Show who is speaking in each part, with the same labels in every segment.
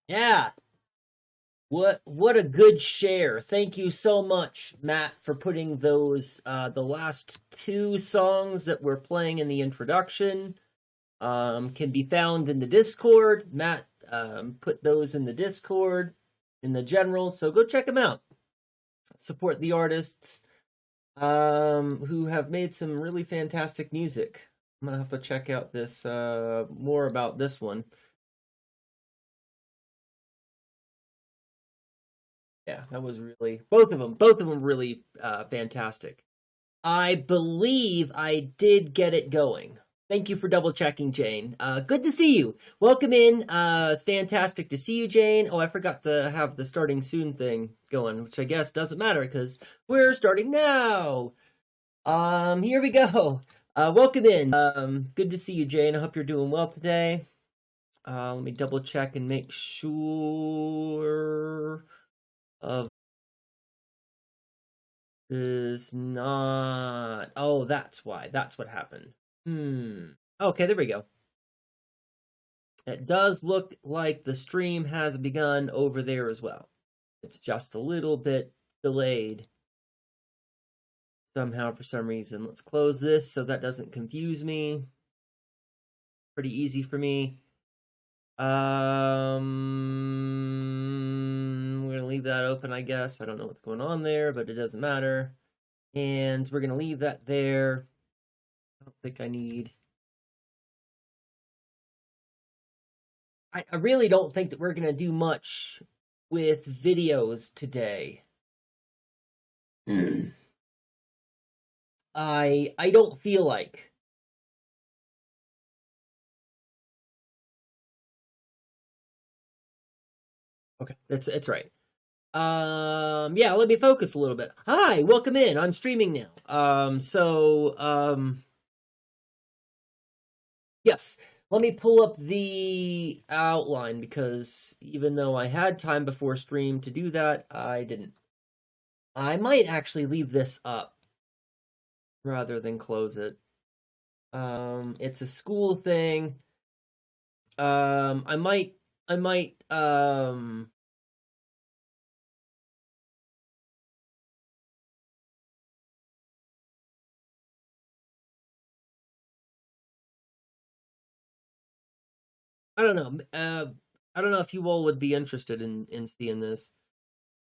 Speaker 1: Yeah. What a good share. Thank you so much, Matt, for putting those the last two songs that we're playing in the introduction can be found in the Discord. Matt put those in the Discord in the general, so go check them out. Support the artists who have made some really fantastic music. I'm gonna have to check out this more about this one. Yeah, that was really both of them really fantastic. I believe I did get it going. Thank you for double checking, Jane. Good to see you. Welcome in. It's fantastic to see you, Jane. Oh, I forgot to have the starting soon thing going, which I guess doesn't matter because we're starting now. Here we go. Welcome in. Good to see you, Jane. I hope you're doing well today. Let me double check and make sure of is not. Oh, that's why. That's what happened. Okay, there we go. It does look like the stream has begun over there as well. It's just a little bit delayed somehow for some reason. Let's close this so that doesn't confuse me. Pretty easy for me. We're gonna leave that open, I guess. I don't know what's going on there, but it doesn't matter. And we're gonna leave that there. I don't think I need. I really don't think that we're gonna do much with videos today. I don't feel like. Okay, it's right. Yeah, let me focus a little bit. Hi, welcome in. I'm streaming now. Yes, let me pull up the outline because even though I had time before stream to do that, I didn't. I might actually leave this up rather than close it. It's a school thing. I might I don't know. I don't know if you all would be interested in seeing this.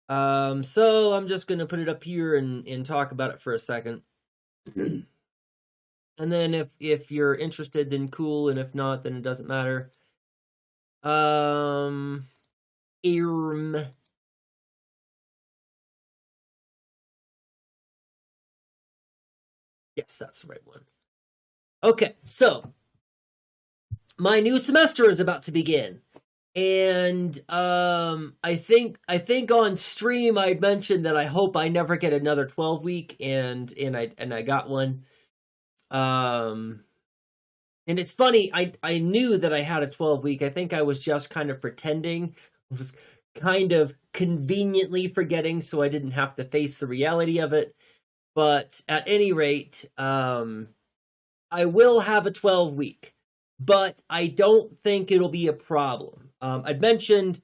Speaker 1: So I'm just gonna put it up here and talk about it for a second. And then if you're interested, then cool, and if not, then it doesn't matter. Yes, that's the right one. Okay, so my new semester is about to begin. And I think on stream I mentioned that I hope I never get another 12-week, and I got one. And it's funny, I knew that I had a 12-week. I think I was just kind of pretending. I was kind of conveniently forgetting so I didn't have to face the reality of it. But at any rate, I will have a 12-week, but I don't think it'll be a problem. I'd mentioned,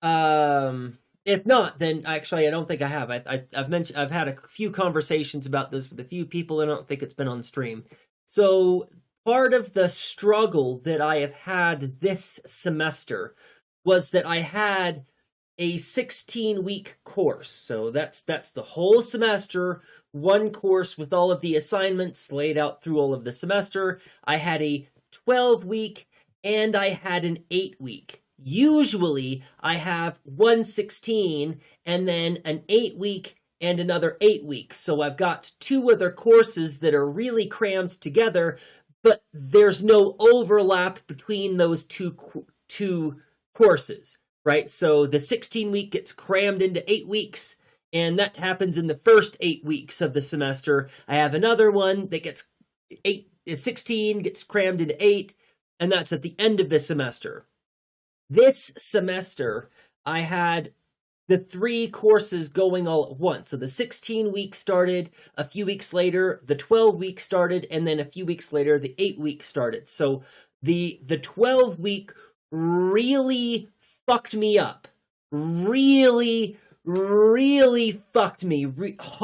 Speaker 1: if not, then actually I don't think I have. I've mentioned I've had a few conversations about this with a few people. I don't think it's been on stream. So part of the struggle that I have had this semester was that I had a 16-week course. So that's the whole semester, one course with all of the assignments laid out through all of the semester. I had a 12-week and I had an 8-week. Usually I have 116 and then an 8-week and another 8 weeks. So I've got two other courses that are really crammed together, but there's no overlap between those two courses, right? So the 16-week gets crammed into 8 weeks, and that happens in the first 8 weeks of the semester. I have another one that gets 16 gets crammed into 8, and that's at the end of the semester. This semester, I had the 3 courses going all at once. So the 16-week started, a few weeks later, the 12-week started, and then a few weeks later, the 8-week started. So the 12-week really fucked me up. Really, really fucked me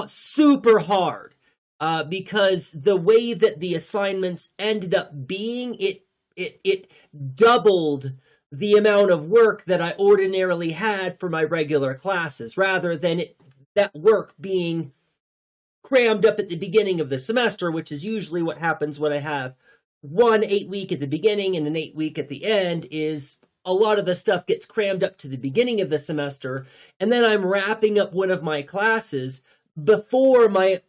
Speaker 1: super hard. Because the way that the assignments ended up being, it doubled the amount of work that I ordinarily had for my regular classes, rather than that work being crammed up at the beginning of the semester, which is usually what happens when I have 1 8-week at the beginning and an 8-week at the end. Is a lot of the stuff gets crammed up to the beginning of the semester, and then I'm wrapping up one of my classes before my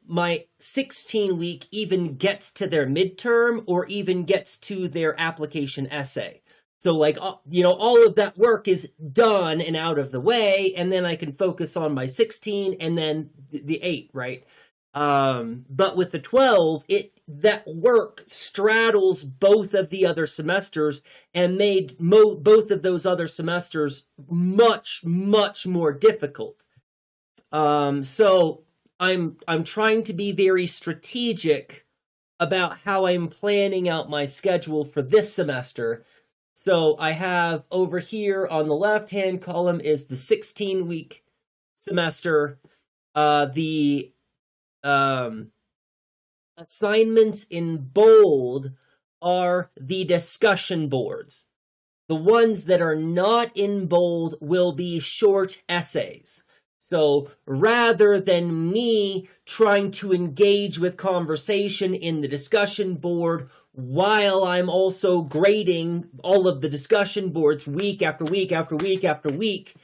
Speaker 1: 16-week even gets to their midterm or even gets to their application essay. So like, all of that work is done and out of the way, and then I can focus on my 16 and then the 8, right? But with the 12, that work straddles both of the other semesters and made both of those other semesters much, much more difficult. So I'm trying to be very strategic about how I'm planning out my schedule for this semester. So I have over here on the left-hand column is the 16-week semester. The assignments in bold are the discussion boards. The ones that are not in bold will be short essays. So rather than me trying to engage with conversation in the discussion board while I'm also grading all of the discussion boards week after week after week after week,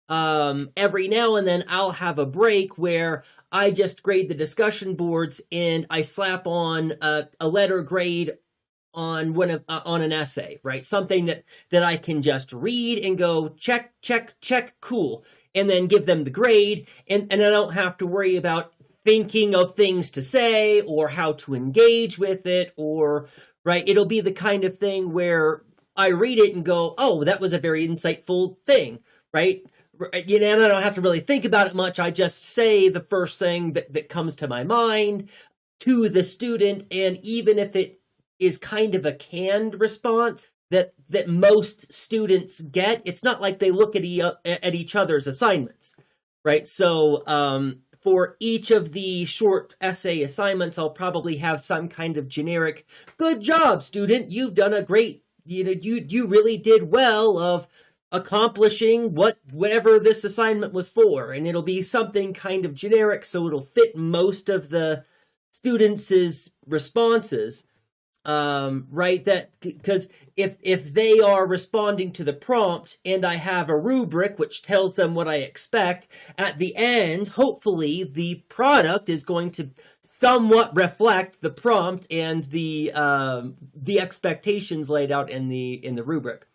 Speaker 1: every now and then I'll have a break where I just grade the discussion boards and I slap on a letter grade on on an essay, right? Something that I can just read and go check, check, check, cool, and then give them the grade, and I don't have to worry about thinking of things to say or how to engage with it, or right. It'll be the kind of thing where I read it and go, oh, that was a very insightful thing, right? And I don't have to really think about it much. I just say the first thing that comes to my mind to the student, and even if it is kind of a canned response that most students get, it's not like they look at each other's assignments, right? So for each of the short essay assignments, I'll probably have some kind of generic, good job, student, you've done a great, you really did well of accomplishing whatever this assignment was for, and it'll be something kind of generic, so it'll fit most of the students' responses, right? That because if they are responding to the prompt and I have a rubric which tells them what I expect, at the end, hopefully the product is going to somewhat reflect the prompt and the expectations laid out in the rubric.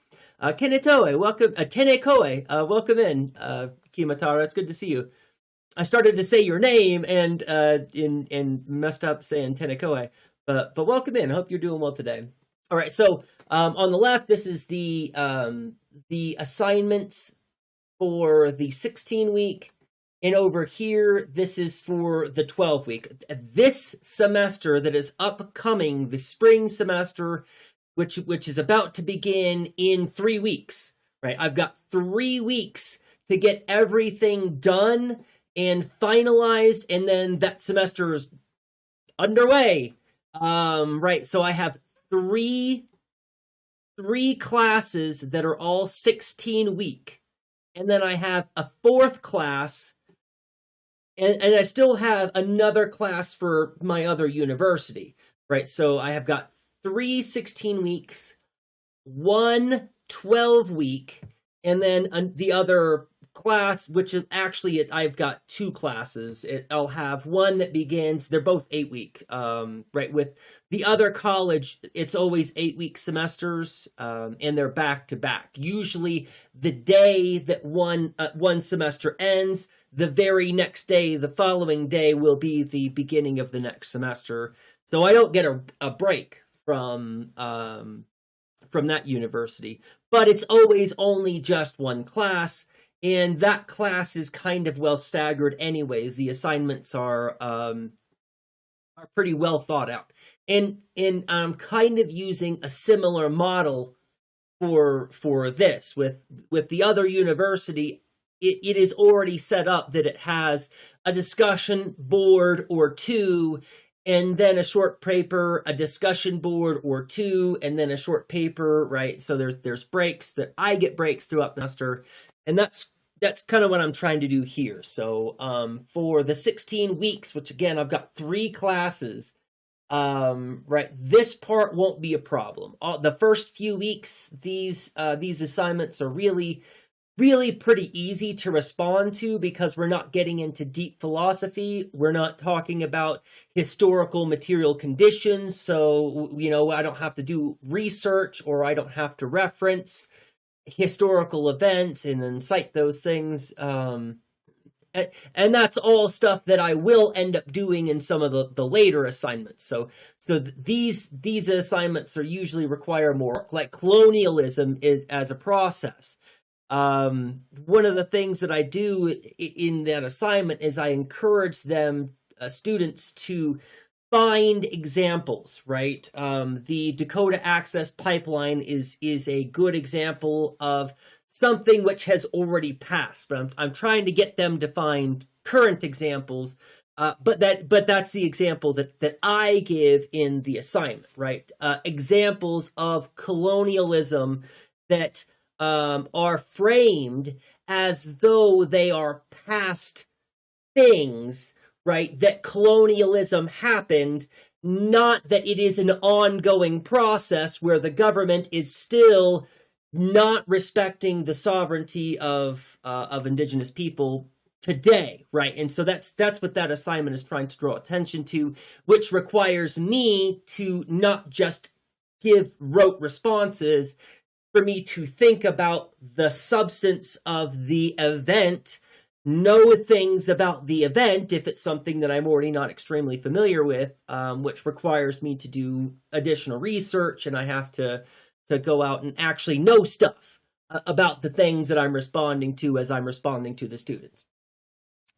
Speaker 1: Kenetoe, welcome. Tenekoe, welcome in. Kimatara, it's good to see you. I started to say your name and messed up saying Tenekoe, but welcome in. I hope you're doing well today. All right, so on the left, this is the assignments for the 16-week, and over here, this is for the 12-week. This semester that is upcoming, the spring semester, which is about to begin in 3 weeks, right? I've got 3 weeks to get everything done and finalized, and then that semester is underway, right? So I have three classes that are all 16-week, and then I have a 4th class, and I still have another class for my other university, right? So I have got 3 16 weeks, 1 12-week, and then the other class, which is actually, I've got 2 classes. I'll have one that begins, they're both 8-week, right? With the other college, it's always 8-week semesters, and they're back to back. Usually the day that one semester ends, the very next day, the following day will be the beginning of the next semester. So I don't get a break from that university, but it's always only just one class, and that class is kind of well staggered anyways. The assignments are pretty well thought out, and I'm kind of using a similar model for this. With the other university, it is already set up that it has a discussion board or two, and then a short paper, a discussion board or two, and then a short paper, right? So there's breaks. That I get breaks throughout the semester, and that's kind of what I'm trying to do here. So for the 16 weeks, which again, I've got 3 classes, right, this part won't be a problem. The first few weeks, these assignments are really pretty easy to respond to, because we're not getting into deep philosophy. We're not talking about historical material conditions. So, I don't have to do research, or I don't have to reference historical events and then cite those things. And that's all stuff that I will end up doing in some of the later assignments. So these assignments are usually require more, like colonialism as a process. One of the things that I do in that assignment is I encourage them, students, to find examples, right? The Dakota Access Pipeline is a good example of something which has already passed, but I'm trying to get them to find current examples. But that's the example that I give in the assignment, right? Examples of colonialism that are framed as though they are past things, right? That colonialism happened, not that it is an ongoing process where the government is still not respecting the sovereignty of indigenous people today, right? And so that's what that assignment is trying to draw attention to, which requires me to not just give rote responses, for me to think about the substance of the event, know things about the event if it's something that I'm already not extremely familiar with, which requires me to do additional research, and I have to go out and actually know stuff about the things that I'm responding to as I'm responding to the students.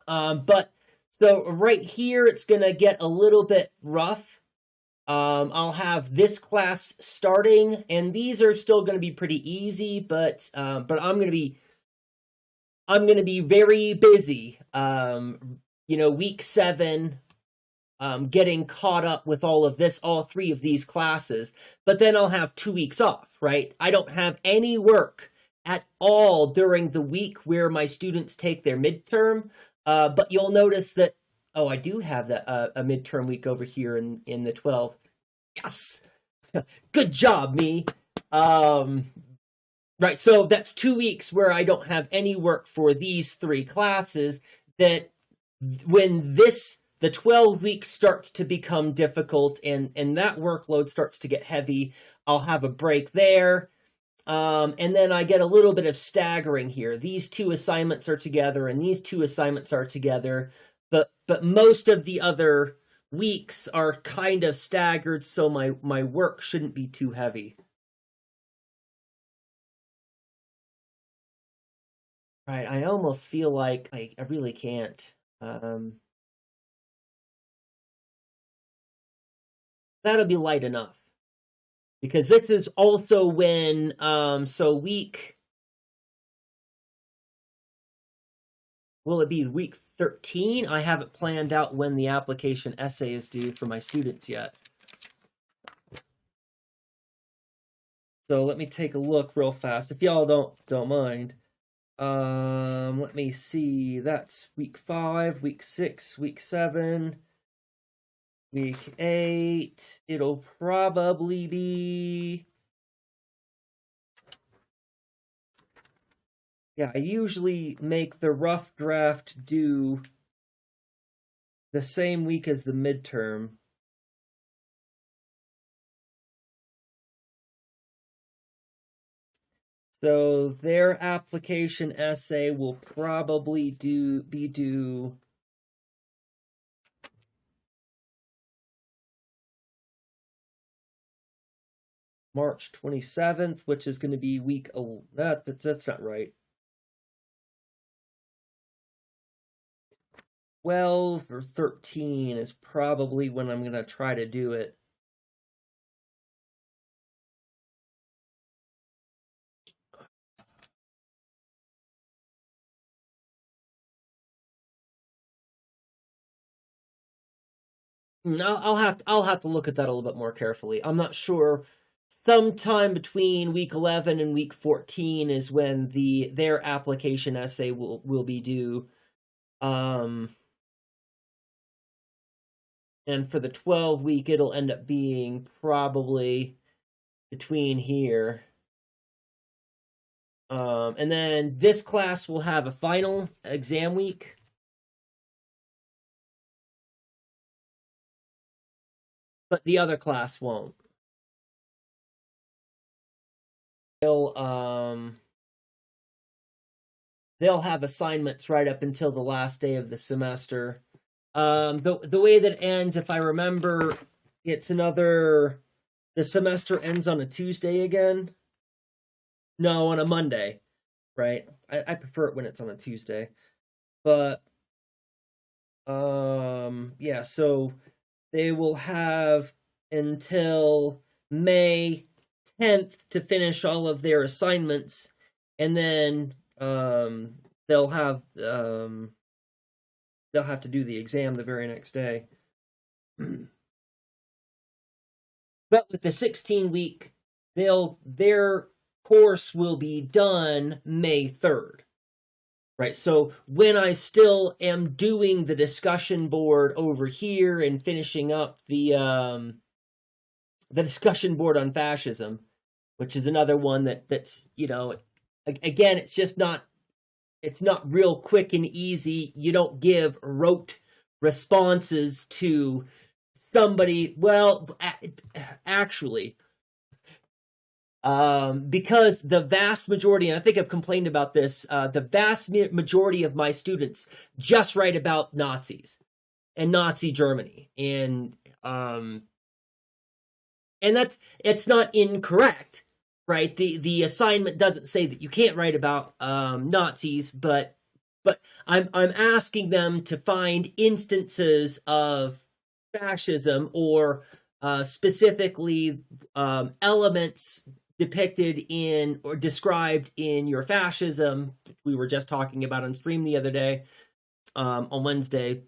Speaker 1: But so right here, it's going to get a little bit rough. I'll have this class starting, and these are still going to be pretty easy, but I'm going to be very busy. Week 7, getting caught up with all 3 of these classes, but then I'll have 2 weeks off, right? I don't have any work at all during the week where my students take their midterm, but you'll notice that, oh, I do have a midterm week over here in the 12. Yes! Good job, me! Right, so that's 2 weeks where I don't have any work for these 3 classes, that when the 12 weeks starts to become difficult and that workload starts to get heavy, I'll have a break there. And then I get a little bit of staggering here. These 2 assignments are together, and these 2 assignments are together. But most of the other weeks are kind of staggered, so my work shouldn't be too heavy. Right, I almost feel like I really can't. That'll be light enough. Because this is also when, so will it be week 13? I haven't planned out when the application essay is due for my students yet. So let me take a look real fast, if y'all don't mind. Let me see. That's week 5, week 6, week 7, week 8. It'll probably be... Yeah, I usually make the rough draft due the same week as the midterm. So their application essay will probably be due March 27th, which is going to be week... that's not right. 12 or 13 is probably when I'm going to try to do it. I'll have to look at that a little bit more carefully. I'm not sure. Sometime between week 11 and week 14 is when their application essay will be due. And for the 12-week, it'll end up being probably between here. And then this class will have a final exam week. But the other class won't. They'll have assignments right up until the last day of the semester. The way that it ends, if I remember, the semester ends on a Tuesday again. No, on a Monday, right? I prefer it when it's on a Tuesday. But yeah, so they will have until May 10th to finish all of their assignments, and then they'll have to do the exam the very next day. But with the 16-week, their course will be done May 3rd. Right, so when I still am doing the discussion board over here and finishing up the discussion board on fascism, which is another one that's, you know, again, it's not real quick and easy. You don't give rote responses to somebody. Well, actually, because the vast majority, and I think I've complained about this, the vast majority of my students just write about Nazis and Nazi Germany, and it's not incorrect, right? The assignment doesn't say that you can't write about Nazis, but I'm asking them to find instances of fascism, or specifically elements depicted in or described in your fascism, which we were just talking about on stream the other day, on Wednesday.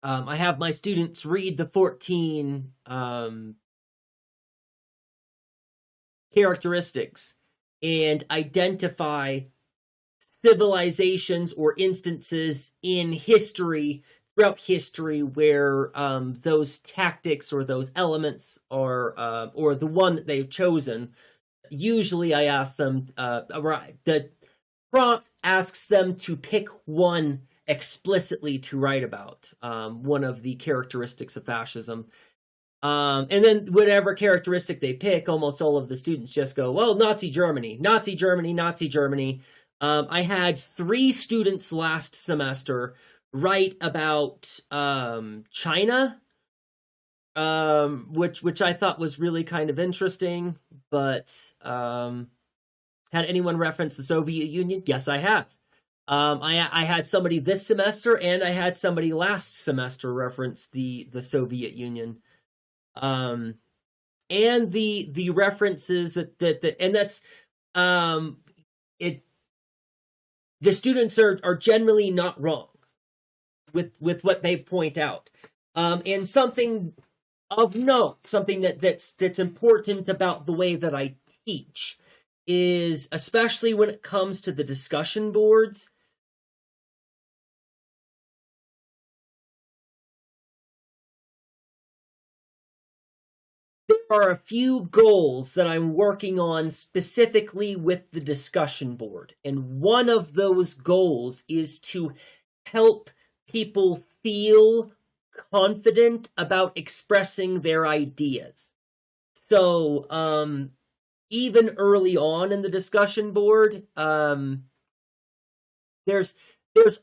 Speaker 1: I have my students read the 14 characteristics and identify civilizations or instances in history, throughout history, where those tactics or those elements are, or the one that they've chosen. Usually I ask them, the prompt asks them to pick one explicitly to write about, one of the characteristics of fascism. And then whatever characteristic they pick, almost all of the students just go, well, Nazi Germany, Nazi Germany, Nazi Germany. I had 3 students last semester write about China, which I thought was really kind of interesting. But had anyone reference the Soviet Union? Yes, I have. I had somebody this semester, and I had somebody last semester reference the Soviet Union. And the references that and that's the students are generally not wrong with what they point out. And something of note, something that's important about the way that I teach is, especially when it comes to the discussion boards, there are a few goals that I'm working on specifically with the discussion board. And one of those goals is to help people feel confident about expressing their ideas. So, even early on in the discussion board, there's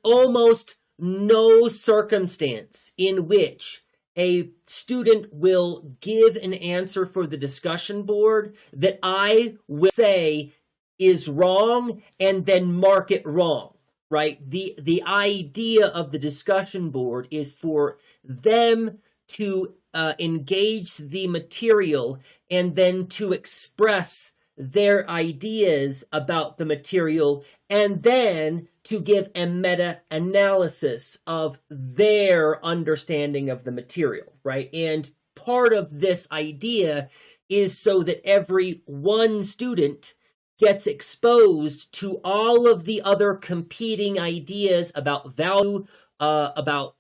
Speaker 1: almost no circumstance in which a student will give an answer for the discussion board that I will say is wrong and then mark it wrong, right? The idea of the discussion board is for them to engage the material and then to express their ideas about the material, and then to give a meta-analysis of their understanding of the material, right? And part of this idea is so that every one student gets exposed to all of the other competing ideas about value, about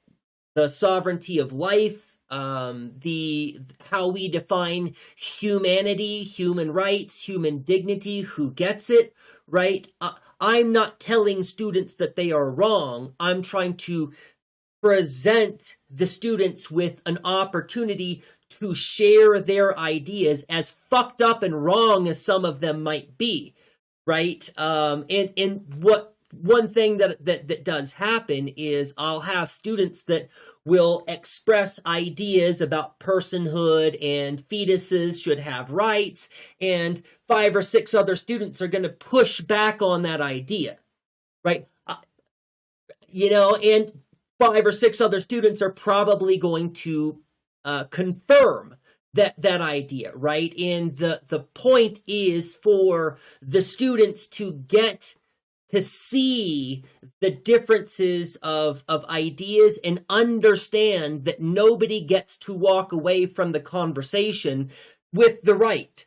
Speaker 1: the sovereignty of life, how we define humanity, human rights, human dignity, who gets it, right? I'm not telling students that they are wrong. I'm trying to present the students with an opportunity to share their ideas, as fucked up and wrong as some of them might be, right? And what one thing that does happen is I'll have students that will express ideas about personhood and fetuses should have rights, and 5 or 6 other students are going to push back on that idea, right? And 5 or 6 other students are probably going to confirm that idea, right? And the point is for the students to get to see the differences of ideas and understand that nobody gets to walk away from the conversation with the right?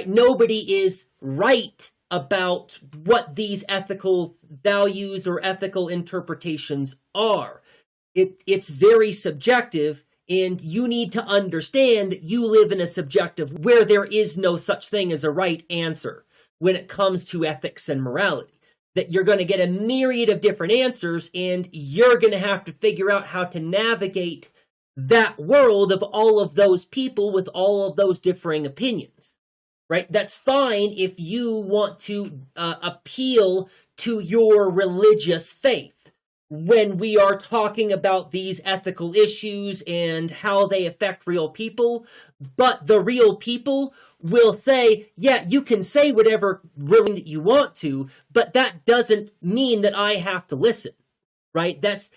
Speaker 1: Nobody is right about what these ethical values or ethical interpretations are. It's very subjective, and you need to understand that you live in a subjective where there is no such thing as a right answer when it comes to ethics and morality. That you're going to get a myriad of different answers, and you're going to have to figure out how to navigate that world of all of those people with all of those differing opinions, right? That's fine if you want to appeal to your religious faith when we are talking about these ethical issues and how they affect real people. But the real people will say, yeah, you can say whatever really that you want to, but that doesn't mean that I have to listen, right? That's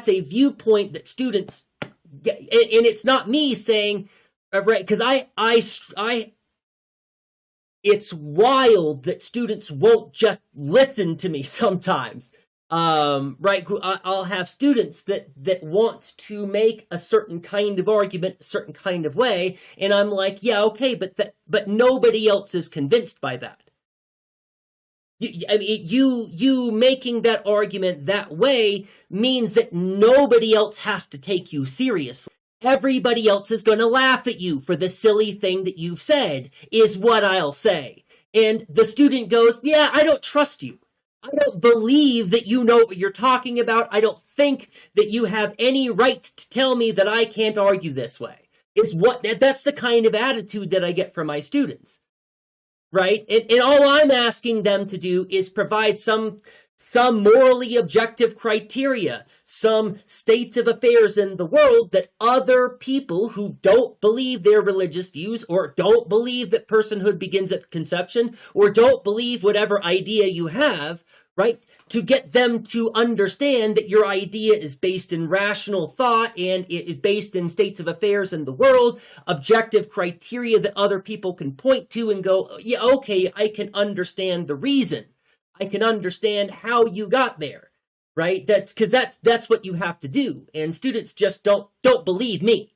Speaker 1: a viewpoint that students get, and it's not me saying, right? Because it's wild that students won't just listen to me sometimes. Right? I'll have students that want to make a certain kind of argument, a certain kind of way, and I'm like, yeah, okay, but nobody else is convinced by that. You making that argument that way means that nobody else has to take you seriously. Everybody else is going to laugh at you for the silly thing that you've said, is what I'll say. And the student goes, yeah, I don't trust you. I don't believe that you know what you're talking about. I don't think that you have any right to tell me that I can't argue this way. That's the kind of attitude that I get from my students, right? And all I'm asking them to do is provide some morally objective criteria, some states of affairs in the world that other people who don't believe their religious views, or don't believe that personhood begins at conception, or don't believe whatever idea you have, right? To get them to understand that your idea is based in rational thought and it is based in states of affairs in the world, objective criteria that other people can point to and go, yeah, okay, I can understand the reason. I can understand how you got there, right? That's what you have to do. And students just don't believe me.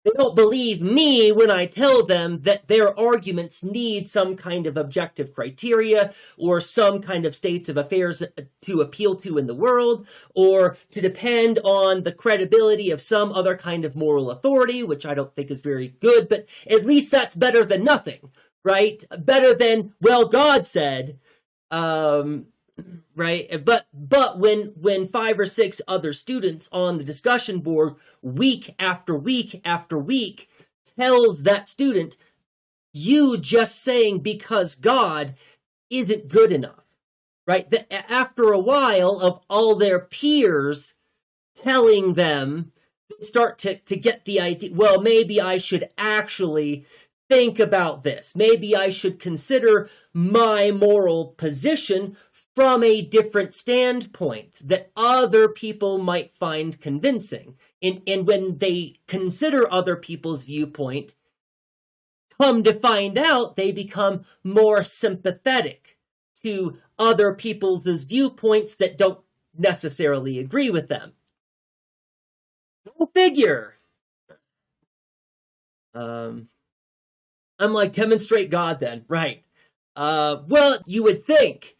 Speaker 1: They don't believe me when I tell them that their arguments need some kind of objective criteria or some kind of states of affairs to appeal to in the world, or to depend on the credibility of some other kind of moral authority, which I don't think is very good, but at least that's better than nothing, right? Better than, well, God said, right? But when 5 or 6 other students on the discussion board week after week after week tells that student, you just saying because God isn't good enough, right? That after a while of all their peers telling them, they start to get the idea, well, maybe I should actually think about this. Maybe I should consider my moral position from a different standpoint that other people might find convincing. And when they consider other people's viewpoint, come to find out they become more sympathetic to other people's viewpoints that don't necessarily agree with them. Go figure. I'm like, demonstrate God then, right? Well, you would think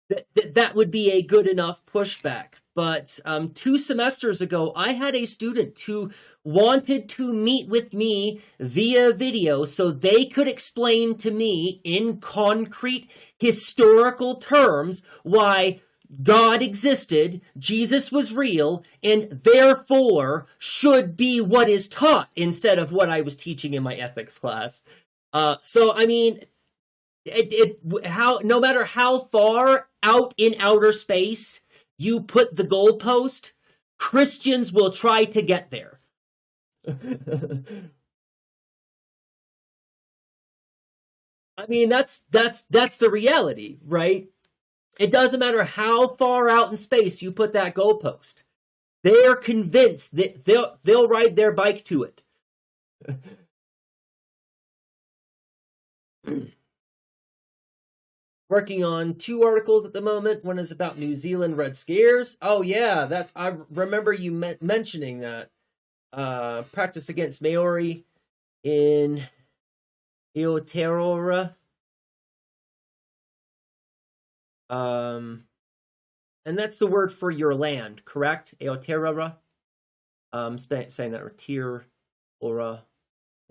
Speaker 1: that would be a good enough pushback. But 2 semesters ago, I had a student who wanted to meet with me via video so they could explain to me in concrete historical terms why God existed, Jesus was real, and therefore should be what is taught instead of what I was teaching in my ethics class. So, I mean, no matter how far out in outer space you put the goalpost, Christians will try to get there. I mean, that's the reality, right? It doesn't matter how far out in space you put that goalpost. They're convinced that they'll ride their bike to it. Working on 2 articles at the moment. One is about New Zealand Red Scares. Oh yeah, I remember you mentioning that. Practice against Maori in Aotearoa. And that's the word for your land, correct? Aotearoa. Saying that, or tier, ora.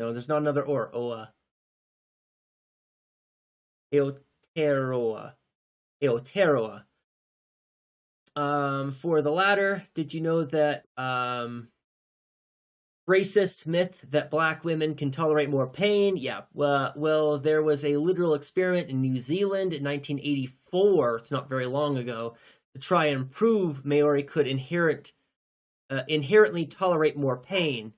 Speaker 1: No, there's not another or. Oa. Aotearoa. Aotearoa. For the latter, did you know that racist myth that black women can tolerate more pain? Yeah. Well, there was a literal experiment in New Zealand in 1984. It's not very long ago, to try and prove Maori could inherently tolerate more pain,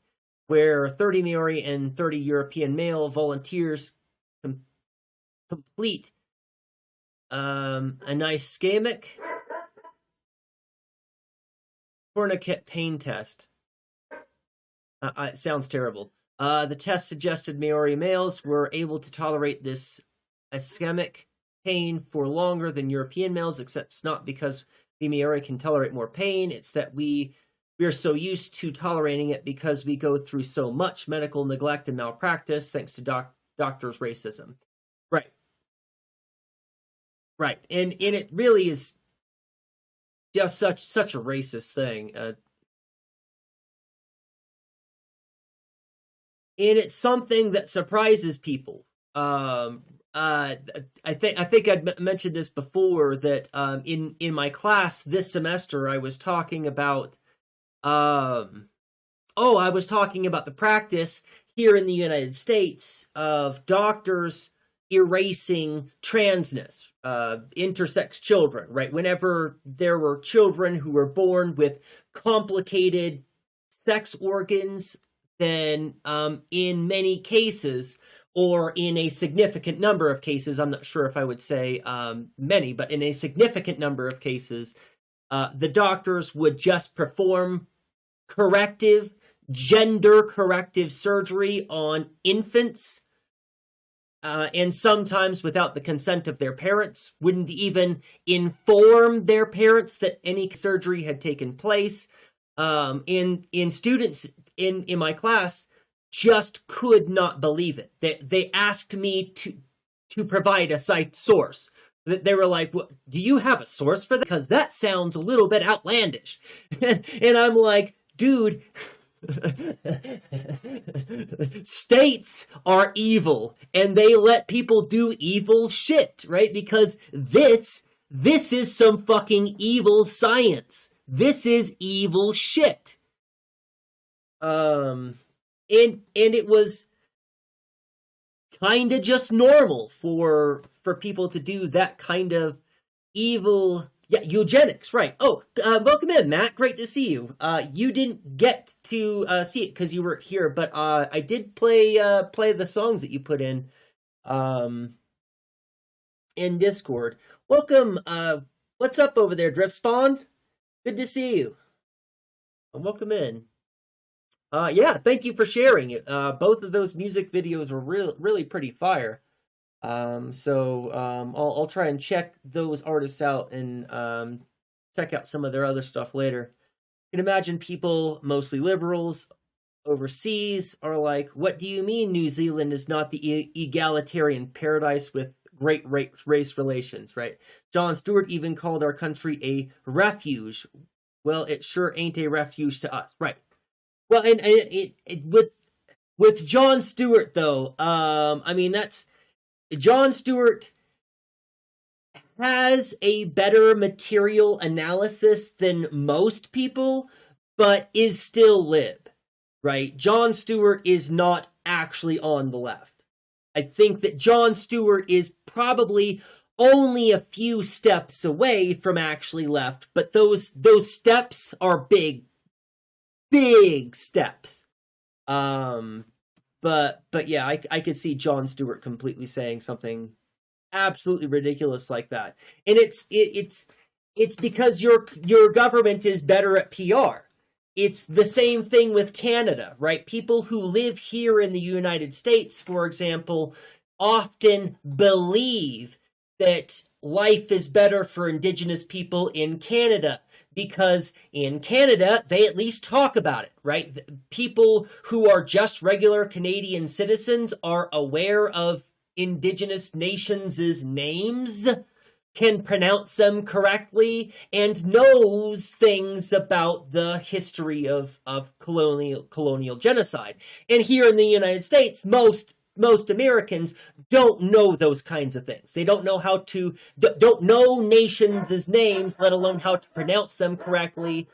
Speaker 1: where 30 Maori and 30 European male volunteers complete a nice schemic tourniquet pain test. It sounds terrible. The test suggested Maori males were able to tolerate this ischemic pain for longer than European males, except it's not because we Maori can tolerate more pain. It's that we are so used to tolerating it because we go through so much medical neglect and malpractice thanks to doctors' racism. Right. Right. And it really is just such a racist thing. And it's something that surprises people. I think I'd mentioned this before, that in my class this semester I was talking about I was talking about the practice here in the United States of doctors erasing transness, intersex children, right? Whenever there were children who were born with complicated sex organs, then in many cases, or in a significant number of cases, I'm not sure if I would say many, but in a significant number of cases, the doctors would just perform gender corrective surgery on infants, and sometimes without the consent of their parents, wouldn't even inform their parents that any surgery had taken place. In students in my class just could not believe it. They asked me to provide a site source. They were like, "What, do you have a source for that? Because that sounds a little bit outlandish." And I'm like, dude, states are evil and they let people do evil shit, right? Because this is some fucking evil science. This is evil shit. And it was kind of just normal for people to do that kind of evil, eugenics, right? Oh, welcome in, Matt. Great to see you. You didn't get to see it because you were here, but I did play the songs that you put in Discord. Welcome. What's up over there, Drift Spawn? Good to see you. Welcome in. Thank you for sharing it. Both of those music videos were really pretty fire. I'll try and check those artists out and check out some of their other stuff later. You can imagine people, mostly liberals, overseas are like, what do you mean New Zealand is not the egalitarian paradise with great race relations, right? Jon Stewart even called our country a refuge. Well, it sure ain't a refuge to us, right? Well, and with Jon Stewart though, I mean that's Jon Stewart has a better material analysis than most people, but is still lib, right? Jon Stewart is not actually on the left. I think that Jon Stewart is probably only a few steps away from actually left, but those steps are big steps. But yeah, I could see Jon Stewart completely saying something absolutely ridiculous like that, and it's because your government is better at PR. It's the same thing with Canada, right? People who live here in the United States, for example, often believe that life is better for Indigenous people in Canada because in Canada, they at least talk about it, right? People who are just regular Canadian citizens are aware of Indigenous nations' names, can pronounce them correctly, and knows things about the history of colonial genocide. And here in the United States, most Americans don't know those kinds of things. They don't know don't know nations' names, let alone how to pronounce them correctly.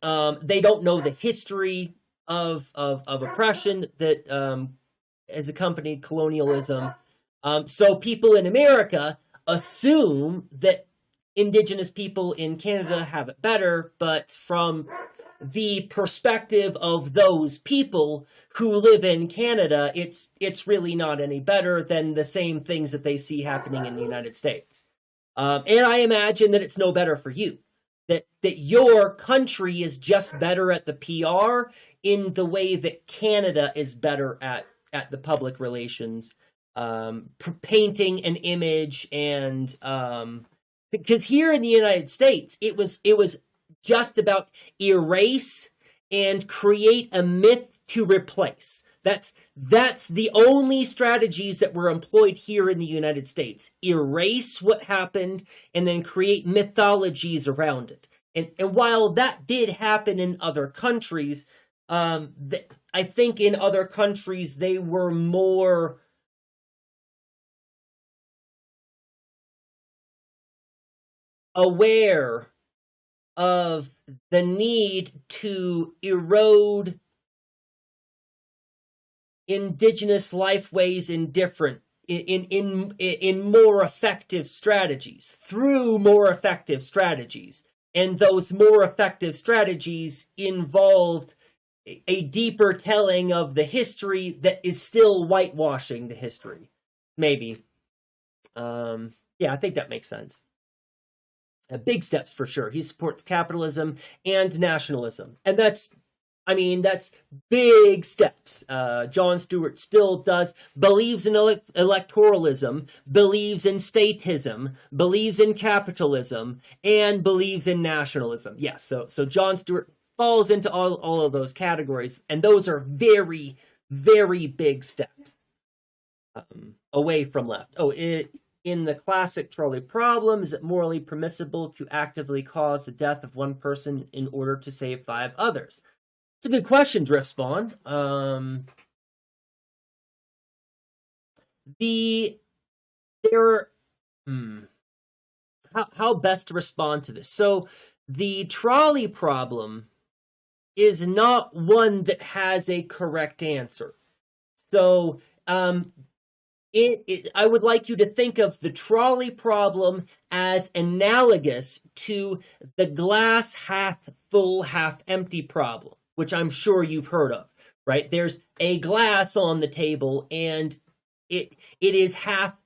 Speaker 1: They don't know the history of oppression that has accompanied colonialism. So people in America assume that Indigenous people in Canada have it better, but from the perspective of those people who live in Canada, it's really not any better than the same things that they see happening in the United States. And I imagine that it's no better for you. That your country is just better at the PR in the way that Canada is better at the public relations, painting an image, and because here in the United States, it was just about erase and create a myth to replace. That's the only strategies that were employed here in the United States. Erase what happened and then create mythologies around it. And while that did happen in other countries, I think in other countries they were more aware of the need to erode Indigenous lifeways in more effective strategies, through more effective strategies. And those more effective strategies involved a deeper telling of the history that is still whitewashing the history. Maybe. Yeah, I think that makes sense. Big steps for sure. He supports capitalism and nationalism. And that's big steps. Jon Stewart still believes in electoralism, believes in statism, believes in capitalism, and believes in nationalism. Yes, so Jon Stewart falls into all of those categories, and those are very, very big steps away from left. In the classic trolley problem, is it morally permissible to actively cause the death of one person in order to save 5 others? It's a good question, Driftspawn. How best to respond to this? So the trolley problem is not one that has a correct answer. So I would like you to think of the trolley problem as analogous to the glass half full, half empty problem, which I'm sure you've heard of, right? There's a glass on the table and it is half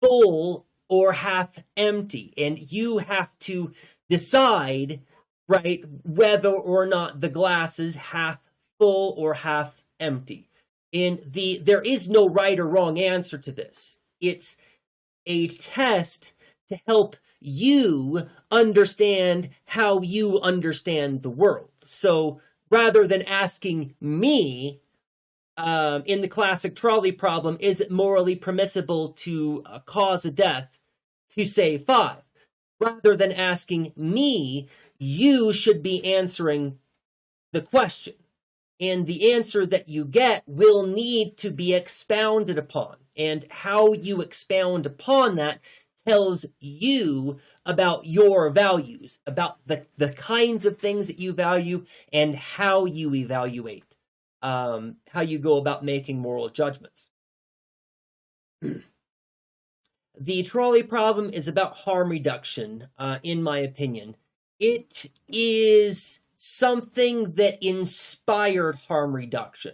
Speaker 1: full or half empty, and you have to decide, right, whether or not the glass is half full or half empty. There is no right or wrong answer to this. It's a test to help you understand how you understand the world. So rather than asking me, in the classic trolley problem, is it morally permissible to cause a death to save 5? Rather than asking me, you should be answering the question. And the answer that you get will need to be expounded upon. And how you expound upon that tells you about your values, about the kinds of things that you value and how you evaluate, how you go about making moral judgments. The trolley problem is about harm reduction, in my opinion. It is something that inspired harm reduction.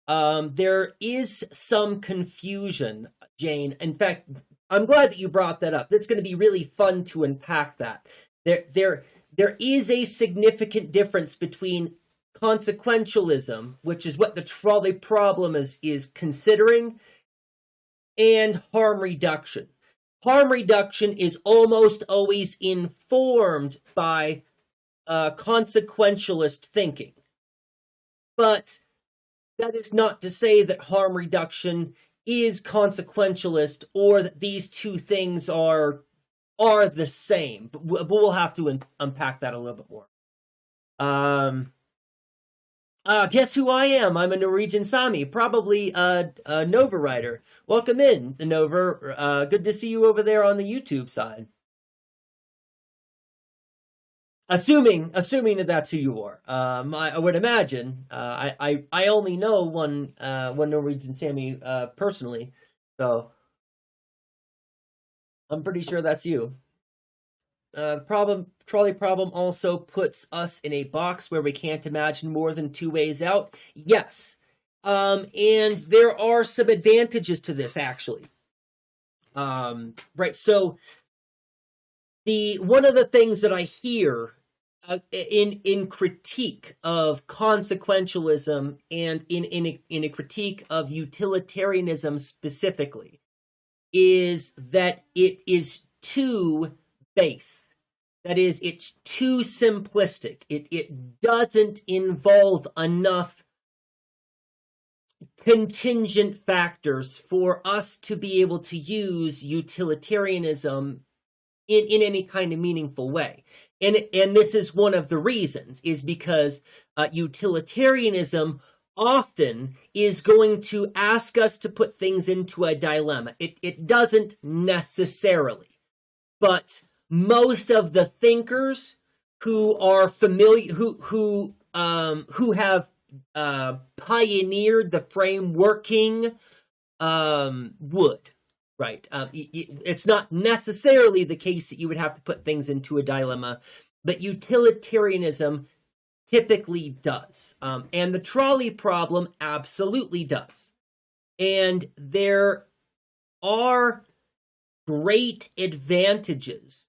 Speaker 1: There is some confusion, Jane. In fact, I'm glad that you brought that up. That's going to be really fun to unpack that. There is a significant difference between consequentialism, which is what the trolley problem is considering, and harm reduction. Harm reduction is almost always informed by consequentialist thinking. But that is not to say that harm reduction is consequentialist or that these two things are the same. But we'll have to unpack that a little bit more. Guess who I am? I'm a Norwegian Sami, probably a Nova writer. Welcome in, Nova. Good to see you over there on the YouTube side. Assuming that that's who you are, I would imagine. I only know one Norwegian Sami personally, so I'm pretty sure that's you. Trolley problem also puts us in a box where we can't imagine more than 2 ways out. Yes, and there are some advantages to this actually. Right, so one of the things that I hear in critique of consequentialism and in a critique of utilitarianism specifically is that it is too base. That is, it's too simplistic. It doesn't involve enough contingent factors for us to be able to use utilitarianism in any kind of meaningful way. And this is one of the reasons, is because utilitarianism often is going to ask us to put things into a dilemma. It doesn't necessarily, but most of the thinkers who are familiar, who have pioneered the frameworking would. Right. It's not necessarily the case that you would have to put things into a dilemma, but utilitarianism typically does. And the trolley problem absolutely does. And there are great advantages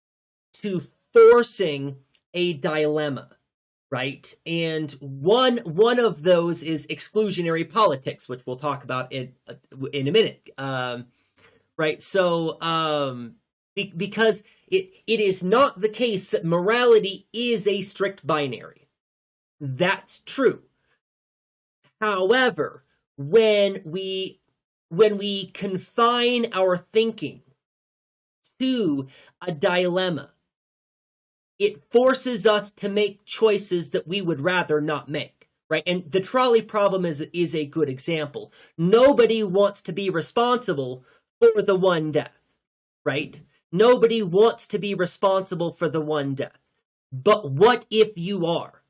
Speaker 1: to forcing a dilemma, right? And one of those is exclusionary politics, which we'll talk about in a minute. Right, so because it is not the case that morality is a strict binary. That's true. However, when we confine our thinking to a dilemma, it forces us to make choices that we would rather not make. Right, and the trolley problem is a good example. Nobody wants to be responsible for the one death, right? Nobody wants to be responsible for the one death. But what if you are?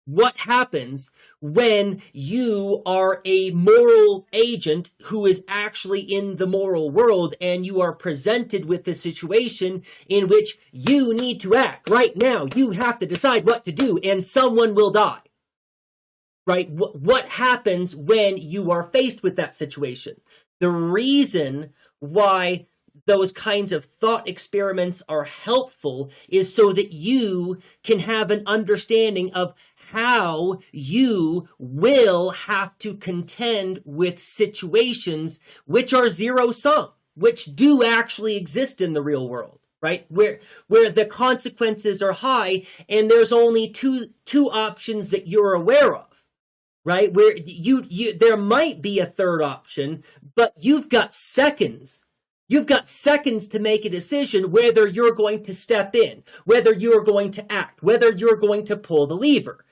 Speaker 1: What happens when you are a moral agent who is actually in the moral world and you are presented with a situation in which you need to act right now? You have to decide what to do and someone will die. Right? What happens when you are faced with that situation? The reason why those kinds of thought experiments are helpful is so that you can have an understanding of how you will have to contend with situations which are zero sum, which do actually exist in the real world. right? Where the consequences are high and there's only two options that you're aware of, right? Where you there might be a third option, but you've got seconds. You've got seconds to make a decision whether you're going to step in, whether you're going to act, whether you're going to pull the lever.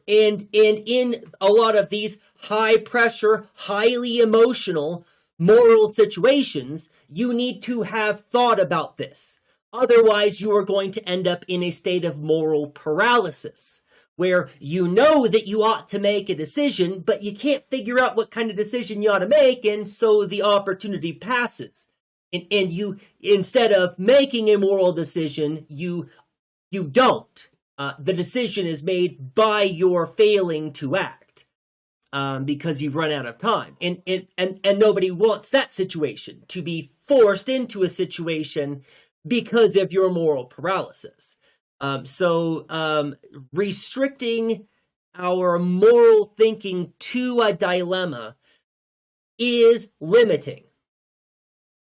Speaker 1: And in a lot of these high pressure, highly emotional, moral situations, you need to have thought about this. Otherwise, you are going to end up in a state of moral paralysis, where you know that you ought to make a decision, but you can't figure out what kind of decision you ought to make, and so the opportunity passes. And you, instead of making a moral decision, you don't. The decision is made by your failing to act, because you've run out of time. And nobody wants that situation, to be forced into a situation because of your moral paralysis. So restricting our moral thinking to a dilemma is limiting.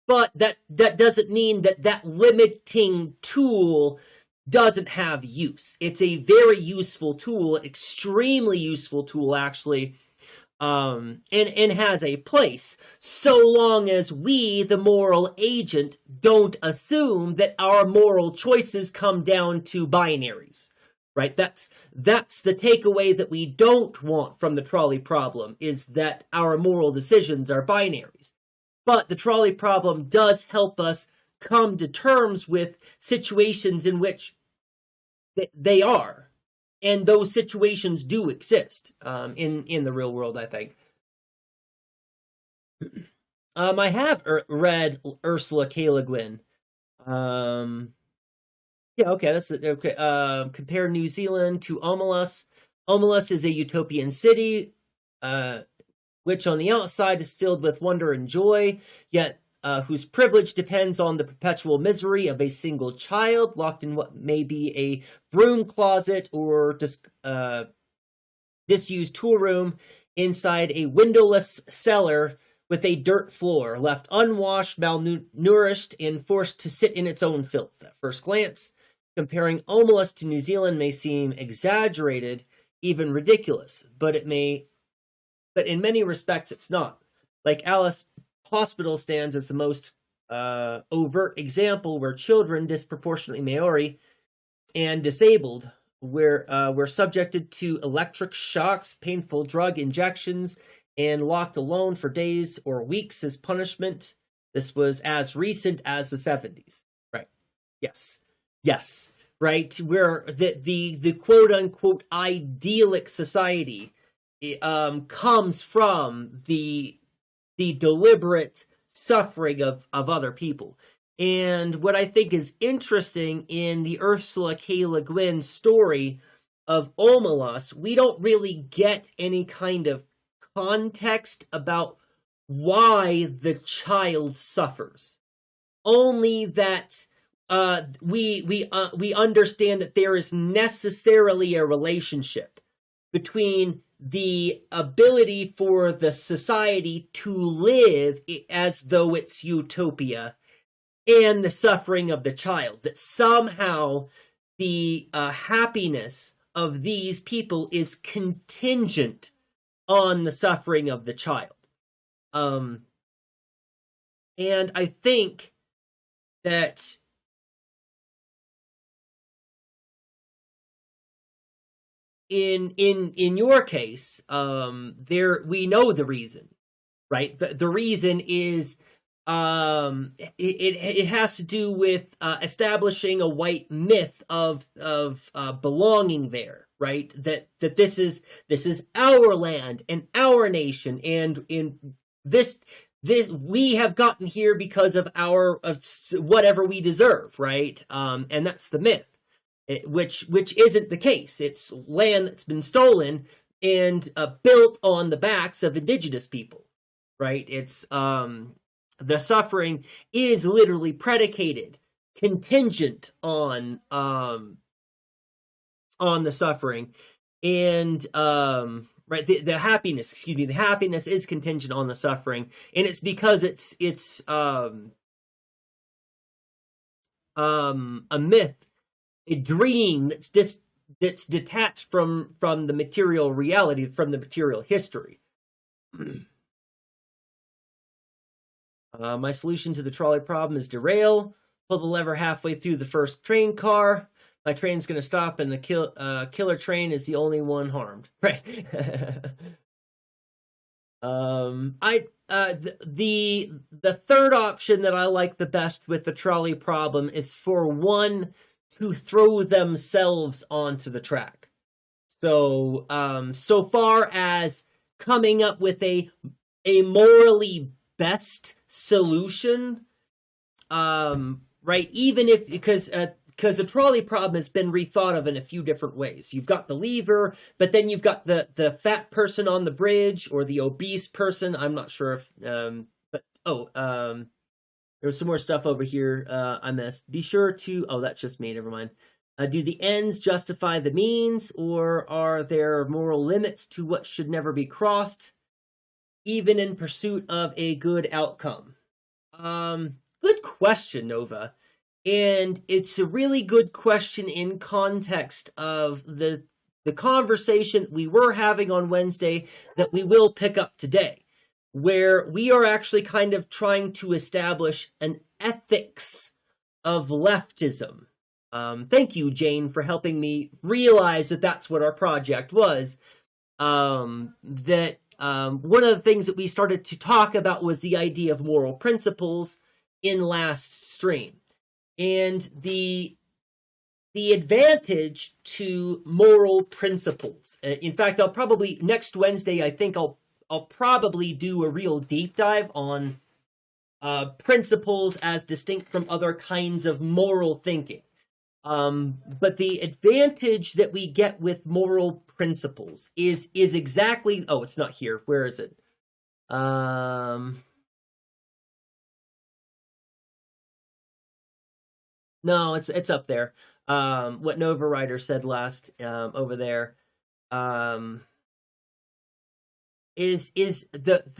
Speaker 1: But that doesn't mean that limiting tool doesn't have use. It's a very useful tool, extremely useful tool, actually, and has a place, so long as we, the moral agent, don't assume that our moral choices come down to binaries, right? That's the takeaway that we don't want from the trolley problem, is that our moral decisions are binaries. But the trolley problem does help us come to terms with situations in which they are, and those situations do exist in the real world, I think. I have read Ursula K. Le Guin. Yeah, okay, that's okay. Compare New Zealand to Omelas. Omelas is a utopian city, which on the outside is filled with wonder and joy, yet whose privilege depends on the perpetual misery of a single child locked in what may be a broom closet or disused tool room inside a windowless cellar with a dirt floor, left unwashed, malnourished, and forced to sit in its own filth. At first glance, comparing Omelas to New Zealand may seem exaggerated, even ridiculous, but in many respects it's not. Like Alice Hospital stands as the most overt example where children, disproportionately Maori and disabled, were subjected to electric shocks, painful drug injections, and locked alone for days or weeks as punishment. This was as recent as the 70s. Right. Yes. Right. Where the quote unquote idyllic society comes from the deliberate suffering of other people. And what I think is interesting in the Ursula K. Le Guin story of Omelas, we don't really get any kind of context about why the child suffers. Only that we understand that there is necessarily a relationship between the ability for the society to live as though it's utopia and the suffering of the child. That somehow the happiness of these people is contingent on the suffering of the child. And I think that in your case, we know the reason, right? The reason is it has to do with establishing a white myth of belonging there, right? That this is our land and our nation, and in this we have gotten here because of whatever we deserve, right? And that's the myth. Which isn't the case. It's land that's been stolen and built on the backs of indigenous people, right? It's the suffering is literally predicated, contingent on the suffering, and right, the happiness. Excuse me, the happiness is contingent on the suffering, and it's because it's a myth, a dream that's detached from the material reality, from the material history. My solution to the trolley problem is derail, pull the lever halfway through the first train car. My train's going to stop, and the killer train is the only one harmed. Right. The third option that I like the best with the trolley problem is for one to throw themselves onto the track. So, so far as coming up with a morally best solution, right? Even if, because the trolley problem has been rethought of in a few different ways. You've got the lever, but then you've got the fat person on the bridge, or the obese person. I'm not sure if, there was some more stuff over here I missed. Be sure to, that's just me, never mind. Do the ends justify the means, or are there moral limits to what should never be crossed, even in pursuit of a good outcome? Good question, Nova. And it's a really good question in context of the conversation we were having on Wednesday that we will pick up today, where we are actually kind of trying to establish an ethics of leftism. Thank you, Jane, for helping me realize that that's what our project was. One of the things that we started to talk about was the idea of moral principles in last stream. And the advantage to moral principles. In fact, I'll probably, next Wednesday, I think I'll probably do a real deep dive on principles as distinct from other kinds of moral thinking. But the advantage that we get with moral principles is exactly, it's not here. Where is it? No, it's up there. What Nova Writer said last, over there, is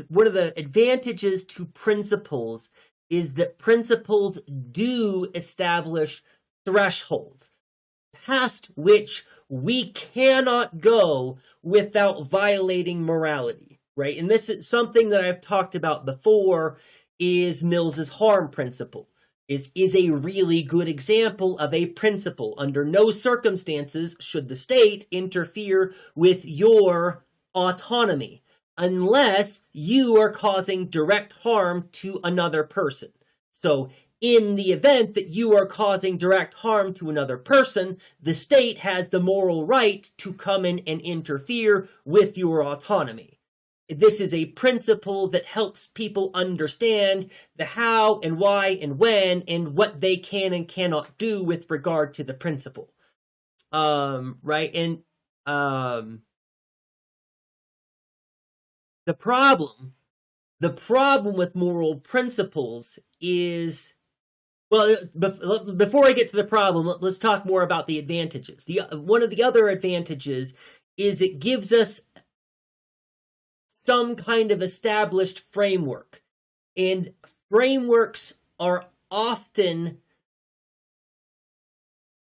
Speaker 1: one of the advantages to principles is that principles do establish thresholds past which we cannot go without violating morality, right? And this is something that I've talked about before, is Mills's harm principle. Is a really good example of a principle. Under no circumstances should the state interfere with your autonomy unless you are causing direct harm to another person. So in the event that you are causing direct harm to another person, the state has the moral right to come in and interfere with your autonomy. This is a principle that helps people understand the how and why and when and what they can and cannot do with regard to the principle. Right? And the problem with moral principles is, well, before I get to the problem, let's talk more about the advantages. One of the other advantages is it gives us some kind of established framework. And frameworks are often,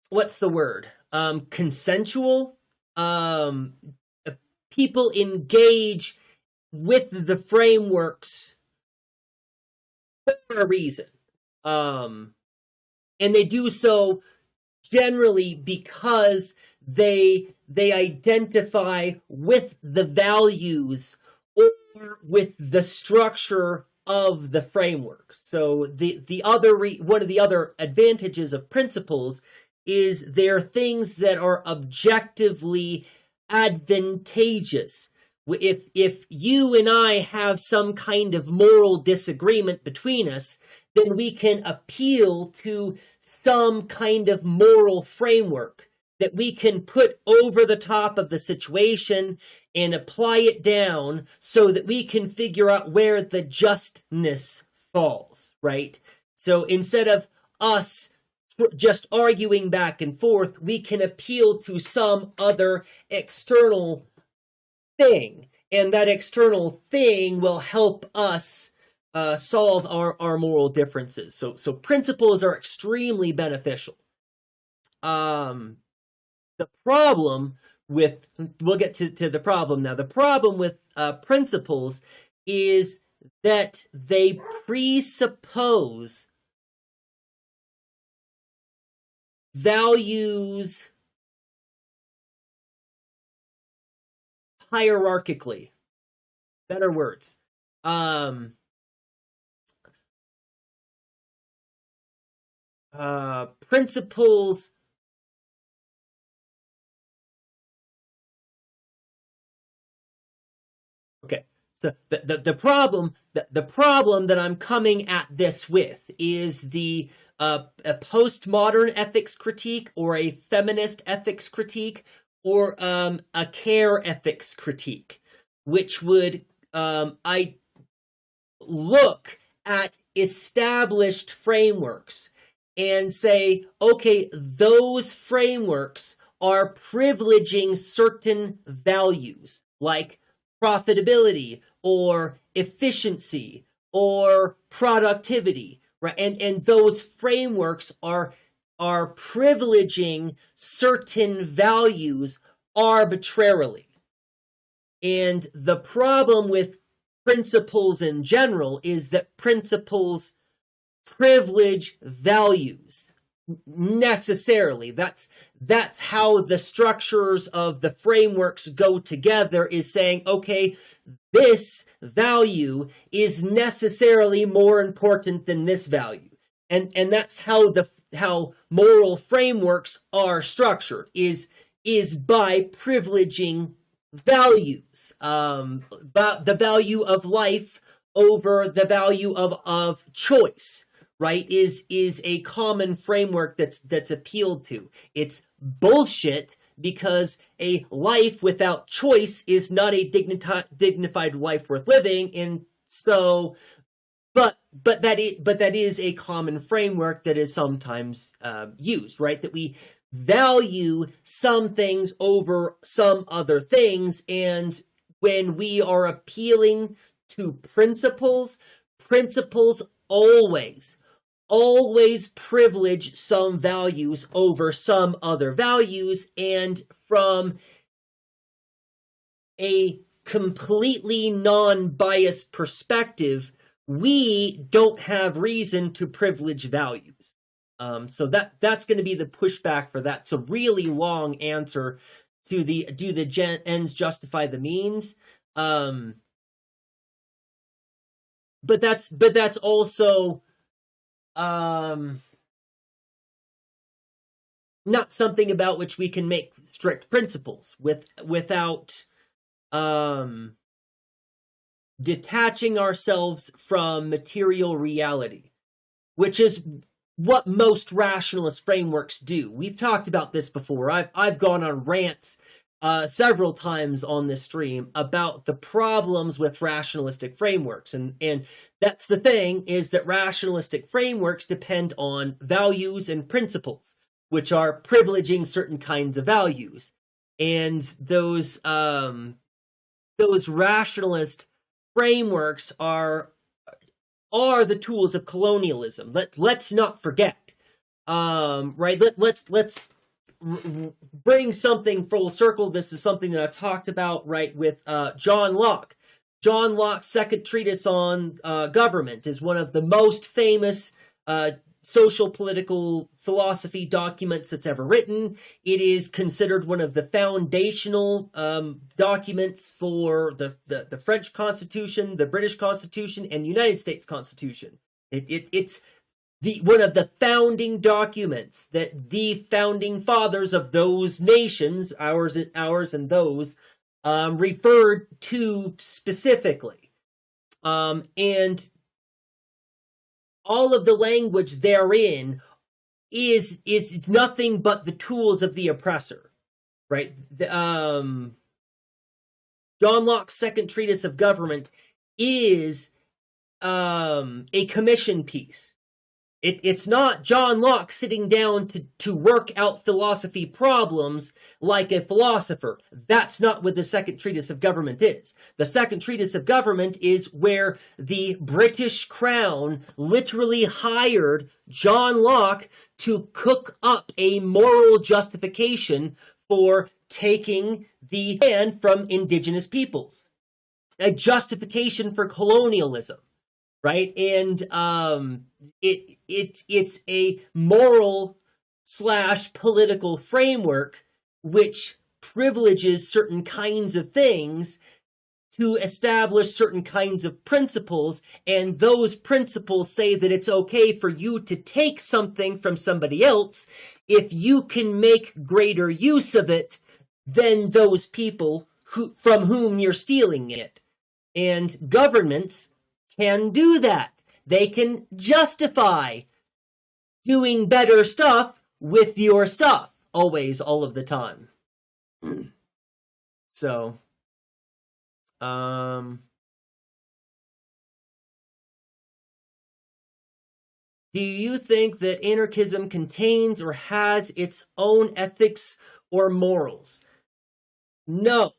Speaker 1: what's the word? Consensual. People engage with the frameworks for a reason. And they do so generally because they identify with the values or with the structure of the framework. So one of the other advantages of principles is they're things that are objectively advantageous. If you and I have some kind of moral disagreement between us, then we can appeal to some kind of moral framework that we can put over the top of the situation and apply it down so that we can figure out where the justness falls, right? So instead of us just arguing back and forth, we can appeal to some other external thing, and that external thing will help us solve our moral differences. So principles are extremely beneficial. The problem with, we'll get to the problem now. The problem with principles is that they presuppose values hierarchically. Better words. Principles okay, so the problem that I'm coming at this with is a postmodern ethics critique, or a feminist ethics critique, or a care ethics critique, which would I look at established frameworks and say, okay, those frameworks are privileging certain values like profitability or efficiency or productivity, right? And those frameworks are privileging certain values arbitrarily. And the problem with principles in general is that principles privilege values necessarily. That's how the structures of the frameworks go together, is saying, okay, this value is necessarily more important than this value. And that's how moral frameworks are structured, is by privileging values, the value of life over the value of choice, right? Is a common framework that's appealed to. It's bullshit, because a life without choice is not a dignified life worth living. And so, but that is a common framework that is sometimes used, right? That we value some things over some other things, and when we are appealing to principles always privilege some values over some other values. And from a completely non-biased perspective, we don't have reason to privilege values. So that's going to be the pushback for that. It's a really long answer to the do the ends justify the means. But that's also not something about which we can make strict principles without detaching ourselves from material reality, which is what most rationalist frameworks do. We've talked about this before. I've gone on rants several times on this stream about the problems with rationalistic frameworks. And that's the thing, is that rationalistic frameworks depend on values and principles, which are privileging certain kinds of values. And those rationalist frameworks are the tools of colonialism. Let's not forget, right? Let's bring something full circle. This is something that I've talked about, right, with John Locke. John Locke's second treatise on government is one of the most famous social political philosophy documents that's ever written. It is considered one of the foundational documents for the French Constitution, the British Constitution, and the United States Constitution. It's one of the founding documents that the founding fathers of those nations, ours and those, referred to specifically. And all of the language therein is nothing but the tools of the oppressor, right? John Locke's second treatise of government is a commission piece. It's not John Locke sitting down to work out philosophy problems like a philosopher. That's not what the Second Treatise of Government is. The Second Treatise of Government is where the British Crown literally hired John Locke to cook up a moral justification for taking the land from indigenous peoples. A justification for colonialism. Right, and it's a moral / political framework which privileges certain kinds of things to establish certain kinds of principles, and those principles say that it's okay for you to take something from somebody else if you can make greater use of it than those people from whom you're stealing it. And governments can do that. They can justify doing better stuff with your stuff. Always, all of the time. So, do you think that anarchism contains or has its own ethics or morals? No,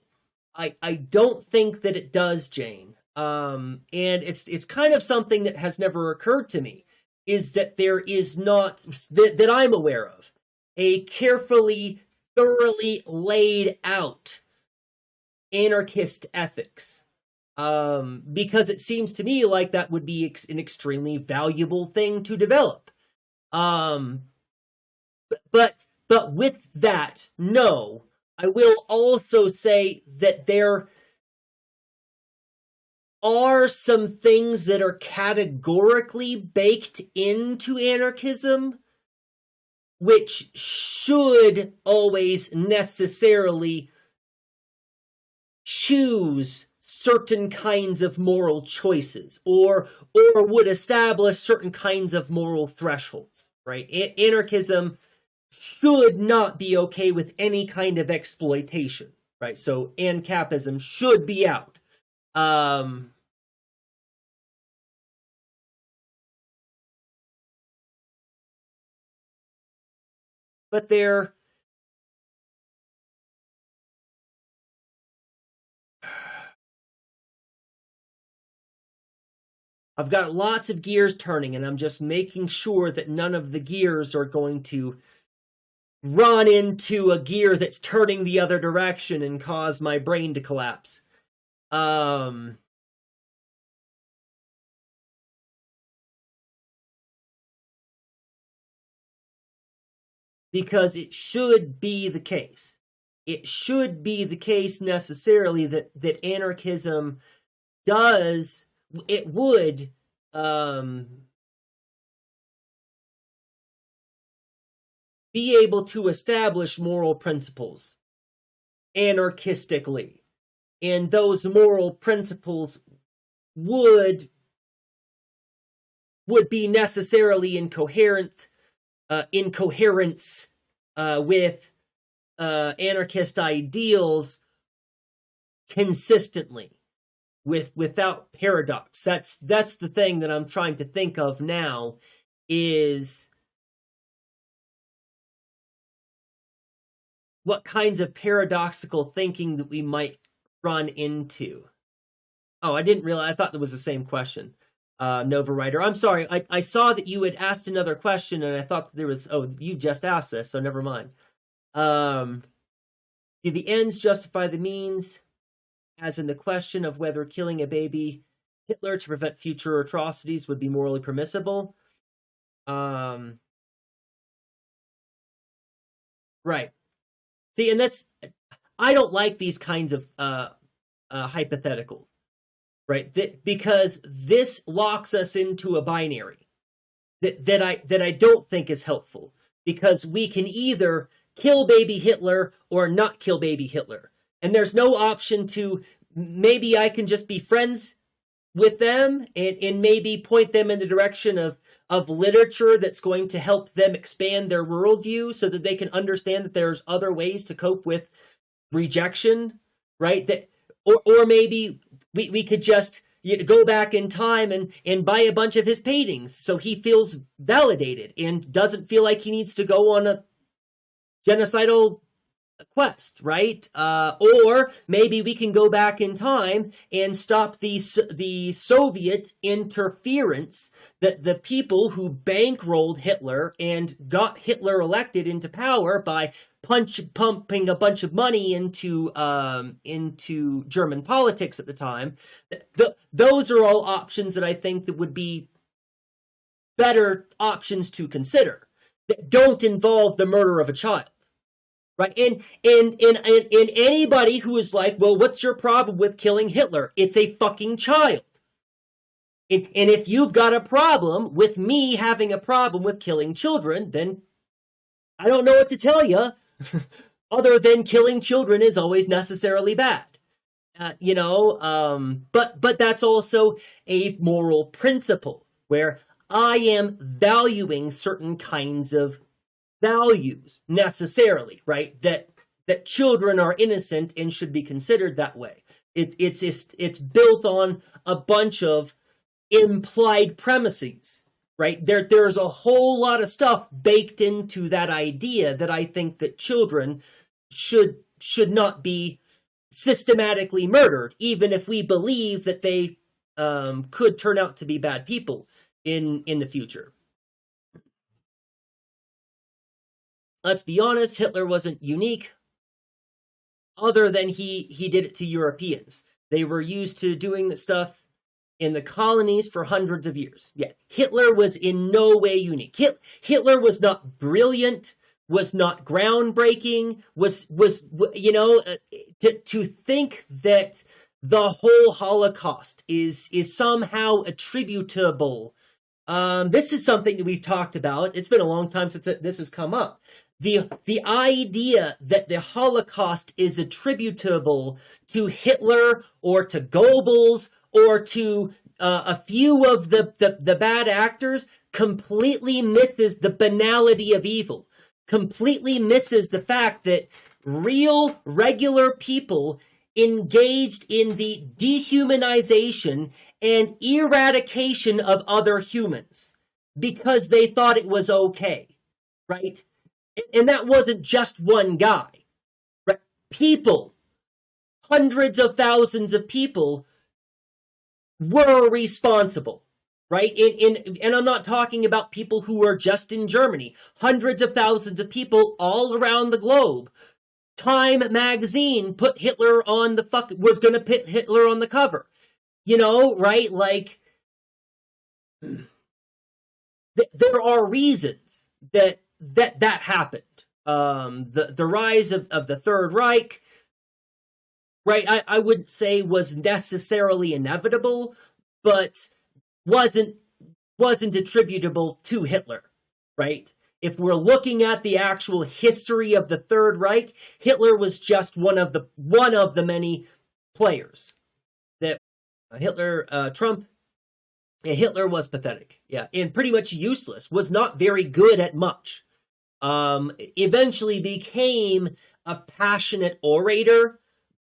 Speaker 1: I don't think that it does, Jane. And it's kind of something that has never occurred to me, is that there is not, that I'm aware of, a carefully, thoroughly laid out anarchist ethics. Because it seems to me like that would be an extremely valuable thing to develop. But with that, no, I will also say that there are some things that are categorically baked into anarchism, which should always necessarily choose certain kinds of moral choices, or would establish certain kinds of moral thresholds, right? Anarchism should not be okay with any kind of exploitation, right? So ANCAPism should be out. But there, I've got lots of gears turning, and I'm just making sure that none of the gears are going to run into a gear that's turning the other direction and cause my brain to collapse. Because it should be the case. It should be the case necessarily that anarchism does, it would be able to establish moral principles anarchistically. And those moral principles would be necessarily in coherence with anarchist ideals consistently, without paradox. That's the thing that I'm trying to think of now, is what kinds of paradoxical thinking that we might run into. Oh, I didn't realize, I thought that was the same question. Nova Writer, I'm sorry, I saw that you had asked another question, and I thought that there was, oh, you just asked this, so never mind. Do the ends justify the means, as in the question of whether killing a baby Hitler to prevent future atrocities would be morally permissible? Right. See, and that's, I don't like these kinds of hypotheticals. Right, because this locks us into a binary that I don't think is helpful, because we can either kill baby Hitler or not kill baby Hitler, and there's no option to, maybe I can just be friends with them and maybe point them in the direction of literature that's going to help them expand their worldview so that they can understand that there's other ways to cope with rejection, right? That or maybe we could just go back in time and buy a bunch of his paintings so he feels validated and doesn't feel like he needs to go on a genocidal quest, right? Or maybe we can go back in time and stop the Soviet interference, that the people who bankrolled Hitler and got Hitler elected into power by pumping a bunch of money into German politics at the time. Those are all options that I think that would be better options to consider, that don't involve the murder of a child. Right? And anybody who is like, well, what's your problem with killing Hitler? It's a fucking child. And if you've got a problem with me having a problem with killing children, then I don't know what to tell you, other than killing children is always necessarily bad. But that's also a moral principle where I am valuing certain kinds of values necessarily, right? That children are innocent and should be considered that way. It's built on a bunch of implied premises, right? There's a whole lot of stuff baked into that idea that I think that children should not be systematically murdered, even if we believe that they could turn out to be bad people in the future. Let's be honest, Hitler wasn't unique, other than he did it to Europeans. They were used to doing the stuff in the colonies for hundreds of years. Yeah, Hitler was in no way unique. Hitler was not brilliant, was not groundbreaking, to think that the whole Holocaust is somehow attributable. This is something that we've talked about. It's been a long time since this has come up. The idea that the Holocaust is attributable to Hitler or to Goebbels or to a few of the bad actors completely misses the banality of evil, completely misses the fact that real, regular people engaged in the dehumanization and eradication of other humans because they thought it was okay, right? And that wasn't just one guy, right? People, hundreds of thousands of people were responsible, right? And I'm not talking about people who were just in Germany. Hundreds of thousands of people all around the globe. Time magazine put Hitler on was going to put Hitler on the cover. Right? Like, there are reasons that happened. The rise of the Third Reich, right? I wouldn't say was necessarily inevitable, but wasn't attributable to Hitler, right? If we're looking at the actual history of the Third Reich, Hitler was just one of the many players. That Hitler was pathetic, yeah, and pretty much useless. Was not very good at much. Eventually became a passionate orator,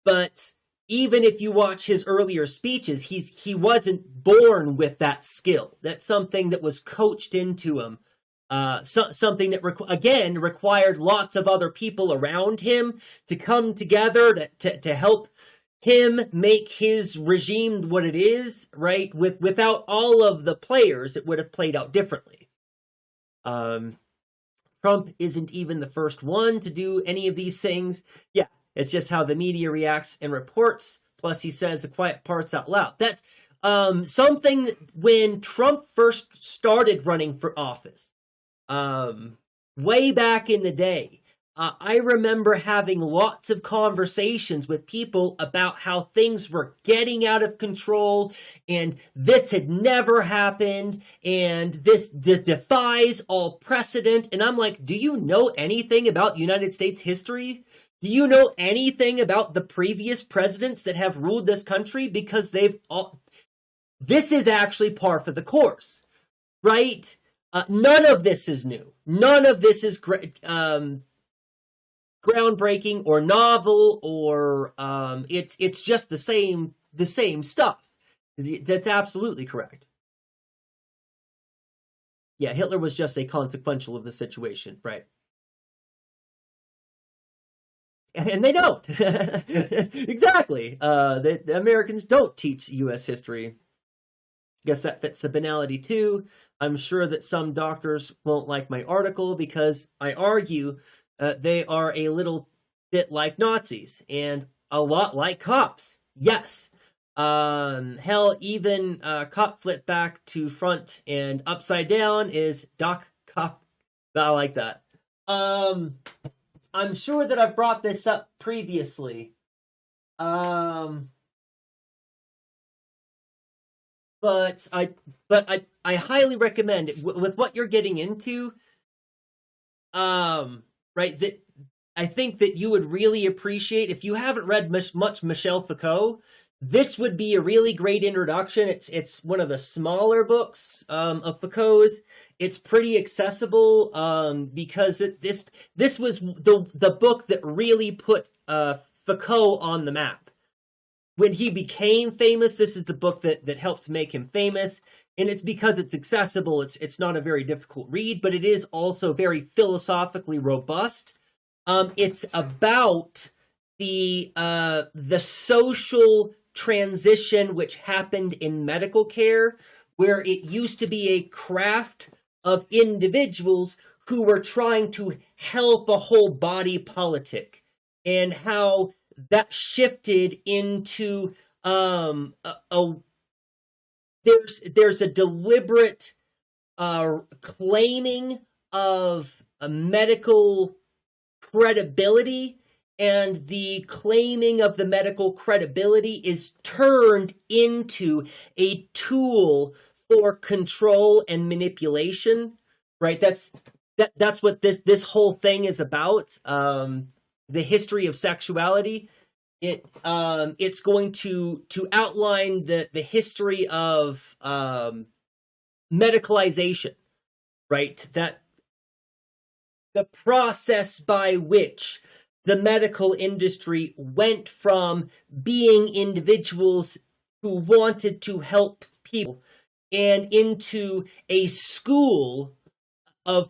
Speaker 1: but even if you watch his earlier speeches, he wasn't born with that skill. That's something that was coached into him. Something that required lots of other people around him to come together to help him make his regime what it is, right? Without all of the players, it would have played out differently. Trump isn't even the first one to do any of these things. Yeah, it's just how the media reacts and reports. Plus, he says the quiet parts out loud. That's something when Trump first started running for office, way back in the day. I remember having lots of conversations with people about how things were getting out of control and this had never happened and this defies all precedent. And I'm like, do you know anything about United States history? Do you know anything about the previous presidents that have ruled this country? Because this is actually par for the course, right? None of this is new. None of this is groundbreaking or novel, or it's just the same stuff. That's absolutely correct. Yeah, Hitler was just a consequential of the situation, right? And they don't. Exactly. The Americans don't teach U.S. history. I guess that fits the banality too. I'm sure that some doctors won't like my article because I argue they are a little bit like Nazis and a lot like cops. Yes. Hell, even cop flip back to front and upside down is doc cop. I like that. I'm sure that I've brought this up previously. But I highly recommend it with what you're getting into. Right, that I think that you would really appreciate if you haven't read much Michel Foucault. This would be a really great introduction. It's one of the smaller books of Foucault's. It's pretty accessible because this was the book that really put Foucault on the map. When he became famous, this is the book that helped make him famous. And it's because it's accessible. It's not a very difficult read, but it is also very philosophically robust. It's about the social transition which happened in medical care, where it used to be a craft of individuals who were trying to help a whole body politic, and how that shifted into there's a deliberate claiming of a medical credibility, and the claiming of the medical credibility is turned into a tool for control and manipulation, right? That's what this whole thing is about. The history of sexuality. It's going to outline the history of medicalization, right? That the process by which the medical industry went from being individuals who wanted to help people and into a school of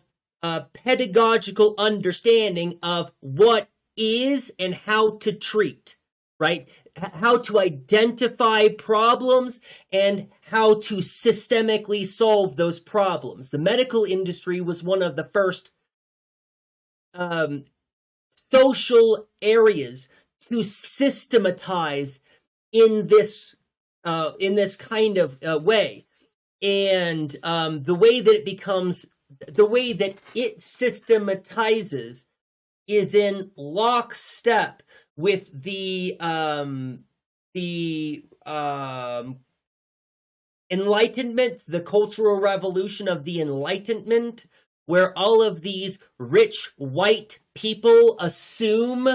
Speaker 1: pedagogical understanding of what is and how to treat, right? How to identify problems and how to systemically solve those problems. The medical industry was one of the first social areas to systematize in this kind of way. And the way that it systematizes is in lockstep with the Enlightenment, the Cultural Revolution of the Enlightenment, where all of these rich white people assume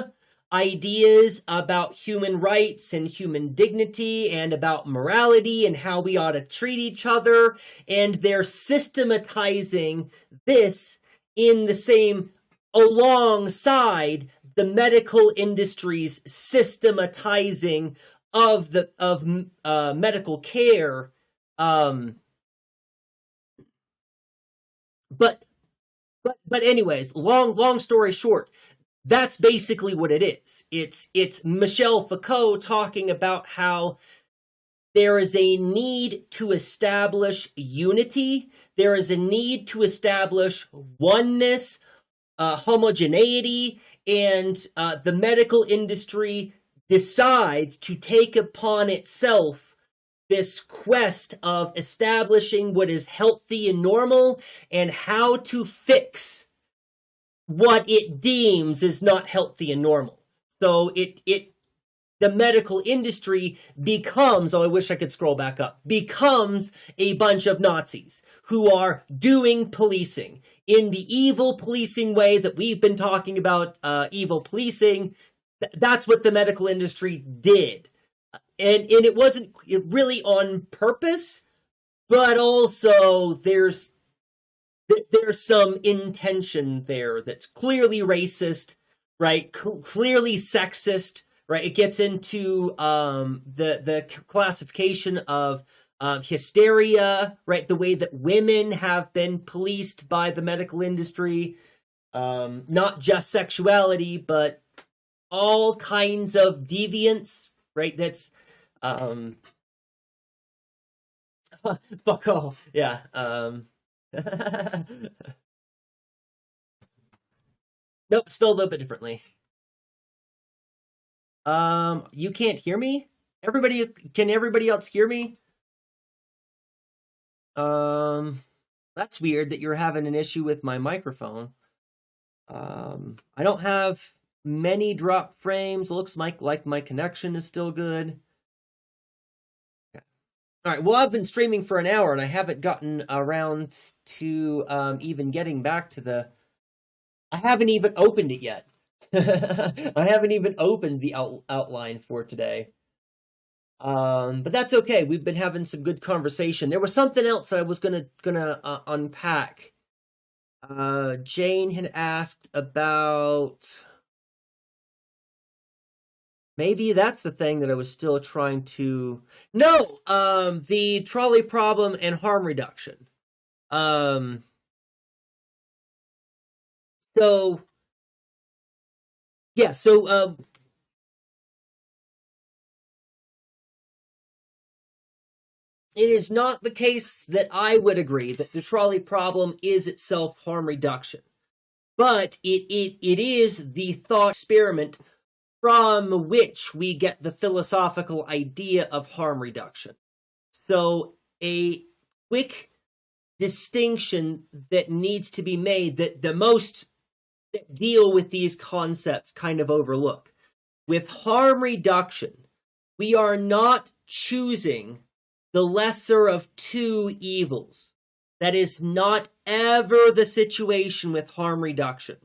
Speaker 1: ideas about human rights and human dignity and about morality and how we ought to treat each other, and they're systematizing this in the same alongside the medical industry's systematizing of medical care. But anyways, long story short, that's basically what it is. It's Michel Foucault talking about how there is a need to establish unity. There is a need to establish oneness, homogeneity, and the medical industry decides to take upon itself this quest of establishing what is healthy and normal and how to fix what it deems is not healthy and normal. So the medical industry becomes, I wish I could scroll back up, becomes a bunch of Nazis who are doing policing in the evil policing way that we've been talking about, evil policing. That's what the medical industry did. And it wasn't really on purpose, but also there's some intention there that's clearly racist, right? Clearly sexist, right? It gets into the classification of hysteria, right? The way that women have been policed by the medical industry, not just sexuality, but all kinds of deviance, right? That's fuck all, yeah. Nope, spelled a little bit differently. You can't hear me? Can everybody else hear me? That's weird that you're having an issue with my microphone. I don't have many drop frames. It looks like my connection is still good. All right, well, I've been streaming for an hour and I haven't gotten around to even getting back to I haven't even opened it yet. I haven't even opened the outline for today. But that's okay. We've been having some good conversation. There was something else that I was gonna unpack. Jane had asked about. Maybe that's the thing that I was still trying to. No, the trolley problem and harm reduction. So yeah, so it is not the case that I would agree that the trolley problem is itself harm reduction, but it is the thought experiment from which we get the philosophical idea of harm reduction. So a quick distinction that needs to be made that the most that deal with these concepts kind of overlook. With harm reduction, we are not choosing the lesser of two evils. That is not ever the situation with harm reduction.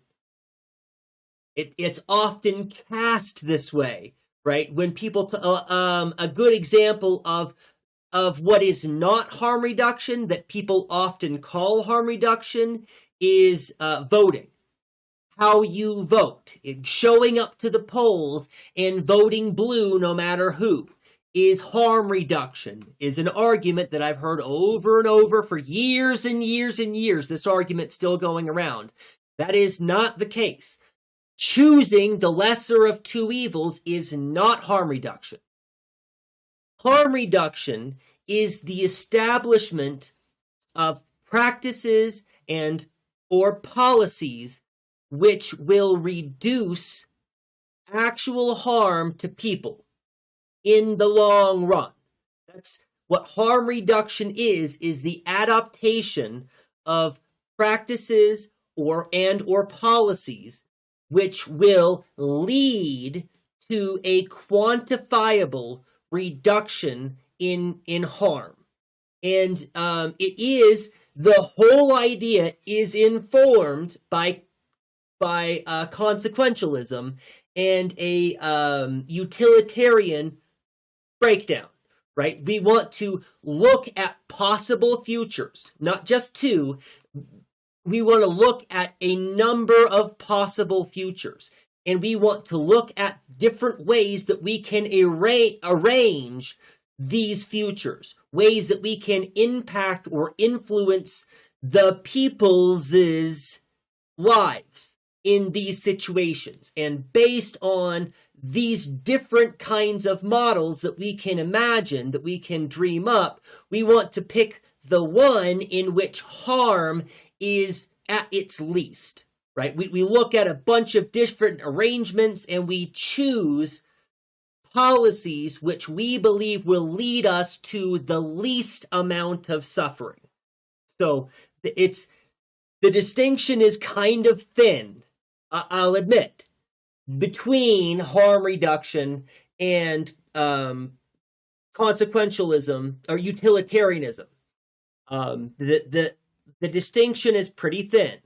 Speaker 1: It's often cast this way, right? When people, a good example of what is not harm reduction that people often call harm reduction is voting. How you vote, showing up to the polls and voting blue no matter who is harm reduction, is an argument that I've heard over and over for years and years and years. This argument still going around. That is not the case. Choosing the lesser of two evils is not harm reduction. Harm reduction is the establishment of practices and or policies which will reduce actual harm to people in the long run. That's what harm reduction is the adaptation of practices or policies which will lead to a quantifiable reduction in harm. And it is, the whole idea is informed by consequentialism and a utilitarian breakdown, right? We want to look at possible futures, not just two. We want to look at a number of possible futures, and we want to look at different ways that we can arrange these futures, ways that we can impact or influence the people's lives in these situations. And based on these different kinds of models that we can imagine, that we can dream up, we want to pick the one in which harm is at its least, right? We look at a bunch of different arrangements and we choose policies which we believe will lead us to the least amount of suffering. So the distinction is kind of thin, I'll admit, between harm reduction and consequentialism or utilitarianism. The distinction is pretty thin,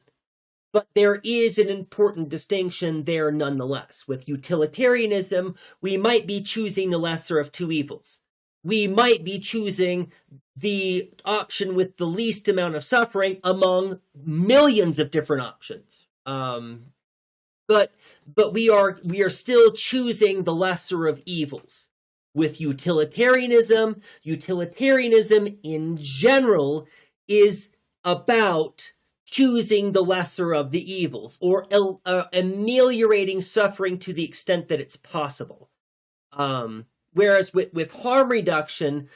Speaker 1: but there is an important distinction there nonetheless. With utilitarianism, we might be choosing the lesser of two evils. We might be choosing the option with the least amount of suffering among millions of different options. but we are still choosing the lesser of evils. With utilitarianism in general is about choosing the lesser of the evils, or ameliorating suffering to the extent that it's possible. Whereas with harm reduction,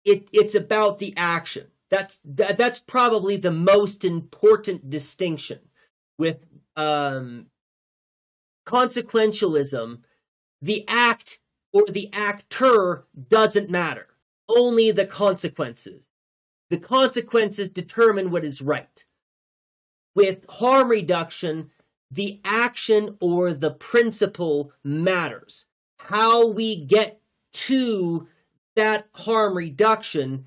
Speaker 1: it's about the action. That's probably the most important distinction. With consequentialism, the act or the actor doesn't matter. Only the consequences. The consequences determine what is right. With harm reduction, the action or the principle matters. How we get to that harm reduction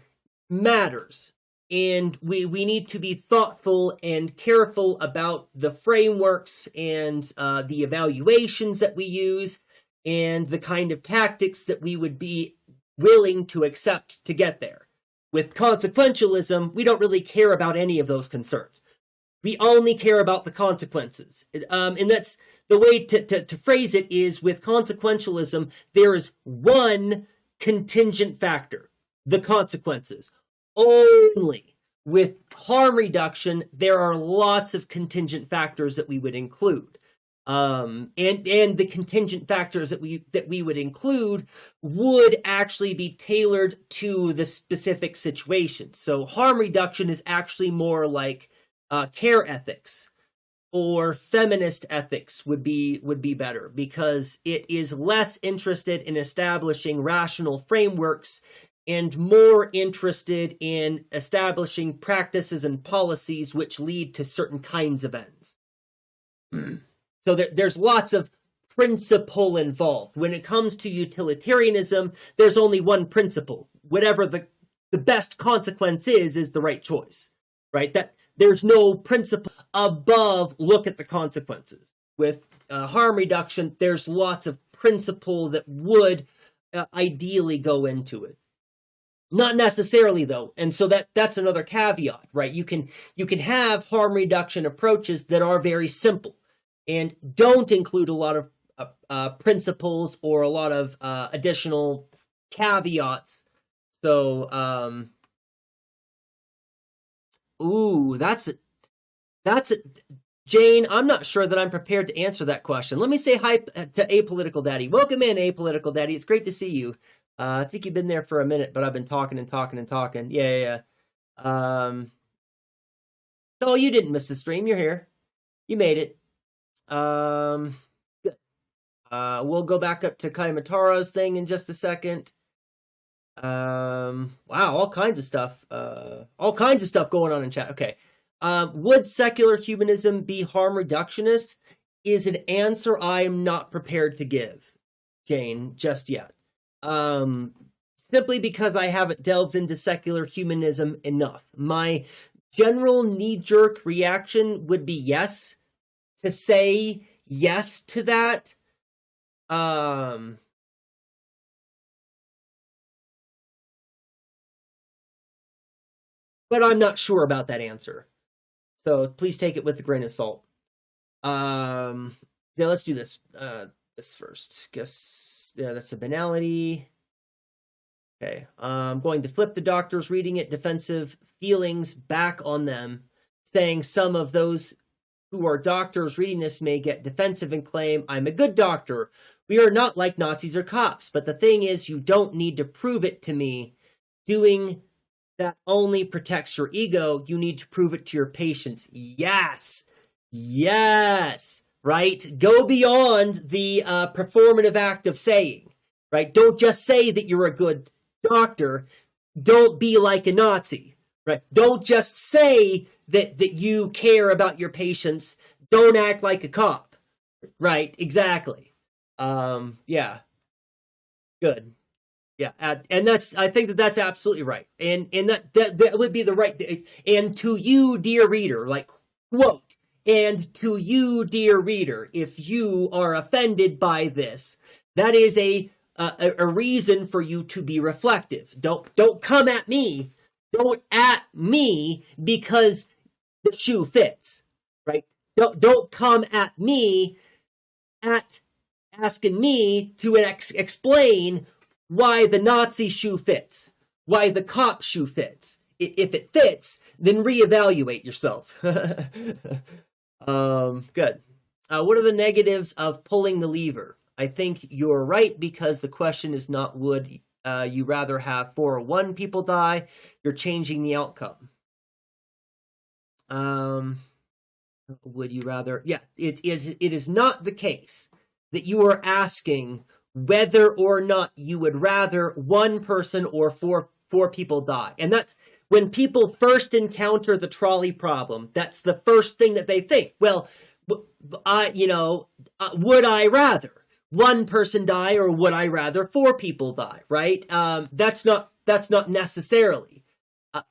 Speaker 1: matters. And we need to be thoughtful and careful about the frameworks and the evaluations that we use and the kind of tactics that we would be willing to accept to get there. With consequentialism, we don't really care about any of those concerns. We only care about the consequences. And that's the way to phrase it is, with consequentialism, there is one contingent factor, the consequences. Only. With harm reduction, there are lots of contingent factors that we would include. And the contingent factors that we would include would actually be tailored to the specific situation. So harm reduction is actually more like care ethics or feminist ethics would be better, because it is less interested in establishing rational frameworks and more interested in establishing practices and policies which lead to certain kinds of ends. So there's lots of principle involved. When it comes to utilitarianism, there's only one principle. Whatever the best consequence is the right choice, right? That there's no principle above look at the consequences. With harm reduction, there's lots of principle that would ideally go into it. Not necessarily, though, and so that's another caveat, right? You can have harm reduction approaches that are very simple and don't include a lot of principles or a lot of additional caveats. So, that's it. Jane, I'm not sure that I'm prepared to answer that question. Let me say hi to Apolitical Daddy. Welcome in, Apolitical Daddy. It's great to see you. I think you've been there for a minute, but I've been talking. Yeah. Oh, you didn't miss the stream. You're here. You made it. Good. We'll go back up to Kaimatara's thing in just a second. Wow, all kinds of stuff. All kinds of stuff going on in chat. Okay. Would secular humanism be harm reductionist? Is an answer I am not prepared to give, Jane, just yet. Simply because I haven't delved into secular humanism enough. My general knee-jerk reaction would be yes, to say yes to that. But I'm not sure about that answer. So please take it with a grain of salt. Yeah, let's do this. This first. Guess, yeah, that's a banality. Okay. I'm going to flip the doctors reading it, defensive feelings back on them, saying some of those who are doctors reading this may get defensive and claim, I'm a good doctor. We are not like Nazis or cops. But the thing is, you don't need to prove it to me. Doing that only protects your ego. You need to prove it to your patients. Yes. Right? Go beyond the performative act of saying, right? Don't just say that you're a good doctor. Don't be like a Nazi, right? Don't just say that you care about your patients. Don't act like a cop, right? Exactly. Yeah. Good. Yeah, and I think that's absolutely right, and that would be the right. And to you, dear reader, like quote, and to you, dear reader, if you are offended by this, that is a reason for you to be reflective. Don't come at me. Don't at me because the shoe fits, right? Don't come at me at asking me to explain why the Nazi shoe fits, why the cop shoe fits. If it fits, then reevaluate yourself. Good. What are the negatives of pulling the lever? I think you're right, because the question is not would you rather have 4 or 1 people die. You're changing the outcome. Would you rather? Yeah, it is not the case that you are asking whether or not you would rather 1 person or four people die. And that's when people first encounter the trolley problem. That's the first thing that they think. Well, would I rather 1 person die, or would I rather 4 people die? Right? That's not necessarily.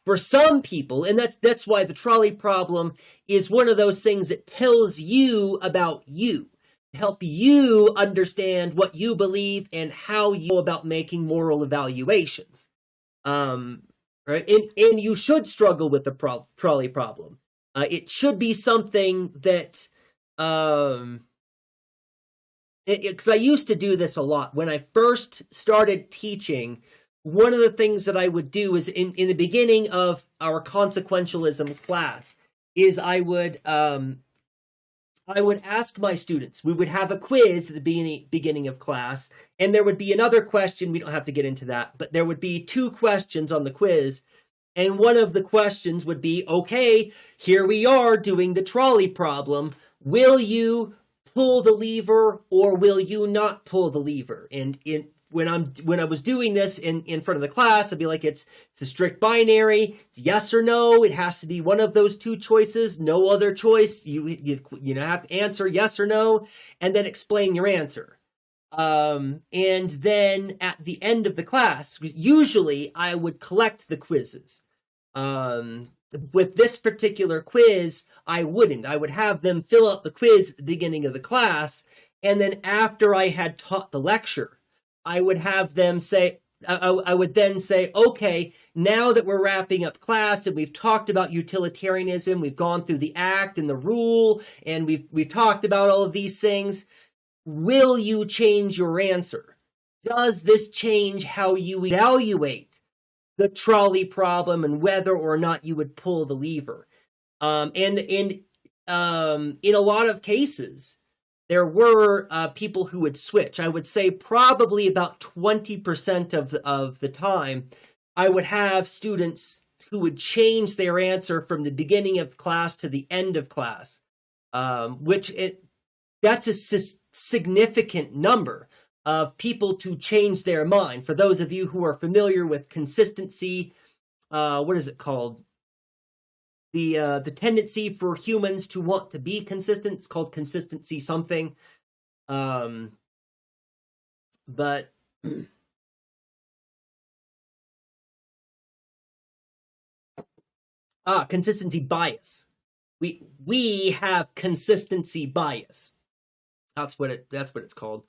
Speaker 1: For some people, and that's why the trolley problem is one of those things that tells you about you, to help you understand what you believe and how you go about making moral evaluations. Right? And you should struggle with the trolley problem. It should be something that, because I used to do this a lot when I first started teaching. One of the things that I would do is in the beginning of our consequentialism class is I would ask my students. We would have a quiz at the beginning of class, and there would be another question. We don't have to get into that, but there would be 2 questions on the quiz, and one of the questions would be, okay, here we are doing the trolley problem. Will you pull the lever, or will you not pull the lever? And when I was doing this in front of the class, I'd be like, it's a strict binary. It's yes or no. It has to be one of those 2 choices. No other choice. You have to answer yes or no, and then explain your answer. And then at the end of the class, usually I would collect the quizzes. With this particular quiz, I wouldn't. I would have them fill out the quiz at the beginning of the class, and then after I had taught the lecture, I would have them say, I would then say, okay, now that we're wrapping up class and we've talked about utilitarianism, we've gone through the act and the rule, and we've talked about all of these things, will you change your answer? Does this change how you evaluate the trolley problem and whether or not you would pull the lever? And in a lot of cases, there were people who would switch. I would say probably about 20% of the time, I would have students who would change their answer from the beginning of class to the end of class, that's a significant number of people to change their mind. For those of you who are familiar with consistency, what is it called? The tendency for humans to want to be consistent. It's called consistency something. But consistency bias. We have consistency bias. That's what it's called.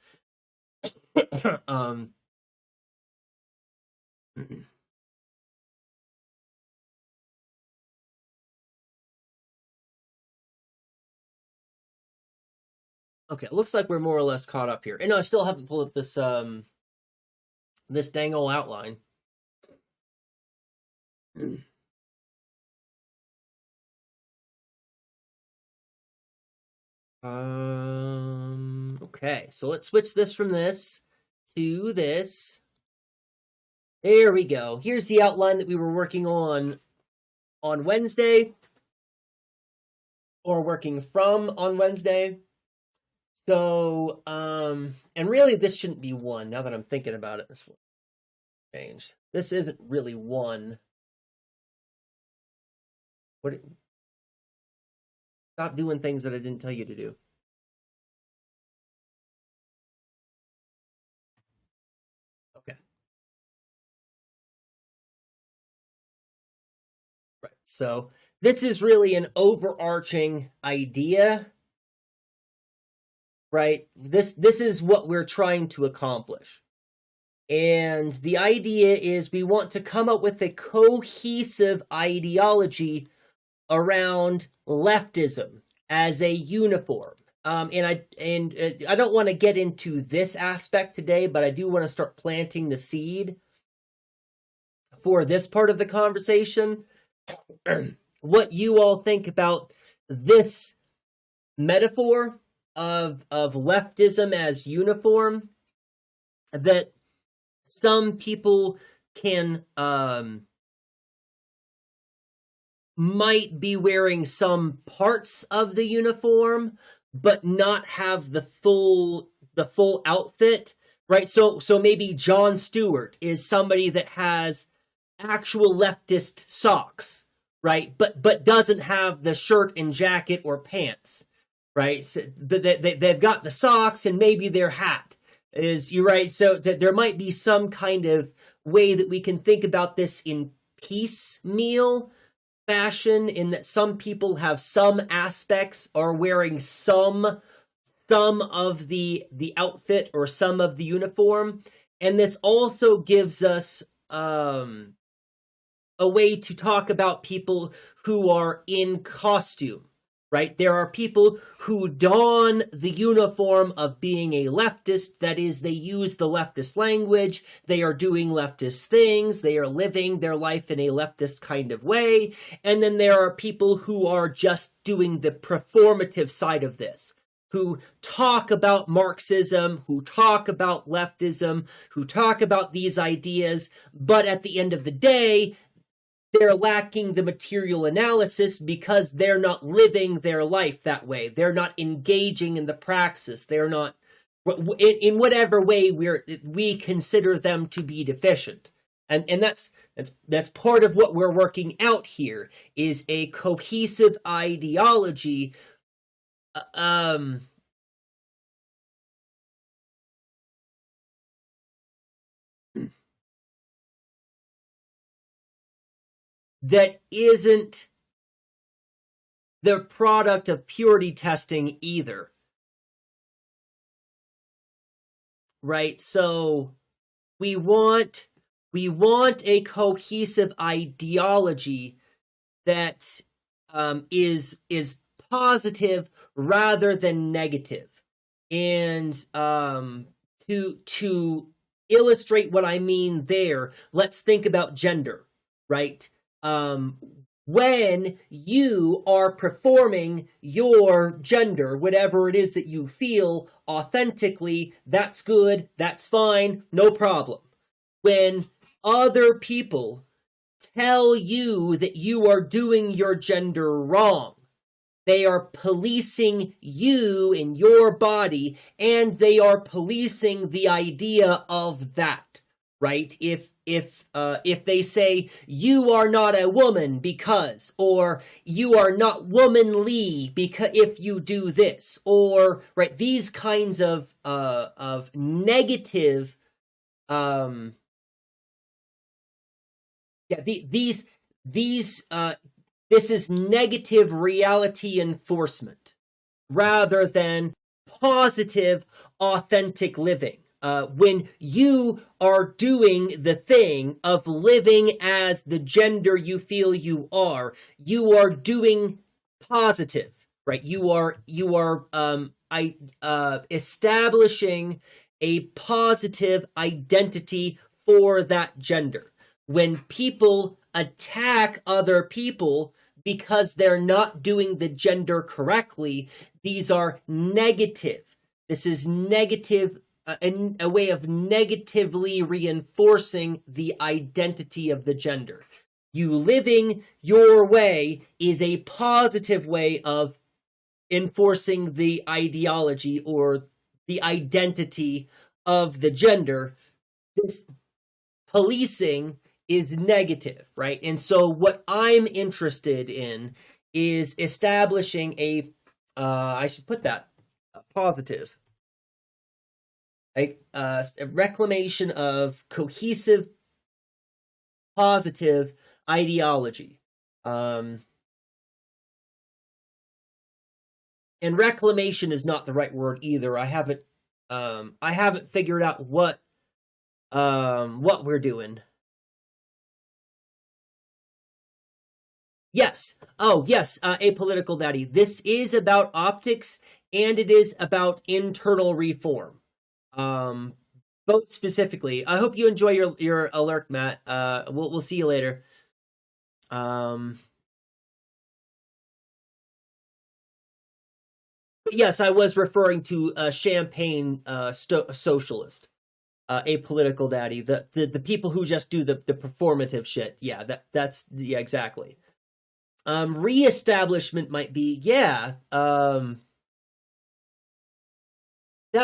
Speaker 1: Okay, it looks like we're more or less caught up here. And I still haven't pulled up this this dang old outline. Okay, so let's switch this from this to this. There we go. Here's the outline that we were working on Wednesday, or working from on Wednesday. So, and really this shouldn't be 1, now that I'm thinking about it. This one changed. This isn't really 1. Stop doing things that I didn't tell you to do. Okay. Right, so this is really an overarching idea. Right? This is what we're trying to accomplish. And the idea is we want to come up with a cohesive ideology around leftism as a uniform. And I don't want to get into this aspect today, but I do want to start planting the seed for this part of the conversation. What you all think about this metaphor of leftism as uniform, that some people can might be wearing some parts of the uniform but not have the full outfit, right? So maybe Jon Stewart is somebody that has actual leftist socks, right? But doesn't have the shirt and jacket or pants, right? So they've got the socks and maybe their hat. You're right. So there might be some kind of way that we can think about this in piecemeal fashion, in that some people have some aspects, are wearing some of the outfit or some of the uniform. And this also gives us a way to talk about people who are in costume, right? There are people who don the uniform of being a leftist. That is, they use the leftist language. They are doing leftist things. They are living their life in a leftist kind of way. And then there are people who are just doing the performative side of this, who talk about Marxism, who talk about leftism, who talk about these ideas, but at the end of the day, they're lacking the material analysis because they're not living their life that way. They're not engaging in the praxis. They're not, in whatever way we consider them to be deficient. And that's part of what we're working out here, is a cohesive ideology that isn't the product of purity testing either. Right? So we want a cohesive ideology that is positive rather than negative. And to illustrate what I mean there, let's think about gender, right? When you are performing your gender, whatever it is that you feel authentically, that's good, that's fine, no problem. When other people tell you that you are doing your gender wrong, they are policing you and your body, and they are policing the idea of that, right? If they say you are not a woman because, or you are not womanly because if you do this, or right, these kinds of negative, this is negative reality enforcement rather than positive, authentic living. When you are doing the thing of living as the gender you feel you are doing positive, right? You are establishing a positive identity for that gender. When people attack other people because they're not doing the gender correctly, these are negative. This is negative, a way of negatively reinforcing the identity of the gender. You living your way is a positive way of enforcing the ideology or the identity of the gender. This policing is negative, right? And so what I'm interested in is establishing a, I should put that, positive, a reclamation of cohesive, positive ideology. And reclamation is not the right word either. I haven't figured out what we're doing. Yes. Oh, yes. Apolitical Daddy. This is about optics and it is about internal reform. Um, Both specifically. I hope you enjoy your alert, Matt. We'll see you later. Um, but yes, I was referring to Champagne socialist, Apolitical Daddy, the people who just do the performative shit. Yeah, that's yeah, exactly. Reestablishment might be, yeah. That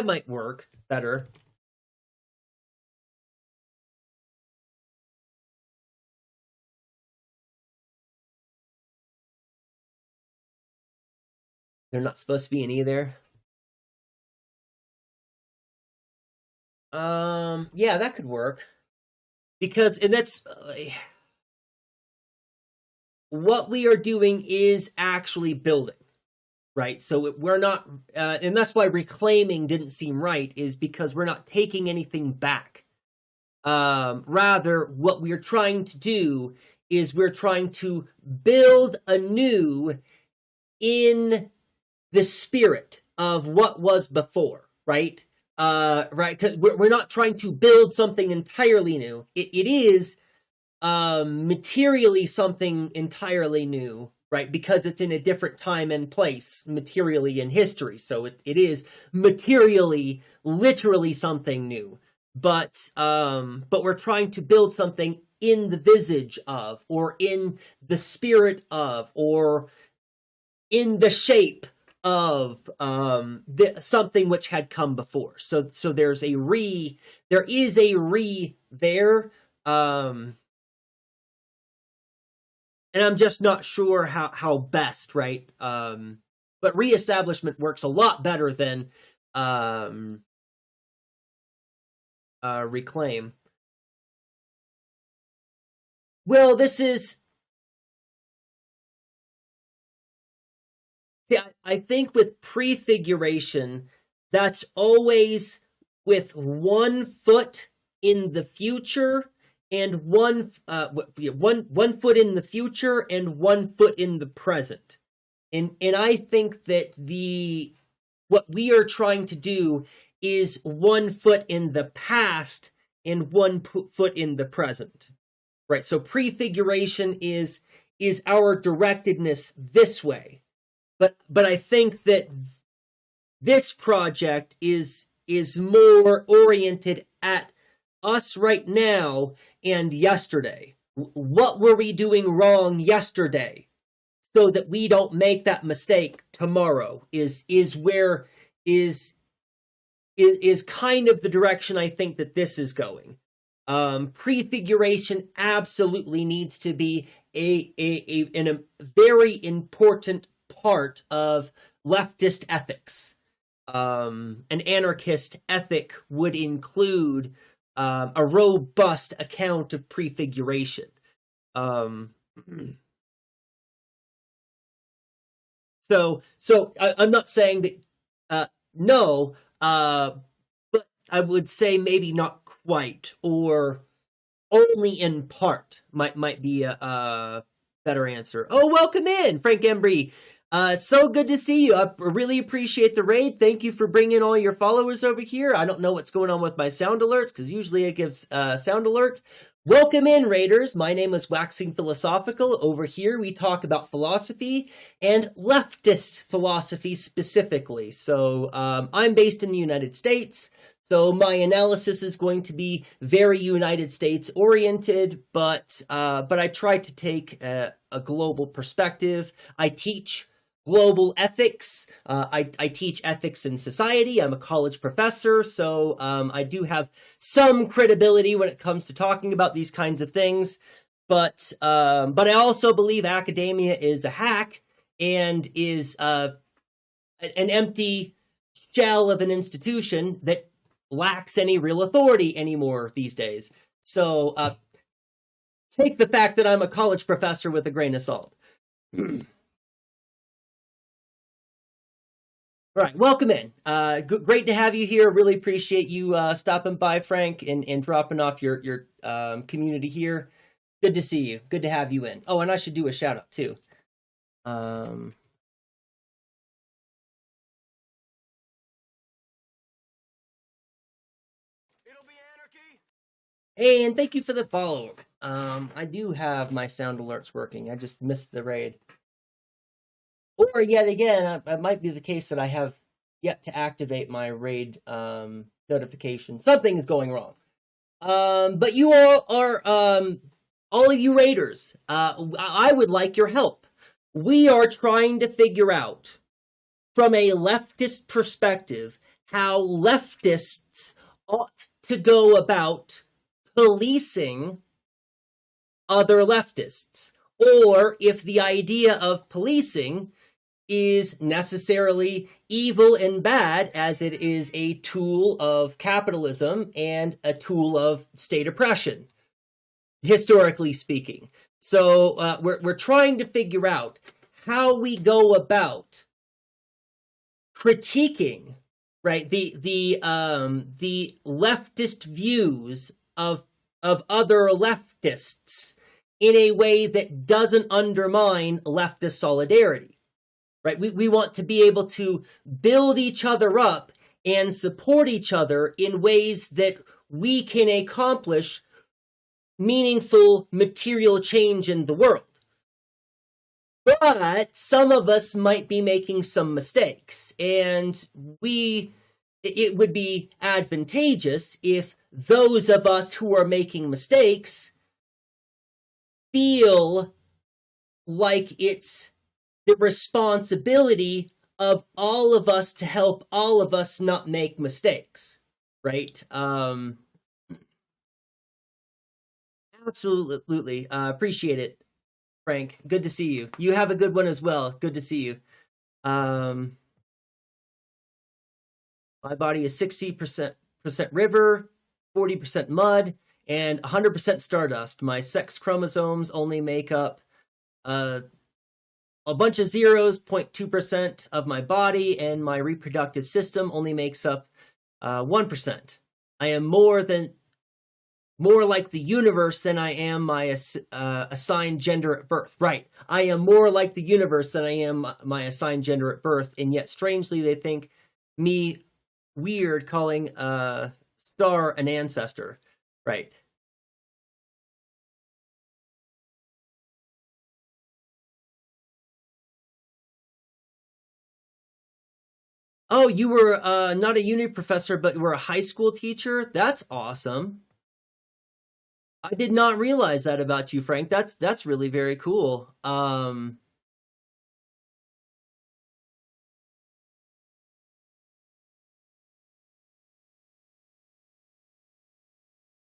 Speaker 1: might work better. They're not supposed to be any there. Yeah, that could work because, and that's what we are doing is actually building, right? So we're not, and that's why reclaiming didn't seem right, is because we're not taking anything back. Rather, what we're trying to do is we're trying to build anew in the spirit of what was before, right? Right, because we're not trying to build something entirely new. It is materially something entirely new, right? Because it's in a different time and place, materially in history. So it is materially, literally something new. But we're trying to build something in the visage of, or in the spirit of, or in the shape of something which had come before. So there is a re there. And I'm just not sure how best, right? But reestablishment works a lot better than reclaim. Well, this is, see, I think with prefiguration, that's always with one foot in the future and one foot in the future and one foot in the present. And I think that what we are trying to do is one foot in the past and one foot in the present. Right? So prefiguration is our directedness this way. But I think that this project is more oriented at us right now and yesterday. What were we doing wrong yesterday, so that we don't make that mistake tomorrow? Is kind of the direction I think that this is going. Prefiguration absolutely needs to be a very important part of leftist ethics. An anarchist ethic would include a robust account of prefiguration. So I'm not saying that no, but I would say maybe not quite, or only in part might be a better answer. Oh, welcome in, Frank Embry. So good to see you. I really appreciate the raid. Thank you for bringing all your followers over here. I don't know what's going on with my sound alerts, because usually it gives sound alerts. Welcome in, raiders. My name is Waxing Philosophical. Over here, we talk about philosophy and leftist philosophy specifically. So I'm based in the United States. So my analysis is going to be very United States oriented, but I try to take a global perspective. I teach global ethics. I teach ethics in society. I'm a college professor, so I do have some credibility when it comes to talking about these kinds of things. But I also believe academia is a hack and is an empty shell of an institution that lacks any real authority anymore these days. So take the fact that I'm a college professor with a grain of salt. All right, welcome in. Great to have you here. Really appreciate you stopping by, Frank, and dropping off your community here. Good to see you. Good to have you in. Oh, and I should do a shout out too. Hey, and thank you for the follow. I do have my sound alerts working. I just missed the raid. Or yet again, it might be the case that I have yet to activate my raid notification. Something is going wrong. But you all are, all of you raiders, I would like your help. We are trying to figure out, from a leftist perspective, how leftists ought to go about policing other leftists, or if the idea of policing is necessarily evil and bad, as it is a tool of capitalism and a tool of state oppression, historically speaking. So we're trying to figure out how we go about critiquing, right, the leftist views of other leftists in a way that doesn't undermine leftist solidarity, right? We want to be able to build each other up and support each other in ways that we can accomplish meaningful material change in the world. But some of us might be making some mistakes, and it would be advantageous if those of us who are making mistakes feel like it's the responsibility of all of us to help all of us not make mistakes, right? Absolutely. Appreciate it, Frank. Good to see you. You have a good one as well. Good to see you. My body is 60% river, 40% mud, and 100% stardust. My sex chromosomes only make up a bunch of zeros, 0.2% of my body, and my reproductive system only makes up 1%. I am more like the universe than I am my assigned gender at birth. Right. I am more like the universe than I am my assigned gender at birth, and yet strangely they think me weird calling Star an ancestor. Right. Oh, you were not a uni professor, but you were a high school teacher? That's awesome. I did not realize that about you, Frank. That's really very cool.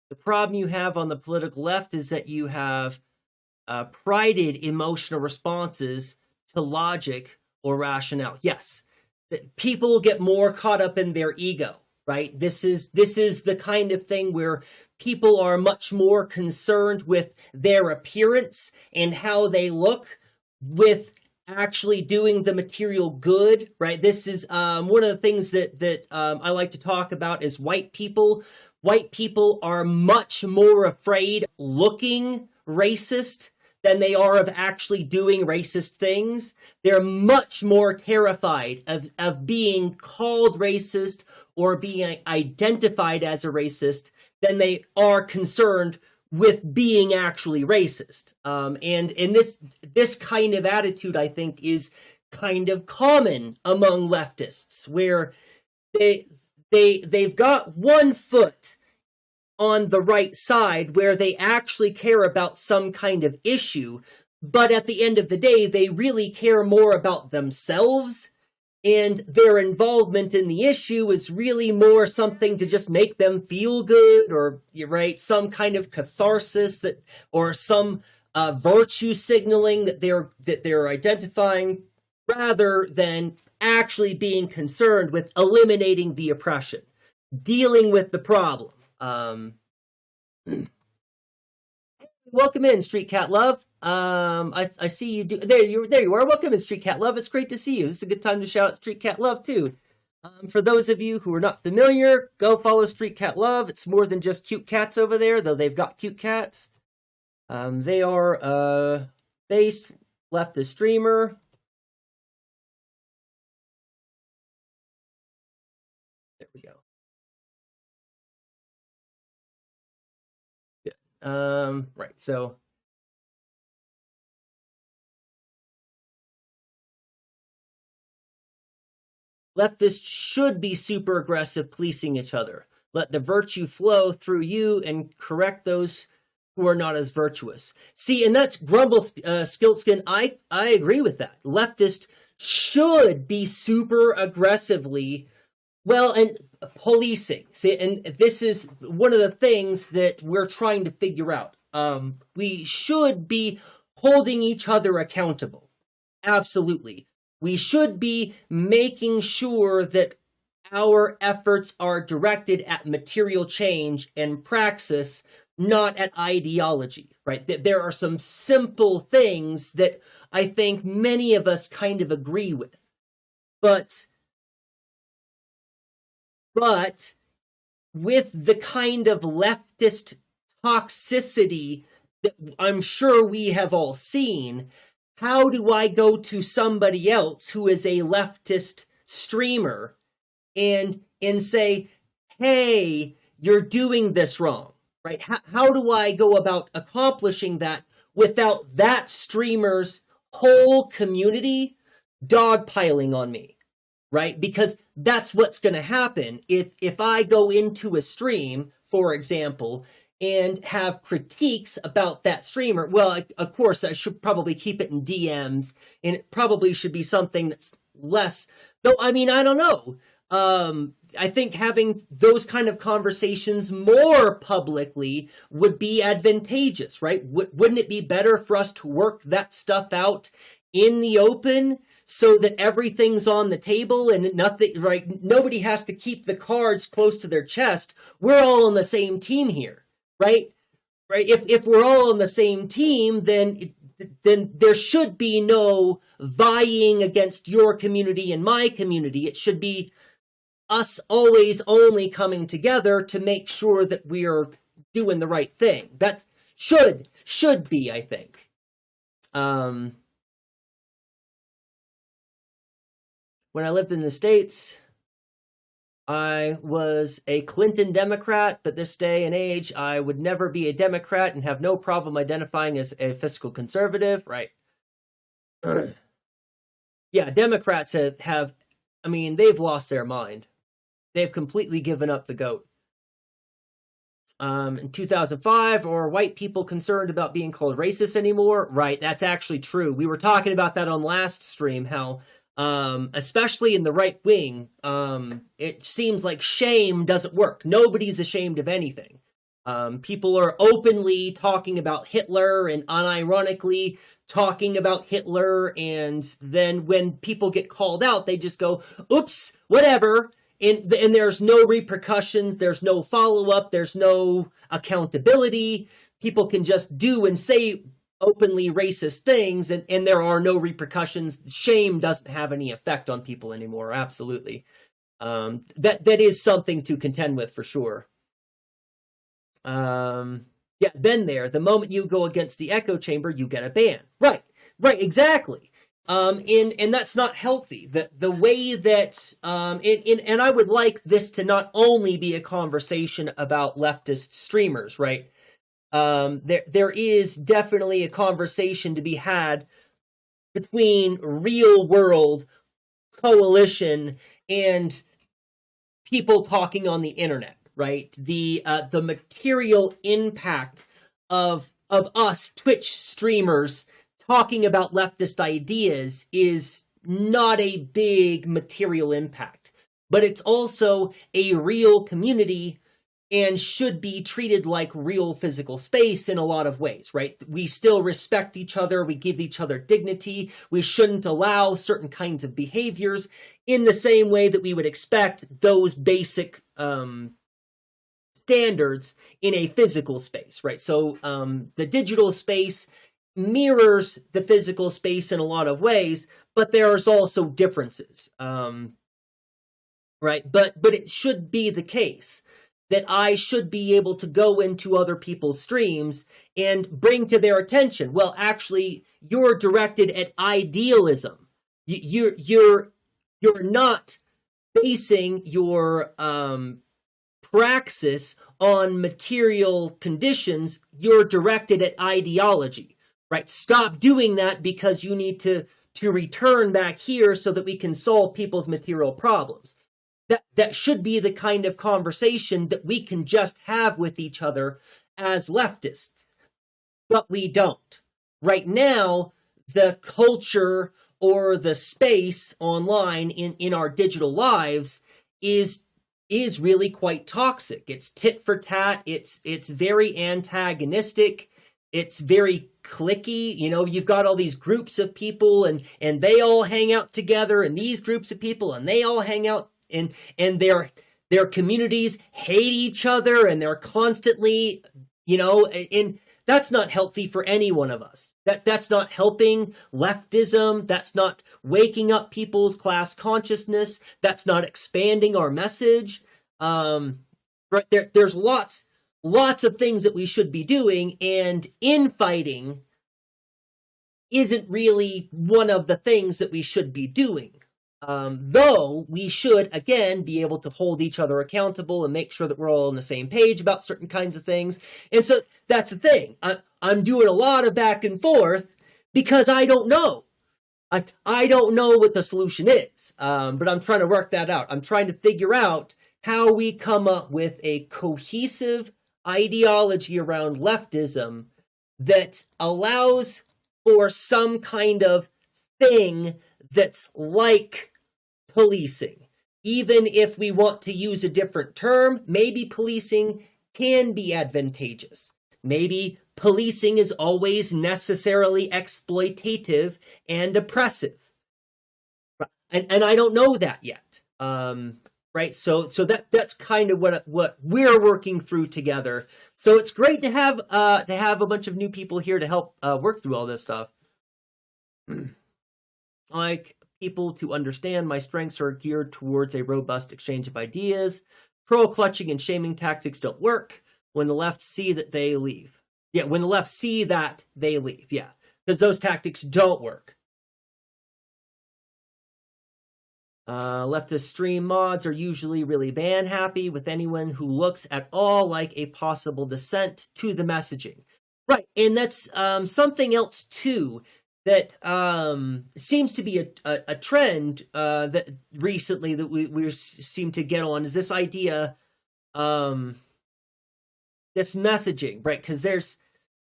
Speaker 1: The problem you have on the political left is that you have prided emotional responses to logic or rationale. Yes, people get more caught up in their ego, right? This is the kind of thing where people are much more concerned with their appearance and how they look with actually doing the material good, right? This is one of the things that I like to talk about is white people. White people are much more afraid of looking racist than they are of actually doing racist things. They're much more terrified of being called racist or being identified as a racist than they are concerned with being actually racist. And this kind of attitude, I think, is kind of common among leftists, where they've got one foot on the right side where they actually care about some kind of issue, but at the end of the day, they really care more about themselves, and their involvement in the issue is really more something to just make them feel good, or some kind of catharsis or some virtue signaling that they're identifying, rather than actually being concerned with eliminating the oppression, dealing with the problem. Welcome in, Street Cat Love. I see you. There you are. Welcome in, Street Cat Love. It's great to see you. It's a good time to shout out Street Cat Love too. For those of you who are not familiar, go follow Street Cat Love. It's more than just cute cats over there, though they've got cute cats. They are a based leftist streamer. There we go. Yeah. Right. So leftists should be super aggressive policing each other. Let the virtue flow through you and correct those who are not as virtuous. See, and that's Grumble Skiltskin. I agree with that. Leftists should be super aggressively, well, and policing. See, and this is one of the things that we're trying to figure out. We should be holding each other accountable. Absolutely. We should be making sure that our efforts are directed at material change and praxis, not at ideology, right? That there are some simple things that I think many of us kind of agree with. But with the kind of leftist toxicity that I'm sure we have all seen, how do I go to somebody else who is a leftist streamer and say, hey, you're doing this wrong, right? How do I go about accomplishing that without that streamer's whole community dogpiling on me, right? Because that's what's going to happen if I go into a stream, for example, and have critiques about that streamer. Well, of course, I should probably keep it in DMs, and it probably should be something that's less, though, I mean, I don't know. I think having those kind of conversations more publicly would be advantageous, right? Wouldn't it be better for us to work that stuff out in the open so that everything's on the table and nothing, right? Nobody has to keep the cards close to their chest. We're all on the same team here. Right? If we're all on the same team, then there should be no vying against your community and my community. It should be us always only coming together to make sure that we're doing the right thing. That should be, I think. When I lived in the States, I was a Clinton Democrat, but this day and age, I would never be a Democrat and have no problem identifying as a fiscal conservative, right? Yeah, Democrats have, I mean, they've lost their mind. They've completely given up the goat. In 2005, are white people concerned about being called racist anymore? Right, that's actually true. We were talking about that on last stream, how especially in the right wing, it seems like shame doesn't work. Nobody's ashamed of anything. People are openly talking about Hitler and unironically talking about Hitler, and then when people get called out, they just go, oops, whatever, and there's no repercussions, there's no follow-up, there's no accountability. People can just do and say openly racist things, and there are no repercussions. Shame doesn't have any effect on people anymore. Absolutely. That is something to contend with for sure. Yeah, then the moment you go against the echo chamber, you get a ban. Right, exactly. And that's not healthy. The way that, and I would like this to not only be a conversation about leftist streamers, right? There is definitely a conversation to be had between real world coalition and people talking on the internet, right? The material impact of us Twitch streamers talking about leftist ideas is not a big material impact, but it's also a real community and should be treated like real physical space in a lot of ways, right? We still respect each other. We give each other dignity. We shouldn't allow certain kinds of behaviors in the same way that we would expect those basic standards in a physical space, right? So the digital space mirrors the physical space in a lot of ways, but there's also differences, right? But it should be the case. that I should be able to go into other people's streams and bring to their attention. Well, actually, you're directed at idealism. You're not basing your praxis on material conditions. You're directed at ideology, right? Stop doing that because you need to return back here so that we can solve people's material problems. That should be the kind of conversation that we can just have with each other as leftists. But we don't. Right now, the culture or the space online in our digital lives is really quite toxic. It's tit for tat. It's very antagonistic. It's very cliquey. You know, you've got all these groups of people and they all hang out together, and these groups of people and they all hang out, and their communities hate each other, and they're constantly, you know, and that's not healthy for any one of us. That's not helping leftism. That's not waking up people's class consciousness. That's not expanding our message. Right there's lots of things that we should be doing, and infighting isn't really one of the things that we should be doing. Though we should, again, be able to hold each other accountable and make sure that we're all on the same page about certain kinds of things. And so that's the thing. I'm doing a lot of back and forth because I don't know. I don't know what the solution is, but I'm trying to work that out. I'm trying to figure out how we come up with a cohesive ideology around leftism that allows for some kind of thing that's like policing. Even if we want to use a different term, maybe policing can be advantageous. Maybe policing is always necessarily exploitative and oppressive. And I don't know that yet. Right? So that's kind of what we're working through together. So it's great to have a bunch of new people here to help work through all this stuff. Like people to understand my strengths are geared towards a robust exchange of ideas. Pearl-clutching and shaming tactics don't work. When the left see that, they leave. Yeah, when the left see that, they leave. Yeah, because those tactics don't work. Leftist stream mods are usually really ban happy with anyone who looks at all like a possible dissent to the messaging. Right, and that's something else too that seems to be a trend that recently that we seem to get on, is this idea, this messaging, right? Because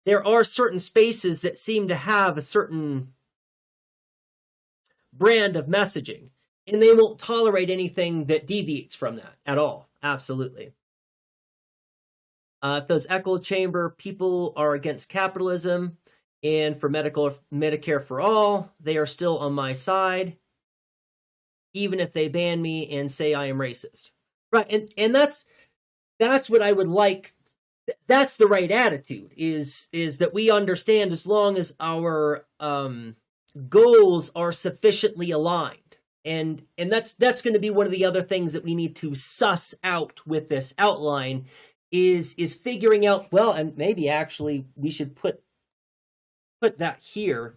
Speaker 1: there are certain spaces that seem to have a certain brand of messaging, and they won't tolerate anything that deviates from that at all. Absolutely. If those echo chamber people are against capitalism and for Medicare for all, they are still on my side, even if they ban me and say I am racist. Right, and that's what I would like. That's the right attitude, is that we understand as long as our goals are sufficiently aligned. And that's going to be one of the other things that we need to suss out with this outline, is figuring out, well, and maybe actually we should put that here.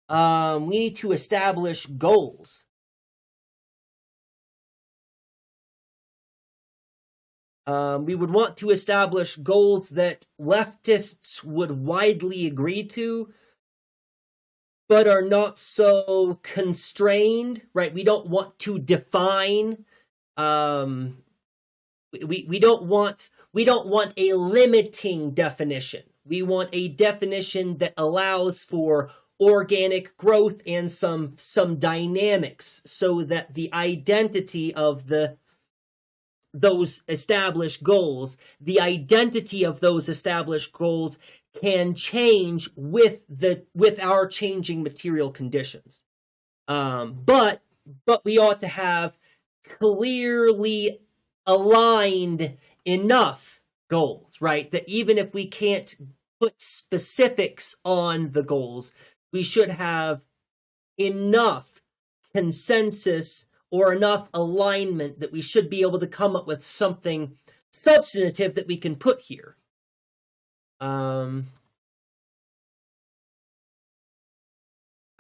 Speaker 1: We need to establish goals. We would want to establish goals that leftists would widely agree to, but are not so constrained, right? We don't want to define. We don't want a limiting definition. We want a definition that allows for organic growth and some dynamics, so that the identity of those established goals, can change with our changing material conditions. But we ought to have clearly aligned enough goals, right? That even if we can't put specifics on the goals, we should have enough consensus or enough alignment that we should be able to come up with something substantive that we can put here. I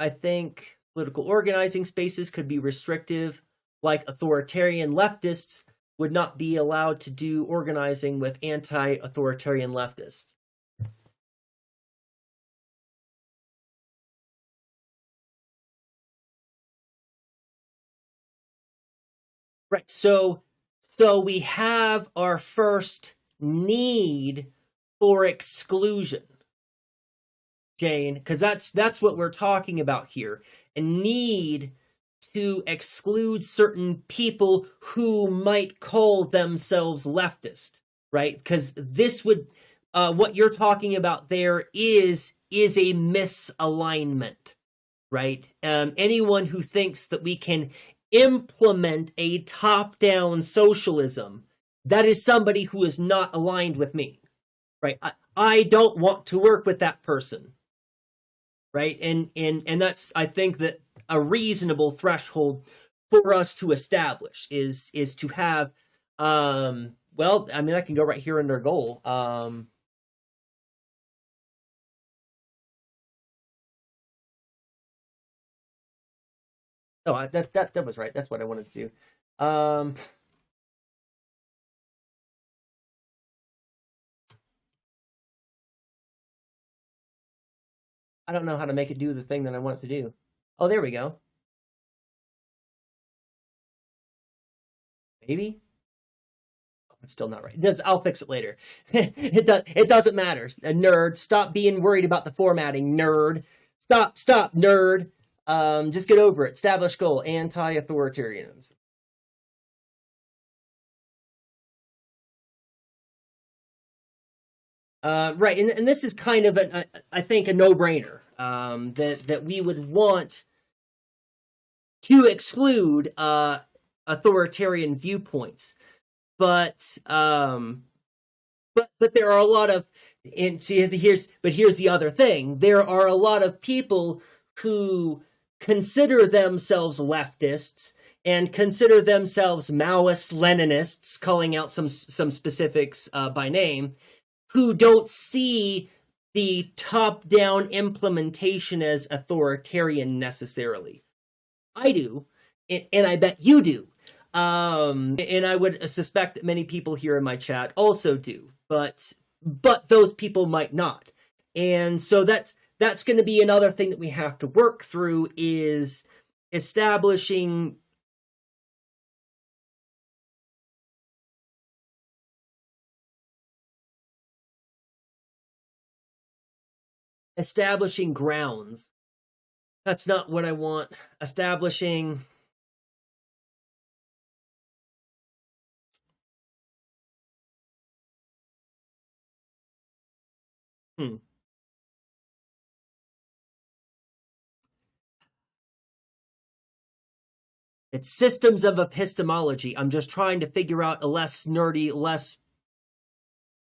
Speaker 1: think political organizing spaces could be restrictive, like authoritarian leftists would not be allowed to do organizing with anti-authoritarian leftists. Right. So we have our first need for exclusion, Jane, because that's what we're talking about here. A need to exclude certain people who might call themselves leftist, right? Because this would what you're talking about there is a misalignment, right? Anyone who thinks that we can implement a top-down socialism, that is somebody who is not aligned with me, right? I don't want to work with that person, right? And that's, I think, that a reasonable threshold for us to establish is to have, well, I mean, I can go right here under goal. Oh, that was right. That's what I wanted to do. I don't know how to make it do the thing that I want it to do. Oh, there we go. Maybe? Oh, it's still not right. I'll fix it later. It doesn't matter. A nerd, stop being worried about the formatting, nerd. Stop, nerd. Just get over it. Establish goal, anti-authoritarianism. Right, and this is kind of I think a no-brainer. That we would want to exclude authoritarian viewpoints, but there are a lot of, and see, here's the other thing. There are a lot of people who consider themselves leftists and consider themselves Maoist Leninists, calling out some specifics by name, who don't see the top-down implementation as authoritarian necessarily. I do, and I bet you do. And I would suspect that many people here in my chat also do, but those people might not. And so that's going to be another thing that we have to work through, is establishing grounds. That's not what I want. Establishing It's systems of epistemology. I'm just trying to figure out a less nerdy, less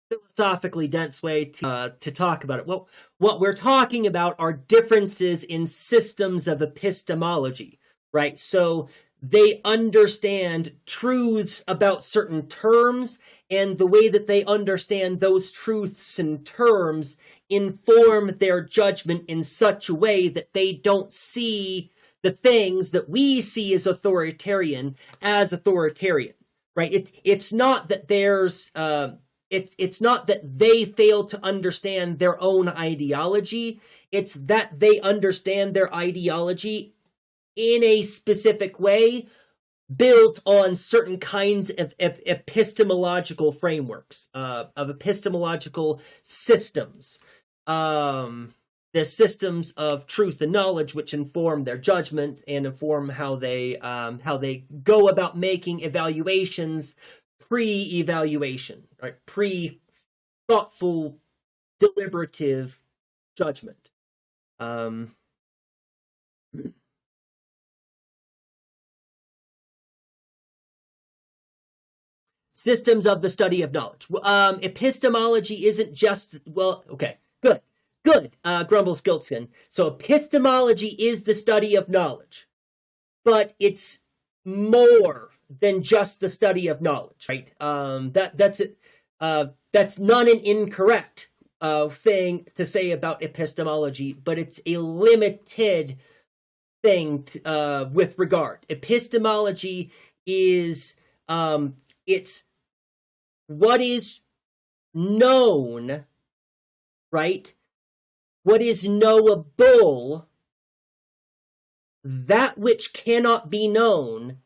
Speaker 1: philosophically dense way to talk about it. Well, what we're talking about are differences in systems of epistemology, right? So they understand truths about certain terms, and the way that they understand those truths and terms inform their judgment in such a way that they don't see the things that we see as authoritarian, right? It's not that there's it's not that they fail to understand their own ideology. It's that they understand their ideology in a specific way, built on certain kinds of epistemological frameworks, of epistemological systems. The systems of truth and knowledge, which inform their judgment and inform how they go about making evaluations pre-evaluation, right? Pre-thoughtful, deliberative judgment. Systems of the study of knowledge. Epistemology isn't just, well, okay, good, Grumbles Giltskin. So epistemology is the study of knowledge, but it's more than just the study of knowledge, right? That's not an incorrect thing to say about epistemology, but it's a limited thing with regard. Epistemology is it's what is known, right? What is knowable, that which cannot be known,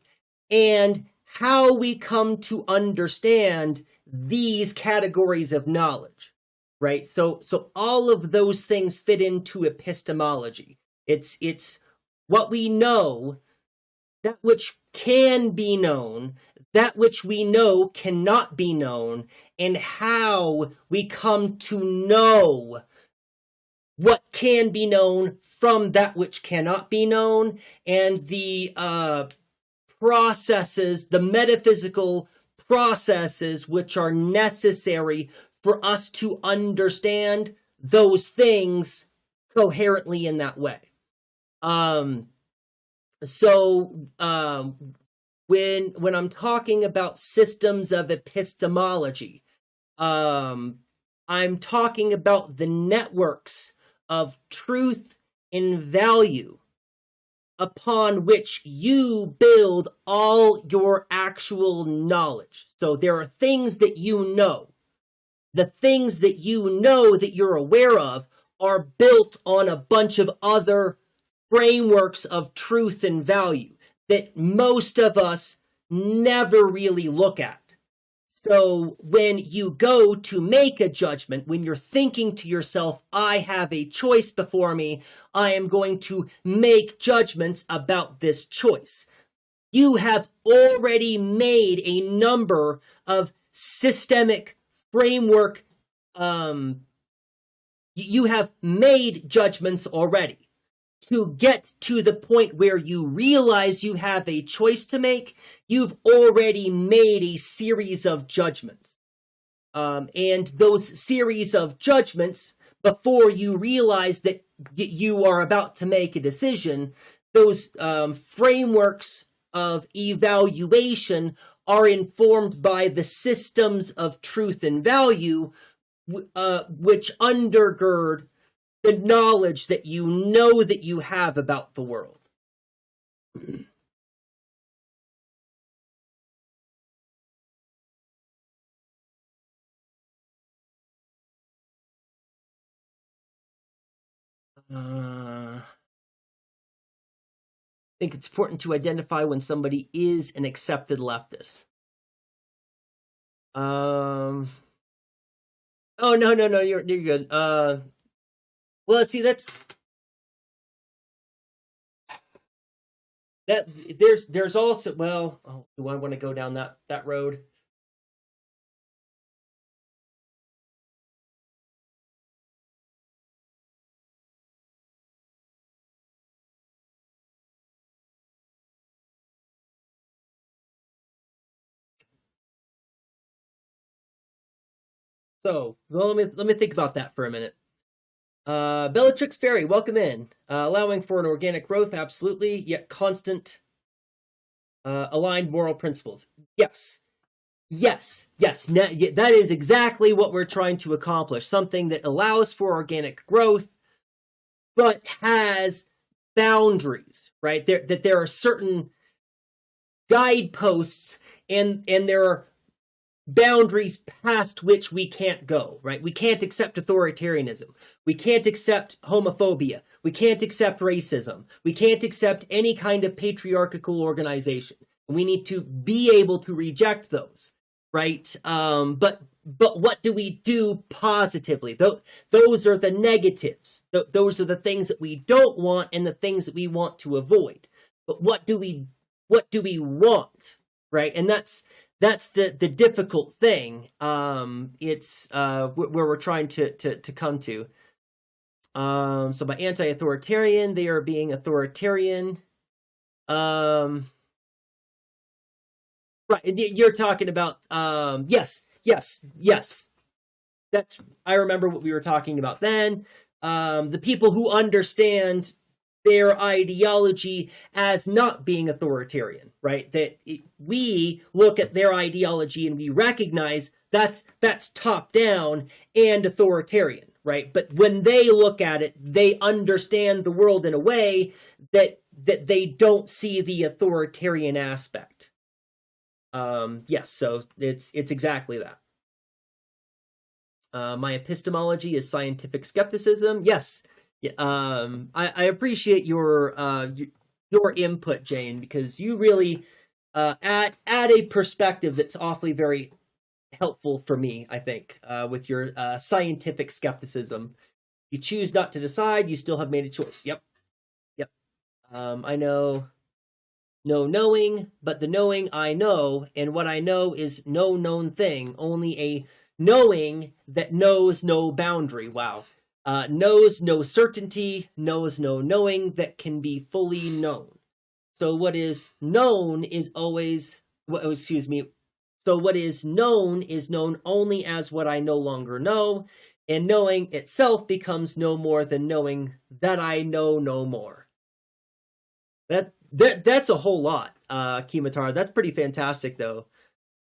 Speaker 1: and how we come to understand these categories of knowledge, right? So all of those things fit into epistemology. It's what we know, that which can be known, that which we know cannot be known, and how we come to know what can be known from that which cannot be known, and the processes, the metaphysical processes which are necessary for us to understand those things coherently in that way. When I'm talking about systems of epistemology, I'm talking about the networks of truth and value upon which you build all your actual knowledge. So there are things that you know. The things that you know that you're aware of are built on a bunch of other frameworks of truth and value that most of us never really look at. So when you go to make a judgment, when you're thinking to yourself, I have a choice before me, I am going to make judgments about this choice, you have already made a number of systemic framework, you have made judgments already. To get to the point where you realize you have a choice to make, you've already made a series of judgments. And those series of judgments, before you realize that you are about to make a decision, those frameworks of evaluation are informed by the systems of truth and value, which undergird the knowledge that you know that you have about the world. I think it's important to identify when somebody is an accepted leftist. Oh, no, you're good. Well, see, that there's also, well, do I want to go down that road? So let me think about that for a minute. Bellatrix Fairy, welcome in. Allowing for an organic growth, absolutely, yet constant aligned moral principles. Yes. That is exactly what we're trying to accomplish. Something that allows for organic growth, but has boundaries, right? There are certain guideposts, and there are boundaries past which we can't go, right? We can't accept authoritarianism. We can't accept homophobia. We can't accept racism. We can't accept any kind of patriarchal organization. We need to be able to reject those, right? But what do we do positively? Those are the negatives. Those are the things that we don't want and the things that we want to avoid. But what do we want, right? And that's the difficult thing. It's where we're trying to come to. So by anti-authoritarian, they are being authoritarian. Right, you're talking about yes. I remember what we were talking about then. The people who understand their ideology as not being authoritarian, right? We look at their ideology and we recognize that's top down and authoritarian, right? But when they look at it, they understand the world in a way that they don't see the authoritarian aspect. Yes, so it's exactly that. My epistemology is scientific skepticism. Yes. I appreciate your input, Jane, because you really add a perspective that's awfully very helpful for me, I think, with your scientific skepticism. You choose not to decide, you still have made a choice. Yep. I know no knowing, but the knowing I know, and what I know is no known thing, only a knowing that knows no boundary. Wow. Knows no certainty, knows no knowing that can be fully known. So what is known is always, so what is known only as what I no longer know, and knowing itself becomes no more than knowing that I know no more. That's a whole lot, Kimatara. That's pretty fantastic, though.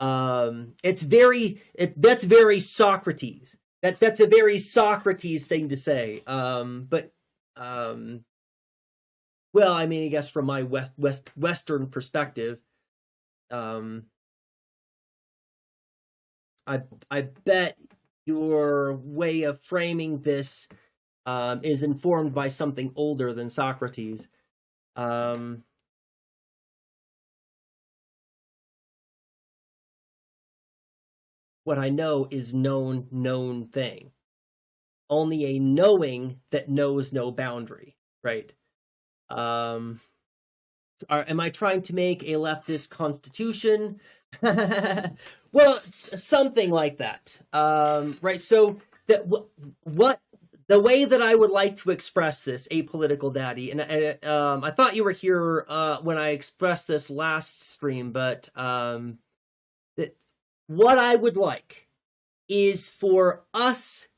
Speaker 1: That's very Socrates. That's a very Socrates thing to say. Well, I mean, I guess from my Western perspective, I bet your way of framing this is informed by something older than Socrates. What I know is known thing. Only a knowing that knows no boundary, right? Am I trying to make a leftist constitution? Well, it's something like that, right? So what the way that I would like to express this, apolitical daddy, and I thought you were here when I expressed this last stream, but what I would like is for us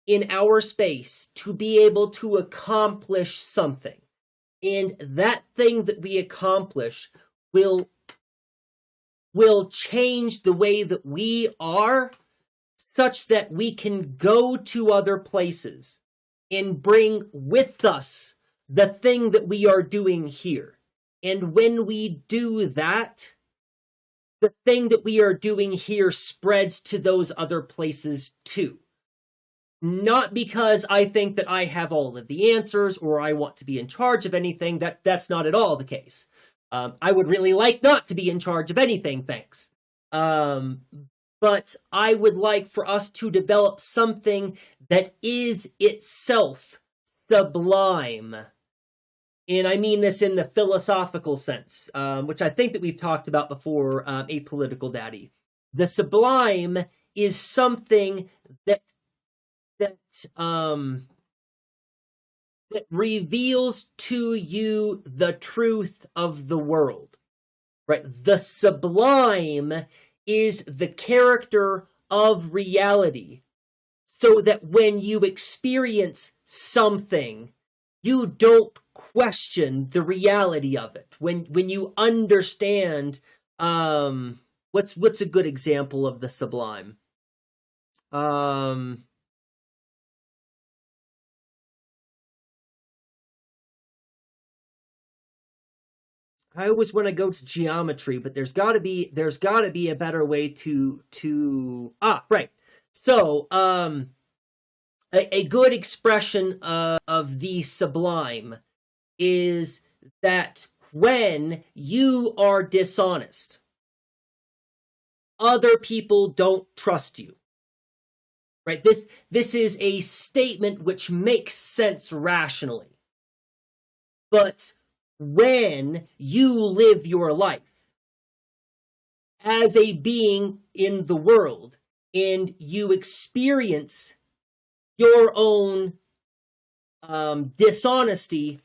Speaker 1: in our space to be able to accomplish something. And that thing that we accomplish will change the way that we are, such that we can go to other places and bring with us the thing that we are doing here. And when we do that, the thing that we are doing here spreads to those other places too. Not because I think that I have all of the answers or I want to be in charge of anything. That's not at all the case. I would really like not to be in charge of anything, thanks. But I would like for us to develop something that is itself sublime. And I mean this in the philosophical sense, which I think that we've talked about before, apolitical daddy. The sublime is something that reveals to you the truth of the world, right? The sublime is the character of reality, so that when you experience something, you don't question the reality of it. When you understand, what's a good example of the sublime? I always want to go to geometry, but there's got to be a better way to right. So, a good expression of the sublime is that when you are dishonest, other people don't trust you. Right? This is a statement which makes sense rationally. But when you live your life as a being in the world and you experience your own dishonesty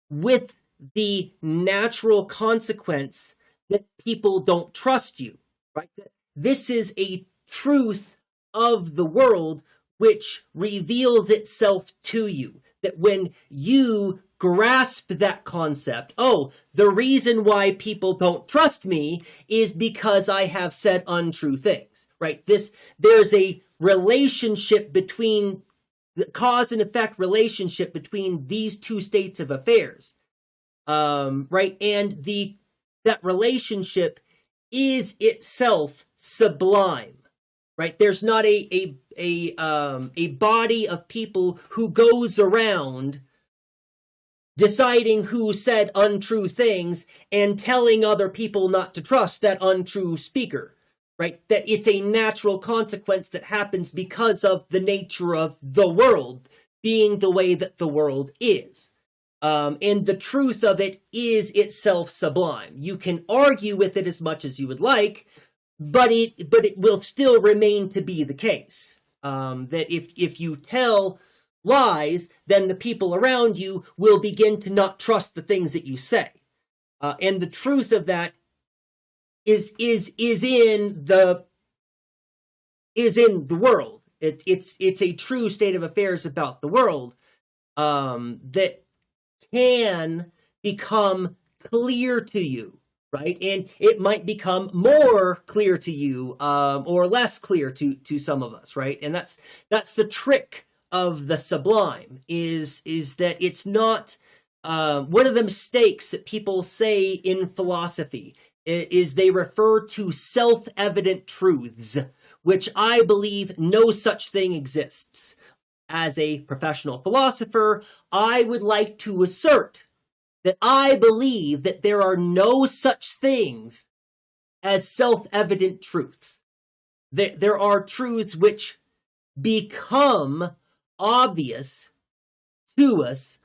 Speaker 1: with the natural consequence that people don't trust you, right? This is a truth of the world which reveals itself to you, that when you grasp that concept. Oh, the reason why people don't trust me is because I have said untrue things, right? There's a relationship between the cause and effect relationship between these two states of affairs, right? And that relationship is itself sublime, right? There's not a body of people who goes around deciding who said untrue things and telling other people not to trust that untrue speaker, right? That it's a natural consequence that happens because of the nature of the world being the way that the world is. And the truth of it is itself sublime. You can argue with it as much as you would like, but it will still remain to be the case. That if you tell lies, then the people around you will begin to not trust the things that you say. And the truth of that is in the world. It's a true state of affairs about the world that can become clear to you, right? And it might become more clear to you, or less clear to some of us, right? And that's the trick of the sublime, is that it's not one of the mistakes that people say in philosophy is they refer to self-evident truths, which I believe no such thing exists. As a professional philosopher, I would like to assert that I believe that there are no such things as self-evident truths. There are truths which become obvious to us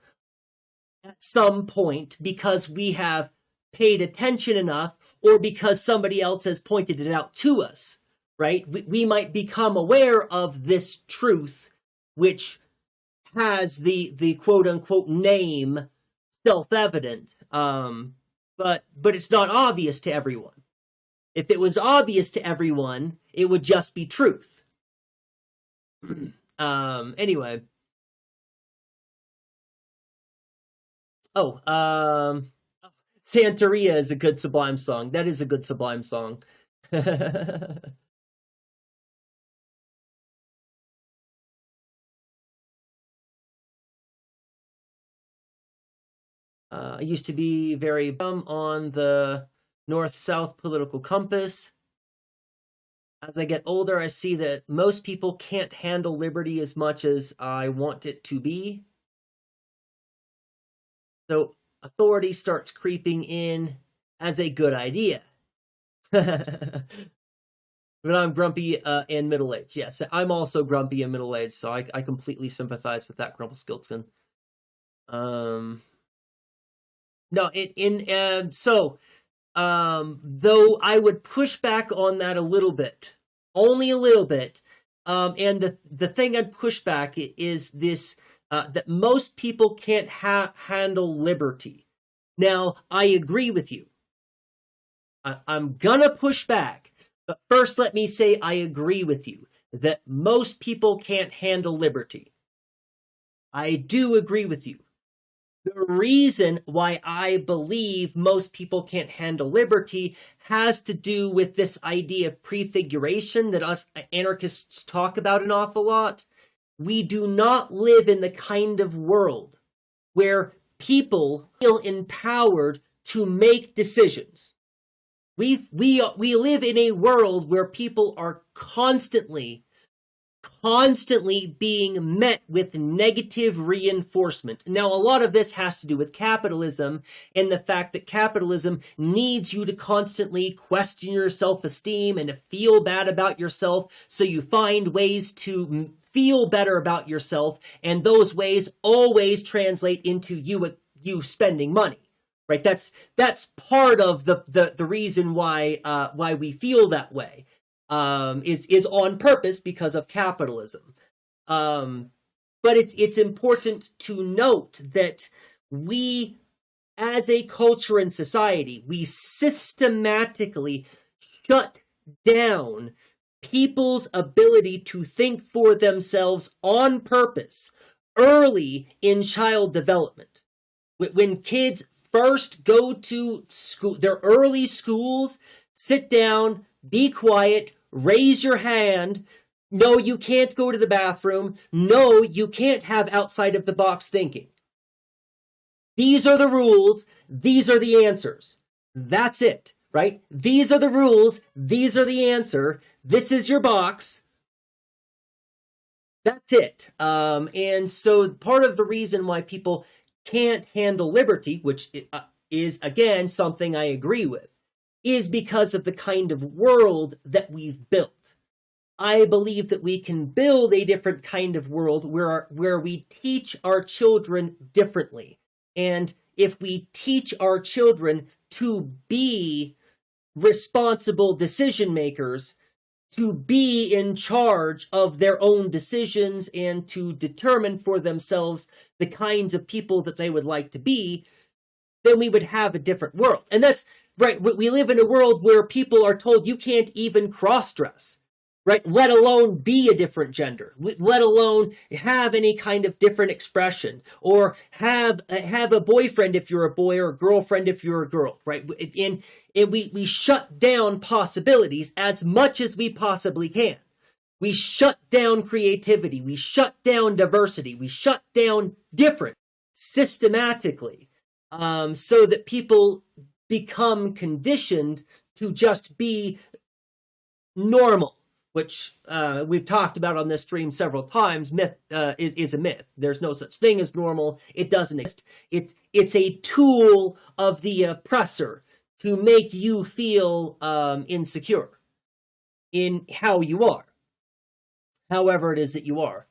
Speaker 1: at some point because we have paid attention enough, or because somebody else has pointed it out to us, right? We might become aware of this truth, which has the quote-unquote name self-evident, but it's not obvious to everyone. If it was obvious to everyone, it would just be truth. Anyway. Santeria is a good Sublime song. That is a good Sublime song. I used to be very on the north-south political compass. As I get older, I see that most people can't handle liberty as much as I want it to be. So authority starts creeping in as a good idea. But I'm grumpy and middle-aged. Yes, I'm also grumpy and middle-aged, so I completely sympathize with that, Grumpelstiltskin. No, though I would push back on that a little bit, only a little bit, and the thing I'd push back is this, that most people can't handle liberty. Now, I agree with you. I'm gonna push back, but first let me say I agree with you that most people can't handle liberty. I do agree with you. The reason why I believe most people can't handle liberty has to do with this idea of prefiguration that us anarchists talk about an awful lot. We do not live in the kind of world where people feel empowered to make decisions. We live in a world where people are constantly being met with negative reinforcement. Now, a lot of this has to do with capitalism and the fact that capitalism needs you to constantly question your self-esteem and to feel bad about yourself, so you find ways to feel better about yourself, and those ways always translate into you spending money. Right? That's part of the reason why we feel that way. Is on purpose because of capitalism. But it's important to note that we, as a culture and society, we systematically shut down people's ability to think for themselves on purpose early in child development. When kids first go to school, their early schools, sit down, be quiet, raise your hand. No, you can't go to the bathroom. No, you can't have outside of the box thinking. These are the rules. These are the answers. That's it, right? These are the rules. These are the answer. This is your box. That's it. And so part of the reason why people can't handle liberty, which is, again, something I agree with, is because of the kind of world that we've built. I believe that we can build a different kind of world where we teach our children differently. And if we teach our children to be responsible decision makers, to be in charge of their own decisions and to determine for themselves the kinds of people that they would like to be, then we would have a different world. And that's right. We live in a world where people are told you can't even cross-dress, right? Let alone be a different gender, let alone have any kind of different expression, or have a boyfriend if you're a boy, or a girlfriend if you're a girl, right? And we shut down possibilities as much as we possibly can. We shut down creativity. We shut down diversity. We shut down different systematically, so that people become conditioned to just be normal, which we've talked about on this stream several times. Myth is a myth. There's no such thing as normal. It doesn't exist. It's a tool of the oppressor to make you feel insecure in how you are, however it is that you are.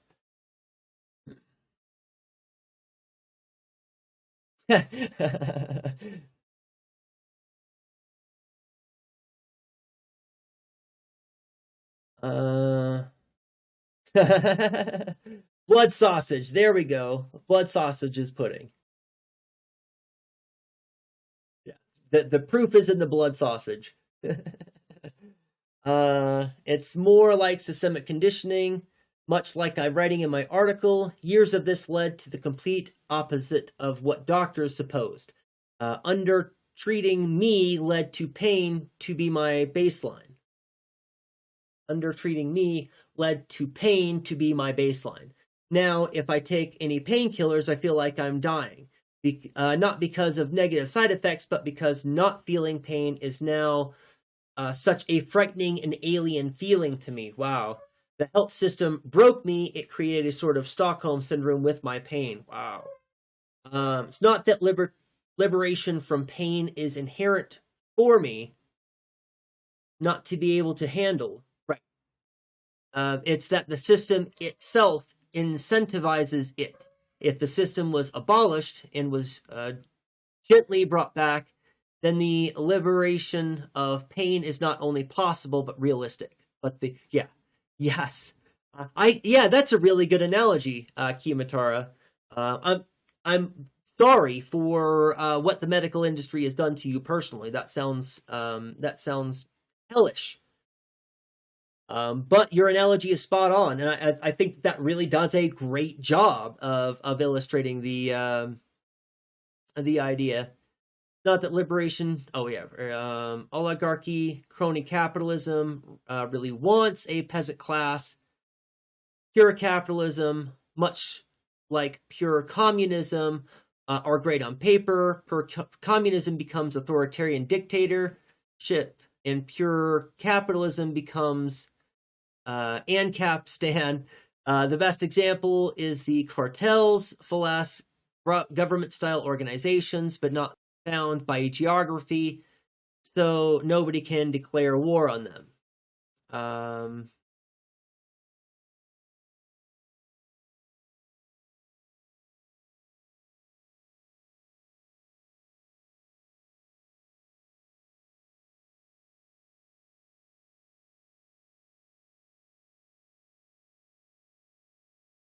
Speaker 1: Blood sausage. There we go. Blood sausage is pudding. Yeah. The proof is in the blood sausage. It's more like systemic conditioning, much like I'm writing in my article. Years of this led to the complete opposite of what doctors supposed. Undertreating me led to pain to be my baseline. Undertreating me led to pain to be my baseline. Now, if I take any painkillers, I feel like I'm dying. Not because of negative side effects, but because not feeling pain is now such a frightening and alien feeling to me. Wow. The health system broke me. It created a sort of Stockholm syndrome with my pain. Wow. It's not that liberation from pain is inherent for me not to be able to handle. It's that the system itself incentivizes it. If the system was abolished and was gently brought back, then the liberation of pain is not only possible but realistic. But that's a really good analogy, Kimatara. I'm sorry for what the medical industry has done to you personally. That sounds hellish. But your analogy is spot on, and I think that really does a great job of illustrating the idea. Not that liberation. Oligarchy, crony capitalism really wants a peasant class. Pure capitalism, much like pure communism, are great on paper. Communism becomes authoritarian dictatorship, and pure capitalism becomes ANCAP-stan. The best example is the cartels, full-ass government-style organizations, but not found by geography, so nobody can declare war on them.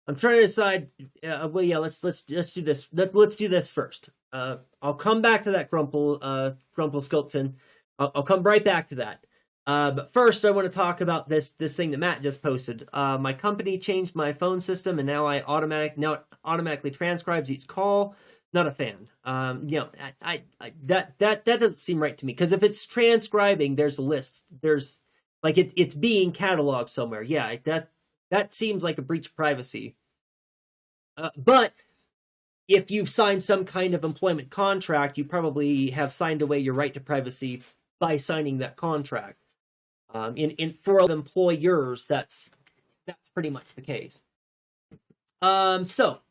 Speaker 1: I'm trying to decide. Let's do this. Let's do this first. I'll come back to that, Grumple Sculpton. I'll come right back to that. But first, I want to talk about this thing that Matt just posted. My company changed my phone system, and now it automatically transcribes each call. Not a fan. That doesn't seem right to me, because if it's transcribing, there's a list. There's like it's being cataloged somewhere. Yeah, that seems like a breach of privacy. But if you've signed some kind of employment contract, you probably have signed away your right to privacy by signing that contract. In for employers, that's pretty much the case. So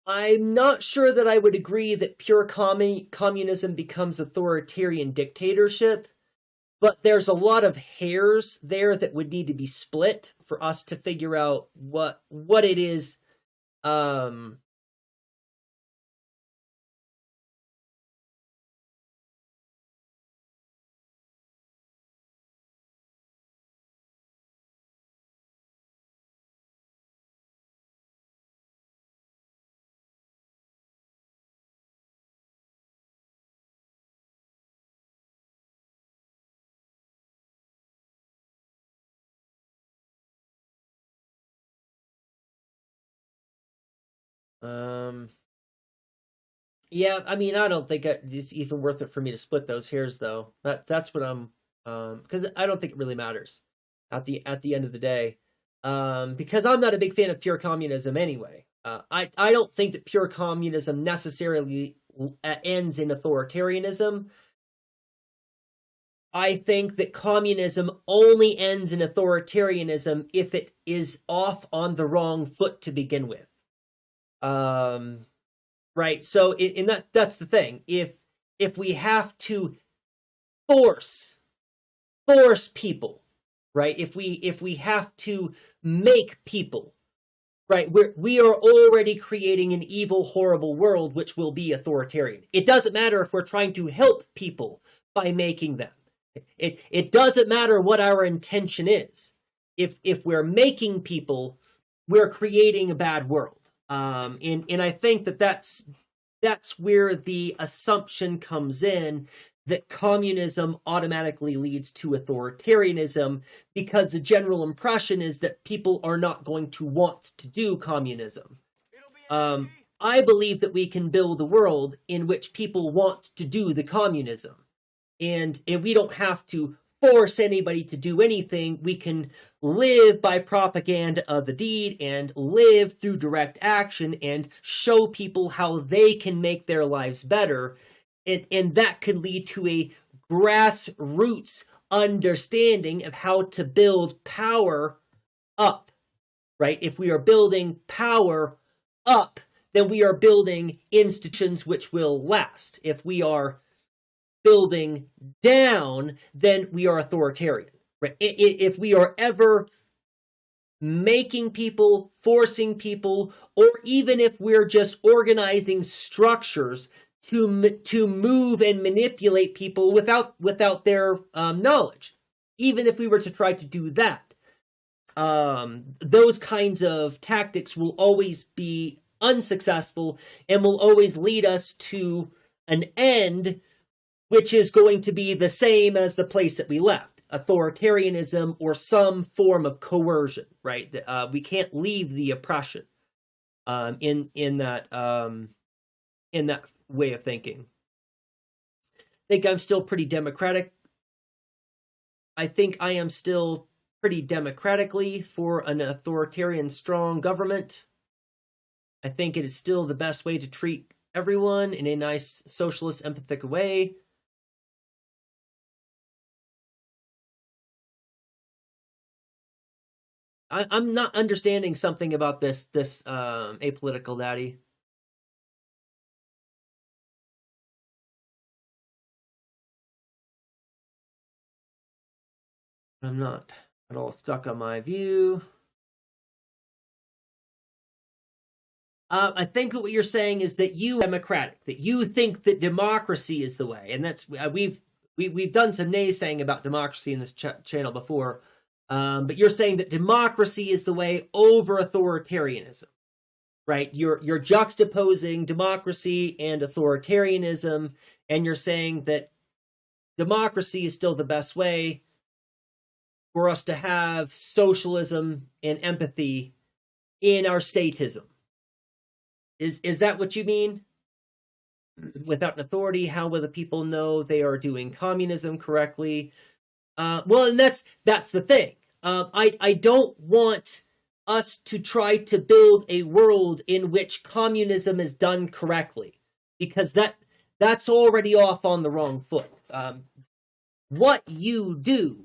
Speaker 1: I'm not sure that I would agree that pure communism becomes authoritarian dictatorship, but there's a lot of hairs there that would need to be split for us to figure out what it is. Yeah, I mean, I don't think it's even worth it for me to split those hairs, though. That's what I'm, because I don't think it really matters at the end of the day, because I'm not a big fan of pure communism anyway. I don't think that pure communism necessarily ends in authoritarianism. I think that communism only ends in authoritarianism if it is off on the wrong foot to begin with. Right. So in that's the thing. If we have to force people, right? If we have to make people, right? We are already creating an evil, horrible world which will be authoritarian. It doesn't matter if we're trying to help people by making them. It doesn't matter what our intention is. If we're making people, we're creating a bad world. And I think that's where the assumption comes in that communism automatically leads to authoritarianism, because the general impression is that people are not going to want to do communism. I believe that we can build a world in which people want to do the communism, and we don't have to force anybody to do anything. We can live by propaganda of the deed and live through direct action and show people how they can make their lives better. And that could lead to a grassroots understanding of how to build power up, right? If we are building power up, then we are building institutions which will last. If we are building down, then we are authoritarian. Right? If we are ever making people, forcing people, or even if we're just organizing structures to move and manipulate people without their knowledge, even if we were to try to do that, those kinds of tactics will always be unsuccessful and will always lead us to an end which is going to be the same as the place that we left: authoritarianism or some form of coercion, right? We can't leave the oppression in that way of thinking. I think I'm still pretty democratic. I think I am still pretty democratically for an authoritarian, strong government. I think it is still the best way to treat everyone in a nice, socialist, empathetic way. I'm not understanding something about this apolitical daddy. I'm not at all stuck on my view. I think what you're saying is that you are democratic, that you think that democracy is the way, and that's we've done some naysaying about democracy in this channel before, but you're saying that democracy is the way over authoritarianism, right? You're juxtaposing democracy and authoritarianism, and you're saying that democracy is still the best way, for us to have socialism and empathy in our statism. Is that what you mean? Without an authority, how will the people know they are doing communism correctly? Well, and that's the thing. I don't want us to try to build a world in which communism is done correctly, because that's already off on the wrong foot. What you do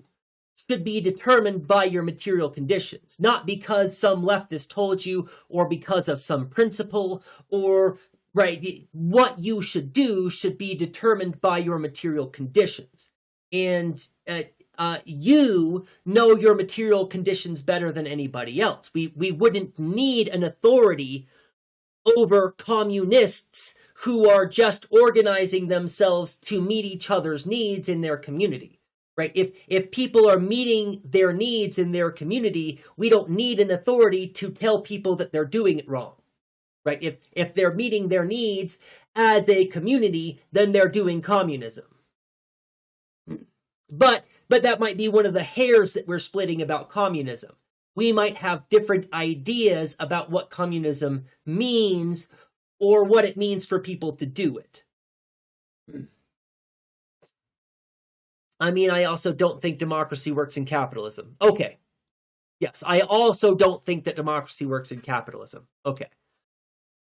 Speaker 1: should be determined by your material conditions, not because some leftist told you, or because of some principle, or right. What you should do should be determined by your material conditions, and you know your material conditions better than anybody else. We wouldn't need an authority over communists who are just organizing themselves to meet each other's needs in their community. Right? If people are meeting their needs in their community, we don't need an authority to tell people that they're doing it wrong. Right? If they're meeting their needs as a community, then they're doing communism. But that might be one of the hairs that we're splitting about communism. We might have different ideas about what communism means, or what it means for people to do it. I mean, I also don't think democracy works in capitalism. Okay. Yes, I also don't think that democracy works in capitalism. Okay.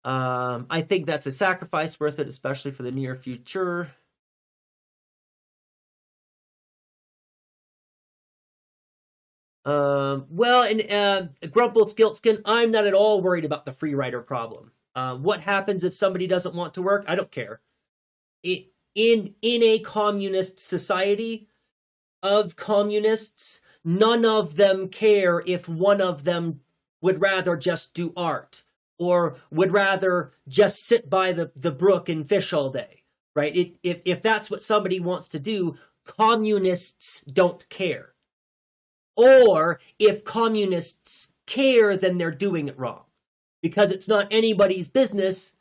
Speaker 1: I think that's a sacrifice worth it, especially for the near future. Well, and Grumple-Skiltskin, I'm not at all worried about the free rider problem. What happens if somebody doesn't want to work? I don't care. In a communist society of communists, none of them care if one of them would rather just do art, or would rather just sit by the brook and fish all day, right? If that's what somebody wants to do, communists don't care. Or if communists care, then they're doing it wrong, because it's not anybody's business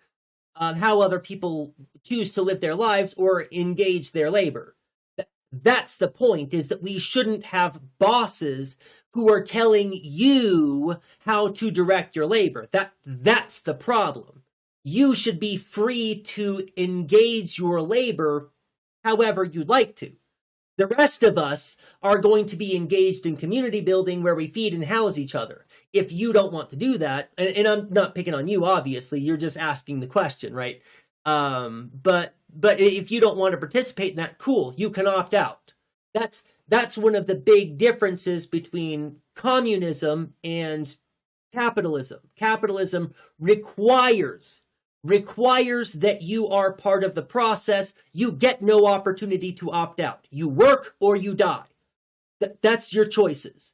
Speaker 1: how other people choose to live their lives or engage their labor. That's the point, is that we shouldn't have bosses who are telling you how to direct your labor. That's the problem. You should be free to engage your labor however you'd like to. The rest of us are going to be engaged in community building where we feed and house each other. If you don't want to do that, and I'm not picking on you, obviously, you're just asking the question, right? But if you don't want to participate in that, cool, you can opt out. That's one of the big differences between communism and capitalism. Capitalism requires that you are part of the process. You get no opportunity to opt out. You work or you die. That's your choices.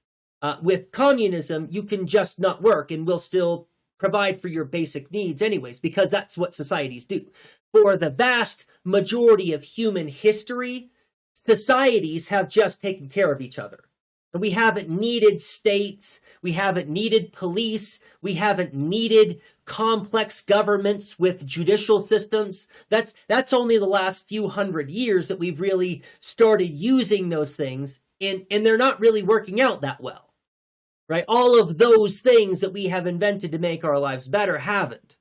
Speaker 1: With communism, you can just not work and we'll still provide for your basic needs anyways, because that's what societies do. For the vast majority of human history, societies have just taken care of each other. We haven't needed states. We haven't needed police. We haven't needed complex governments with judicial systems. That's only the last few hundred years that we've really started using those things, and they're not really working out that well, right? All of those things that we have invented to make our lives better haven't.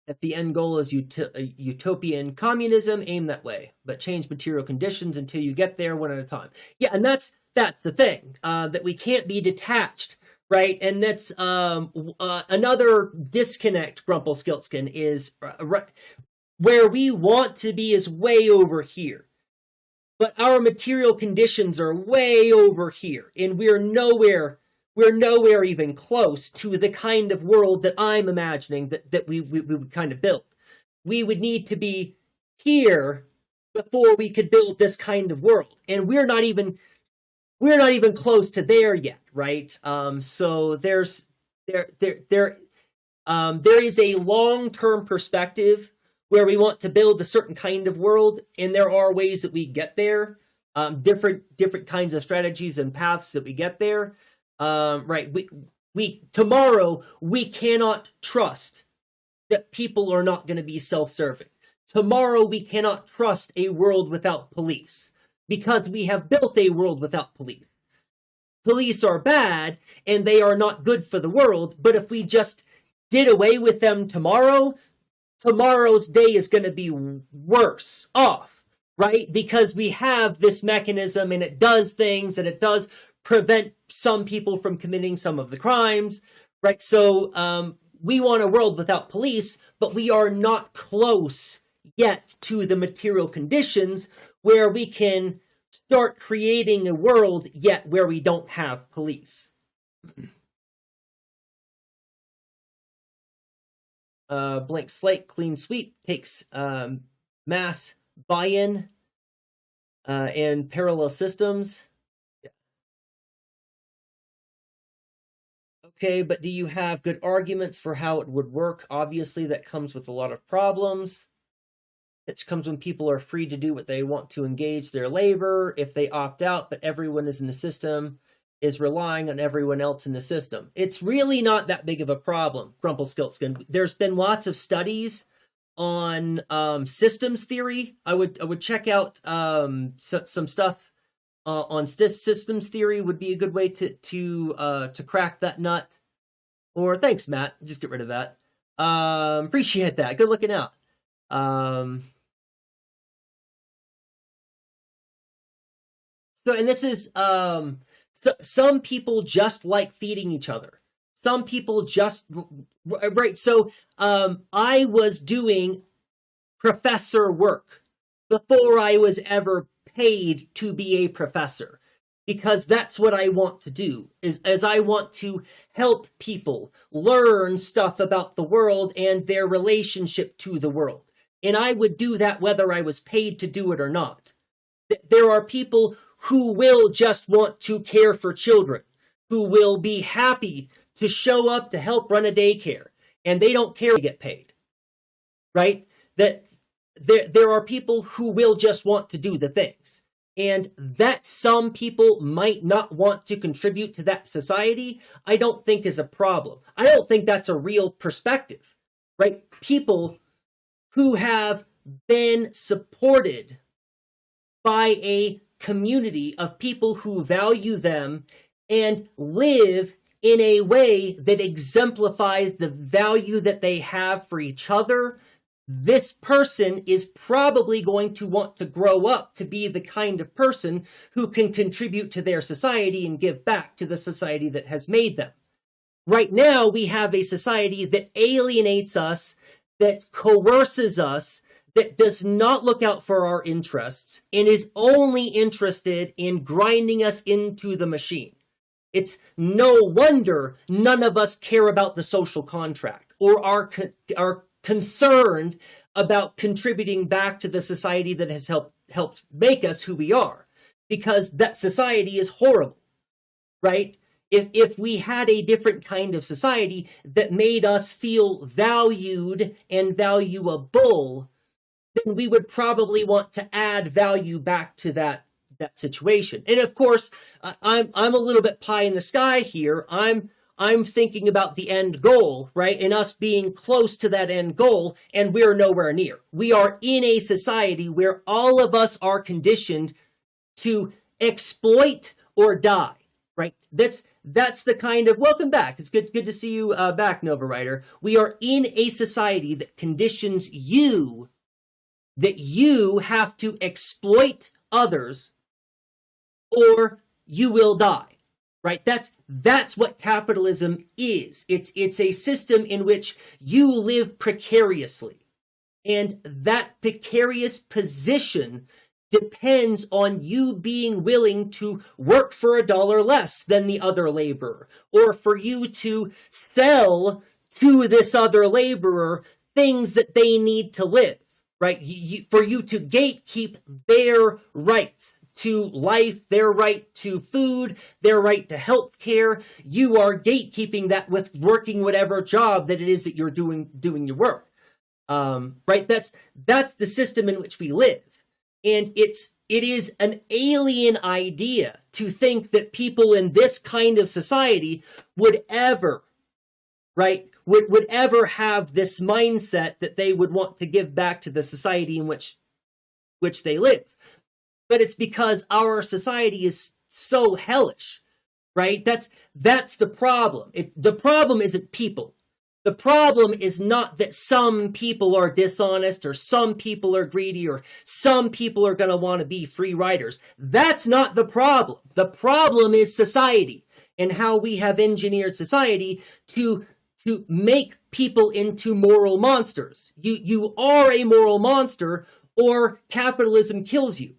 Speaker 1: If the end goal is utopian communism, aim that way, but change material conditions until you get there one at a time. Yeah, and that's the thing, that we can't be detached, right? And that's another disconnect, Grumple-Skiltskin, is where we want to be is way over here. But our material conditions are way over here, and we're nowhere even close to the kind of world that I'm imagining that we would kind of build. We would need to be here before we could build this kind of world, and we're not even close to there yet, right? So there is a long-term perspective where we want to build a certain kind of world, and there are ways that we get there, different kinds of strategies and paths that we get there. Right, we tomorrow we cannot trust that people are not going to be self-serving. Tomorrow we cannot trust a world without police because we have built a world without police. Police are bad and they are not good for the world, but if we just did away with them tomorrow, tomorrow's day is going to be worse off, right? Because we have this mechanism and it does things and it does prevent some people from committing some of the crimes, right? So we want a world without police, but we are not close yet to the material conditions where we can start creating a world yet where we don't have police. Blank slate, clean sweep takes mass buy-in and parallel systems. Yeah. Okay, but do you have good arguments for how it would work? Obviously, that comes with a lot of problems. It comes when people are free to do what they want to engage their labor. If they opt out, but everyone is in the system, is relying on everyone else in the system. It's really not that big of a problem, Grumpelstiltskin. There's been lots of studies on systems theory. I would check out some stuff on systems theory. Would be a good way to crack that nut. Or thanks, Matt. Just get rid of that. Appreciate that. Good looking out. So, and this is so some people just like feeding each other. Some people just right. So I was doing professor work before I was ever paid to be a professor, because that's what I want to do, is I want to help people learn stuff about the world and their relationship to the world. And I would do that whether I was paid to do it or not. There are people who will just want to care for children, who will be happy to show up to help run a daycare, and they don't care to get paid, right? That there are people who will just want to do the things, and that some people might not want to contribute to that society, I don't think is a problem. I don't think that's a real perspective, right? People who have been supported by a community of people who value them and live in a way that exemplifies the value that they have for each other, this person is probably going to want to grow up to be the kind of person who can contribute to their society and give back to the society that has made them. Right now, we have a society that alienates us, that coerces us, that does not look out for our interests and is only interested in grinding us into the machine. It's no wonder none of us care about the social contract or are concerned about contributing back to the society that has helped make us who we are, because that society is horrible, right? If we had a different kind of society that made us feel valued and valuable, then we would probably want to add value back to that situation. And of course, I'm a little bit pie in the sky here. I'm thinking about the end goal, right? And us being close to that end goal, and we're nowhere near. We are in a society where all of us are conditioned to exploit or die, right? That's the kind of, welcome back. It's good to see you back, Nova Rider. We are in a society that conditions you that you have to exploit others or you will die, right? That's what capitalism is. It's a system in which you live precariously. And that precarious position depends on you being willing to work for $1 less than the other laborer, or for you to sell to this other laborer things that they need to live. Right, for you to gatekeep their rights to life, their right to food, their right to health care. You are gatekeeping that with working whatever job that it is that you're doing your work. Right, that's the system in which we live, and it is an alien idea to think that people in this kind of society would ever would ever have this mindset that they would want to give back to the society in which they live. But it's because our society is so hellish, right? That's the problem. The problem isn't people. The problem is not that some people are dishonest or some people are greedy or some people are going to want to be free riders. That's not the problem. The problem is society and how we have engineered society to make people into moral monsters. You are a moral monster or capitalism kills you.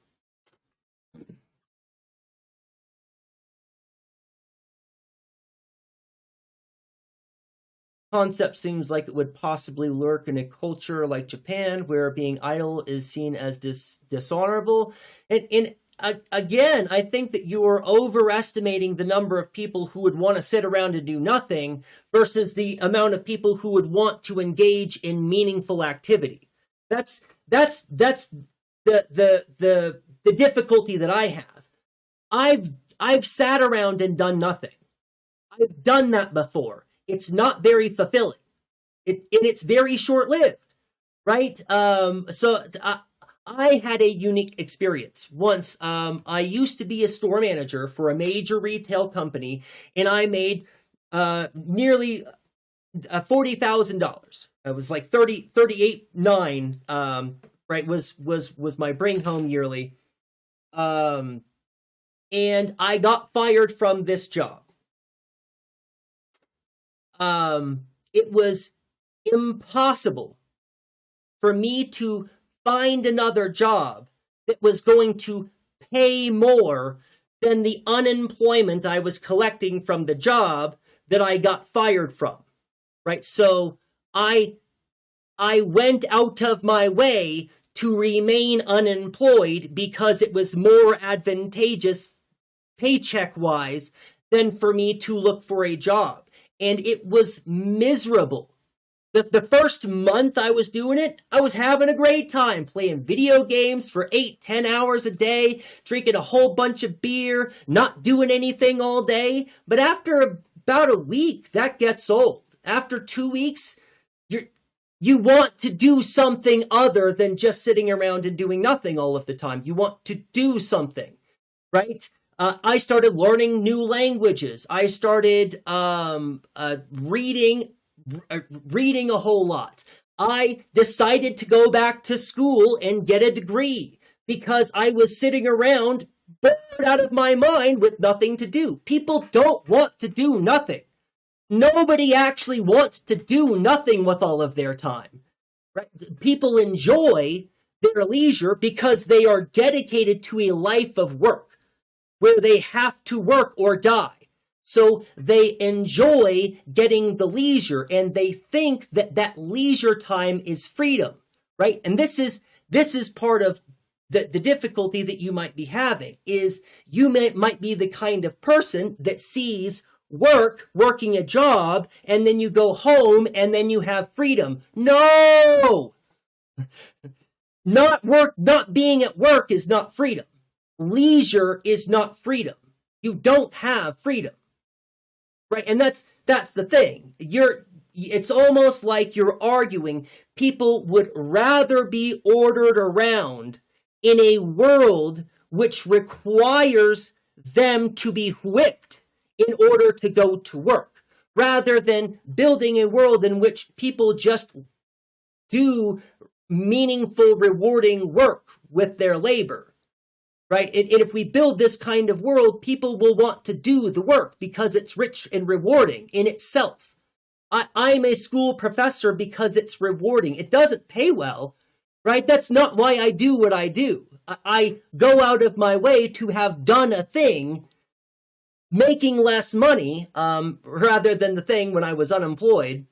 Speaker 1: Concept seems like it would possibly lurk in a culture like Japan, where being idle is seen as dishonorable. And again, I think that you are overestimating the number of people who would want to sit around and do nothing versus the amount of people who would want to engage in meaningful activity. That's the difficulty that I have. I've sat around and done nothing. I've done that before. It's not very fulfilling. And it's very short-lived, right? So I had a unique experience. Once, I used to be a store manager for a major retail company, and I made nearly $40,000. It was like 38.9, right? Was my bring home yearly, and I got fired from this job. It was impossible for me to find another job that was going to pay more than the unemployment I was collecting from the job that I got fired from, right? So I went out of my way to remain unemployed because it was more advantageous paycheck-wise than for me to look for a job. And it was miserable. The first month I was doing it, I was having a great time playing video games for 8-10 hours a day, drinking a whole bunch of beer, not doing anything all day. But after about a week, that gets old. After 2 weeks, you want to do something other than just sitting around and doing nothing all of the time. You want to do something, right? I started learning new languages. I started reading a whole lot. I decided to go back to school and get a degree because I was sitting around bored out of my mind with nothing to do. People don't want to do nothing. Nobody actually wants to do nothing with all of their time. Right? People enjoy their leisure because they are dedicated to a life of work, where they have to work or die. So they enjoy getting the leisure and they think that that leisure time is freedom, right? And this is part of the difficulty that you might be having is you might be the kind of person that sees working a job, and then you go home and then you have freedom. No! Not being at work is not freedom. Leisure is not freedom. You don't have freedom, right? And that's the thing. It's almost like you're arguing people would rather be ordered around in a world which requires them to be whipped in order to go to work, rather than building a world in which people just do meaningful, rewarding work with their labor. Right? And if we build this kind of world, people will want to do the work because it's rich and rewarding in itself. I'm a school professor because it's rewarding. It doesn't pay well, right? That's not why I do what I do. I go out of my way to have done a thing, making less money, rather than the thing when I was unemployed,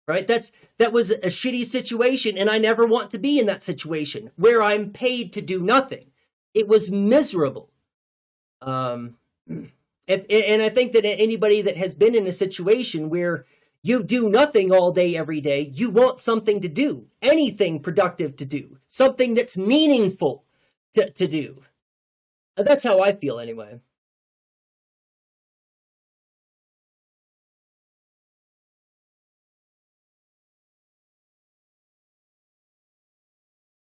Speaker 1: right? That was a shitty situation, and I never want to be in that situation where I'm paid to do nothing. It was miserable. And I think that anybody that has been in a situation where you do nothing all day, every day, you want something to do, anything productive to do, something that's meaningful to do. That's how I feel anyway.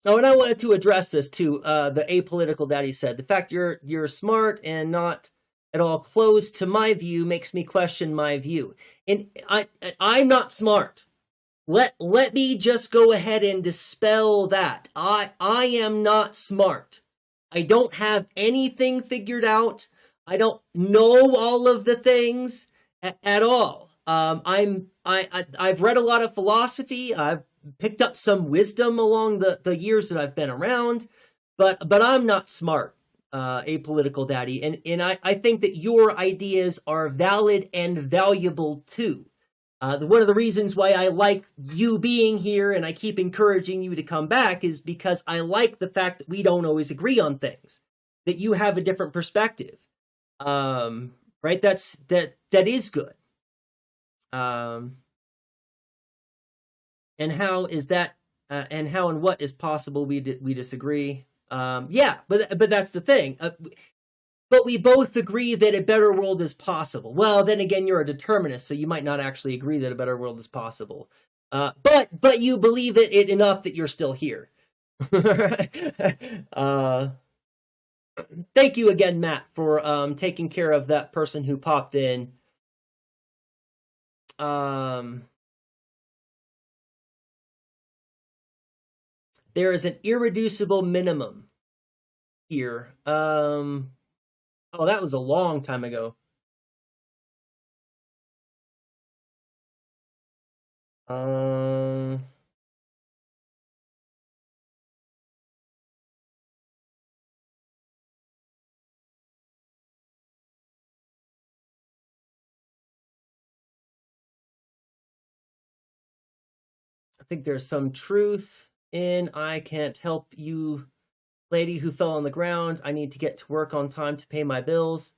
Speaker 1: Oh, and I wanted to address this too. The apolitical daddy said the fact you're smart and not at all close to my view makes me question my view. And I'm not smart. Let me just go ahead and dispel that. I am not smart. I don't have anything figured out. I don't know all of the things at all. I've read a lot of philosophy. I've picked up some wisdom along the years that I've been around, but I'm not smart, apolitical daddy. And I think that your ideas are valid and valuable too. One of the reasons why I like you being here and I keep encouraging you to come back is because I like the fact that we don't always agree on things, that you have a different perspective. Right? That is good. And how is that, and how and what is possible we disagree. Yeah, but that's the thing. But we both agree that a better world is possible. Well, then again, you're a determinist, so you might not actually agree that a better world is possible. But you believe it enough that you're still here. Thank you again, Matt, for taking care of that person who popped in. There is an irreducible minimum here. Oh, that was a long time ago. I think there's some truth in I can't help you, lady who fell on the ground. I need to get to work on time to pay my bills.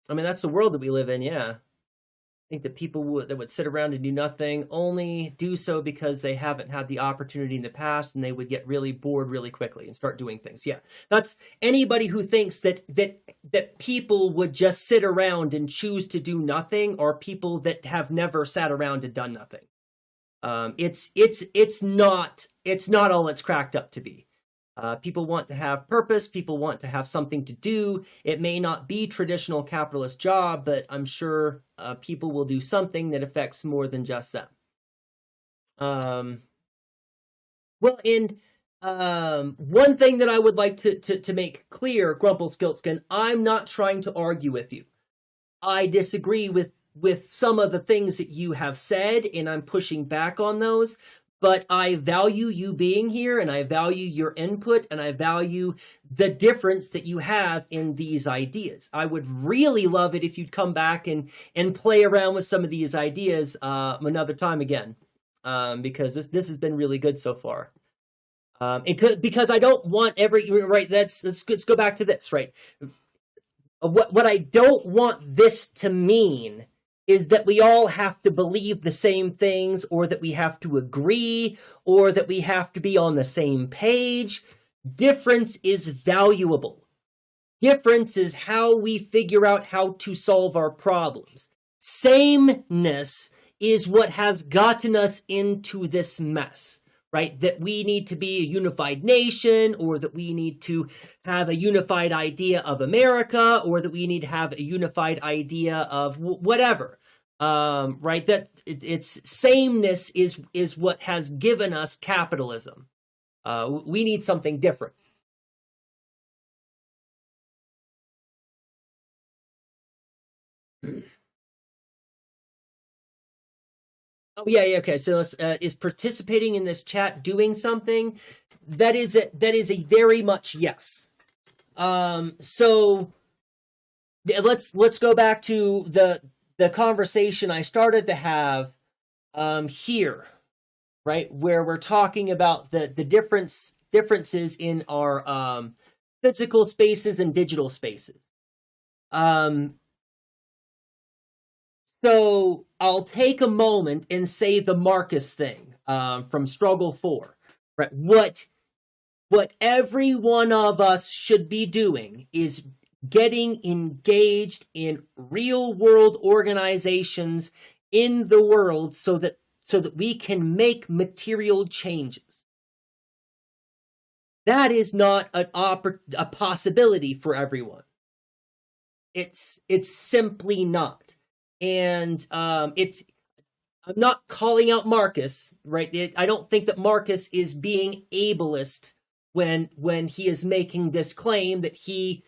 Speaker 1: I mean, that's the world that we live in, yeah. I think that people that would sit around and do nothing only do so because they haven't had the opportunity in the past, and they would get really bored really quickly and start doing things. Yeah, that's anybody who thinks that people would just sit around and choose to do nothing, or people that have never sat around and done nothing. It's not all it's cracked up to be. People want to have purpose. People want to have something to do. It may not be traditional capitalist job, but I'm sure people will do something that affects more than just them. Well, and one thing that I would like to make clear, Grumpleskiltskin, I'm not trying to argue with you. I disagree with some of the things that you have said, and I'm pushing back on those. But I value you being here, and I value your input, and I value the difference that you have in these ideas. I would really love it if you'd come back and play around with some of these ideas another time again, because this has been really good so far. Because I don't want right. Let's go back to this, right? What I don't want this to mean is that we all have to believe the same things, or that we have to agree, or that we have to be on the same page. Difference is valuable. Difference is how we figure out how to solve our problems. Sameness is what has gotten us into this mess, right? That we need to be a unified nation, or that we need to have a unified idea of America, or that we need to have a unified idea of whatever. Right? That it's sameness is what has given us capitalism. We need something different. Oh yeah, okay. So is participating in this chat doing something? That is a very much yes. So let's go back to the conversation I started to have here, right, where we're talking about the differences in our physical spaces and digital spaces. So I'll take a moment and say the Marcus thing from Struggle 4, right? What every one of us should be doing is getting engaged in real world organizations in the world, so so that we can make material changes. That is not a possibility for everyone. It's simply not. And I'm not calling out Marcus, right? I don't think that Marcus is being ableist when he is making this claim that he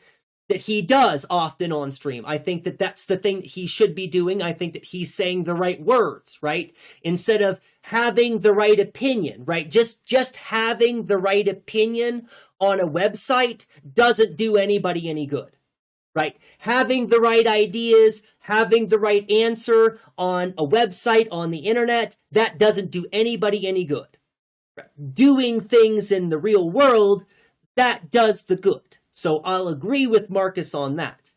Speaker 1: does often on stream. I think that that's the thing that he should be doing. I think that he's saying the right words, right? Instead of having the right opinion, right? Just having the right opinion on a website doesn't do anybody any good, right? Having the right ideas, having the right answer on a website, on the internet, that doesn't do anybody any good. Doing things in the real world, that does the good. So I'll agree with Marcus on that.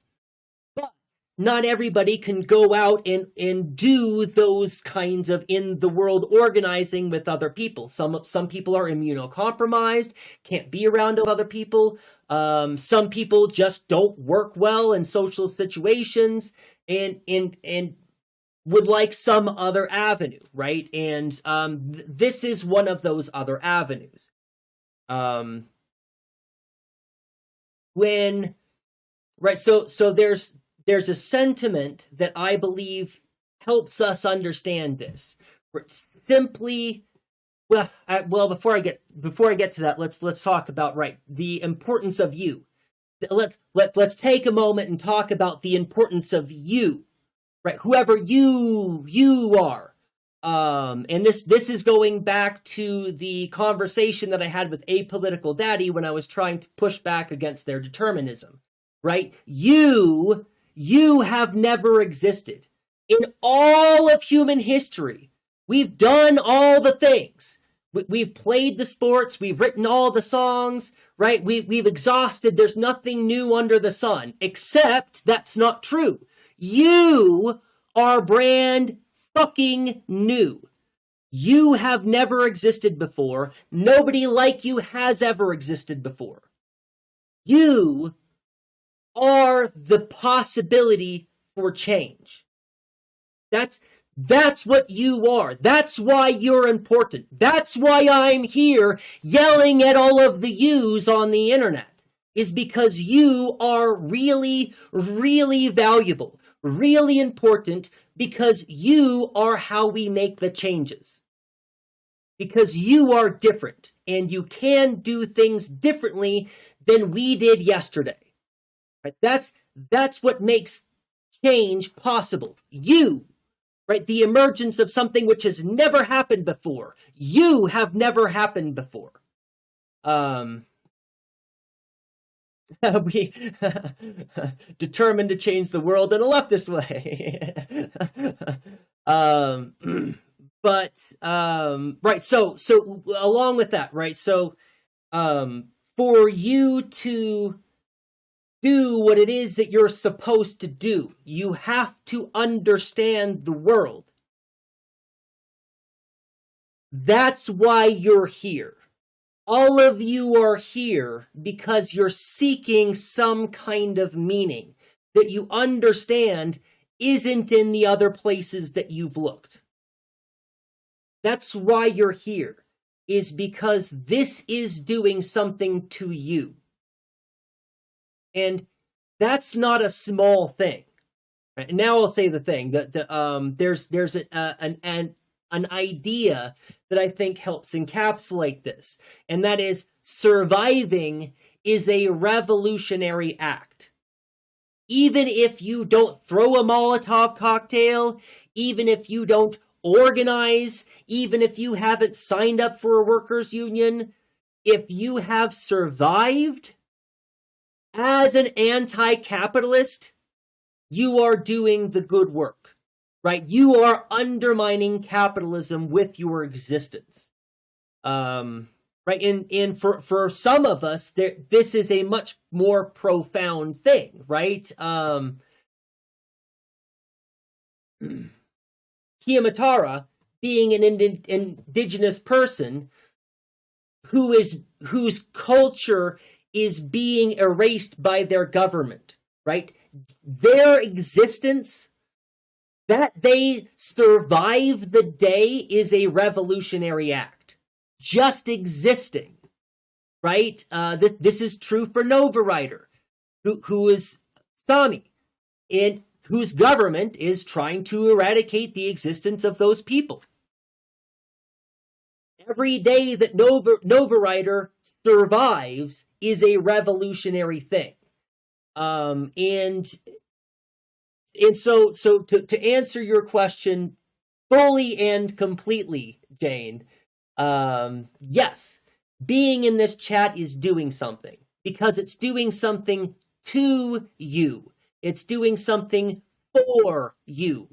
Speaker 1: But not everybody can go out and do those kinds of in-the-world organizing with other people. Some people are immunocompromised, can't be around other people. Some people just don't work well in social situations and would like some other avenue, right? And this is one of those other avenues. So there's a sentiment that I believe helps us understand this. Simply, before I get to that, let's talk about the importance of you. Let's take a moment and talk about the importance of you, right? Whoever you are. And this is going back to the conversation that I had with Apolitical Daddy when I was trying to push back against their determinism, right? You have never existed. In all of human history, we've done all the things. We've played the sports, we've written all the songs, right? We've exhausted, there's nothing new under the sun, except that's not true. You are brand fucking new. You have never existed before. Nobody like you has ever existed before. You are the possibility for change. That's what you are. That's why you're important. That's why I'm here yelling at all of the yous on the internet, is because you are really, really valuable, really important, because you are how we make the changes. Because you are different, and you can do things differently than we did yesterday. Right? That's what makes change possible. You, right? The emergence of something which has never happened before. You have never happened before. We determined to change the world in a leftist way. Right. So along with that, right? So, for you to do what it is that you're supposed to do, you have to understand the world. That's why you're here. All of you are here because you're seeking some kind of meaning that you understand isn't in the other places that you've looked. That's why you're here, is because this is doing something to you. And that's not a small thing. Right? And now I'll say the thing that there's an idea that I think helps encapsulate this, and that is surviving is a revolutionary act. Even if you don't throw a Molotov cocktail, even if you don't organize, even if you haven't signed up for a workers' union, if you have survived as an anti-capitalist, you are doing the good work, right? You are undermining capitalism with your existence. Right? And for some of us, this is a much more profound thing, right? Kiamatara, being an indigenous person whose culture is being erased by their government, right? Their existence That they survive the day is a revolutionary act. Just existing, right? This is true for Nova Rider, who is Sami, and whose government is trying to eradicate the existence of those people. Every day that Nova Rider survives is a revolutionary thing. And so to answer your question fully and completely, Jane, yes, being in this chat is doing something, because it's doing something to you. It's doing something for you.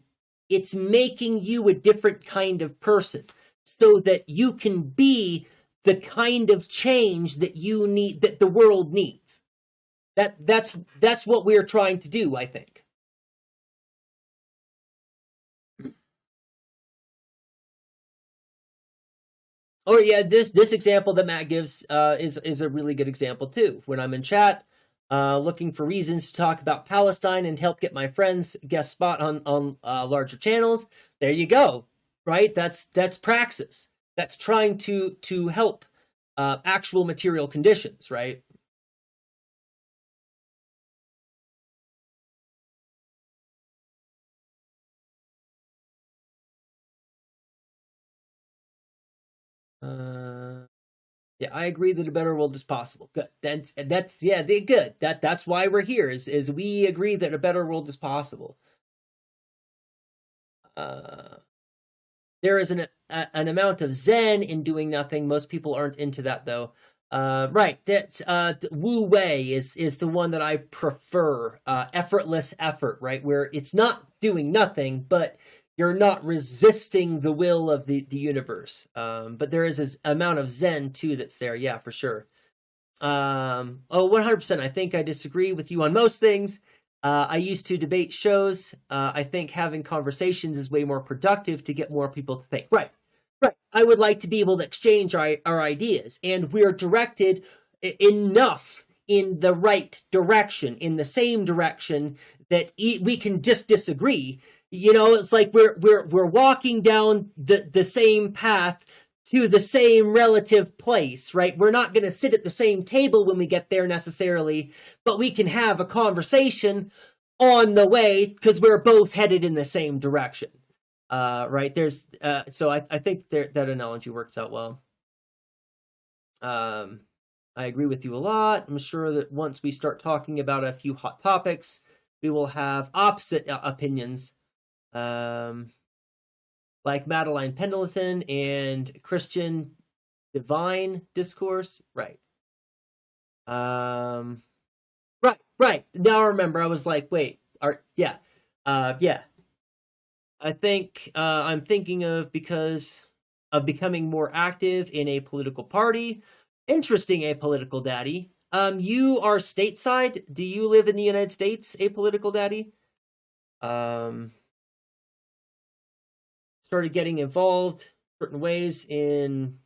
Speaker 1: It's making you a different kind of person so that you can be the kind of change that you need, that the world needs. That's what we're trying to do, I think. Or yeah, this example that Matt gives is a really good example too. When I'm in chat, looking for reasons to talk about Palestine and help get my friends guest spot on larger channels, there you go, right? That's praxis. That's trying to help actual material conditions, right? Yeah, I agree that a better world is possible. Good. That's yeah, good. That's why we're here. Is we agree that a better world is possible. There is an amount of zen in doing nothing. Most people aren't into that though. Right. That's Wu Wei is the one that I prefer. Effortless effort, right? Where it's not doing nothing, but you're not resisting the will of the universe. But there is this amount of zen too that's there. Yeah, for sure. 100%. I think I disagree with you on most things. I used to debate shows. I think having conversations is way more productive to get more people to think. Right. I would like to be able to exchange our ideas, and we're directed enough in the right direction, in the same direction that we can just disagree. You know, it's like we're walking down the same path to the same relative place, right? We're not going to sit at the same table when we get there necessarily, but we can have a conversation on the way because we're both headed in the same direction. Right? There's so I think that analogy works out well. I agree with you a lot. I'm sure that once we start talking about a few hot topics, we will have opposite opinions. Like Madeline Pendleton and Christian Divine Discourse. Right. Right. Now I remember, I was like, wait, yeah. I think I'm thinking of because of becoming more active in a political party. Interesting, apolitical daddy. You are stateside. Do you live in the United States, apolitical daddy? Started getting involved certain ways in.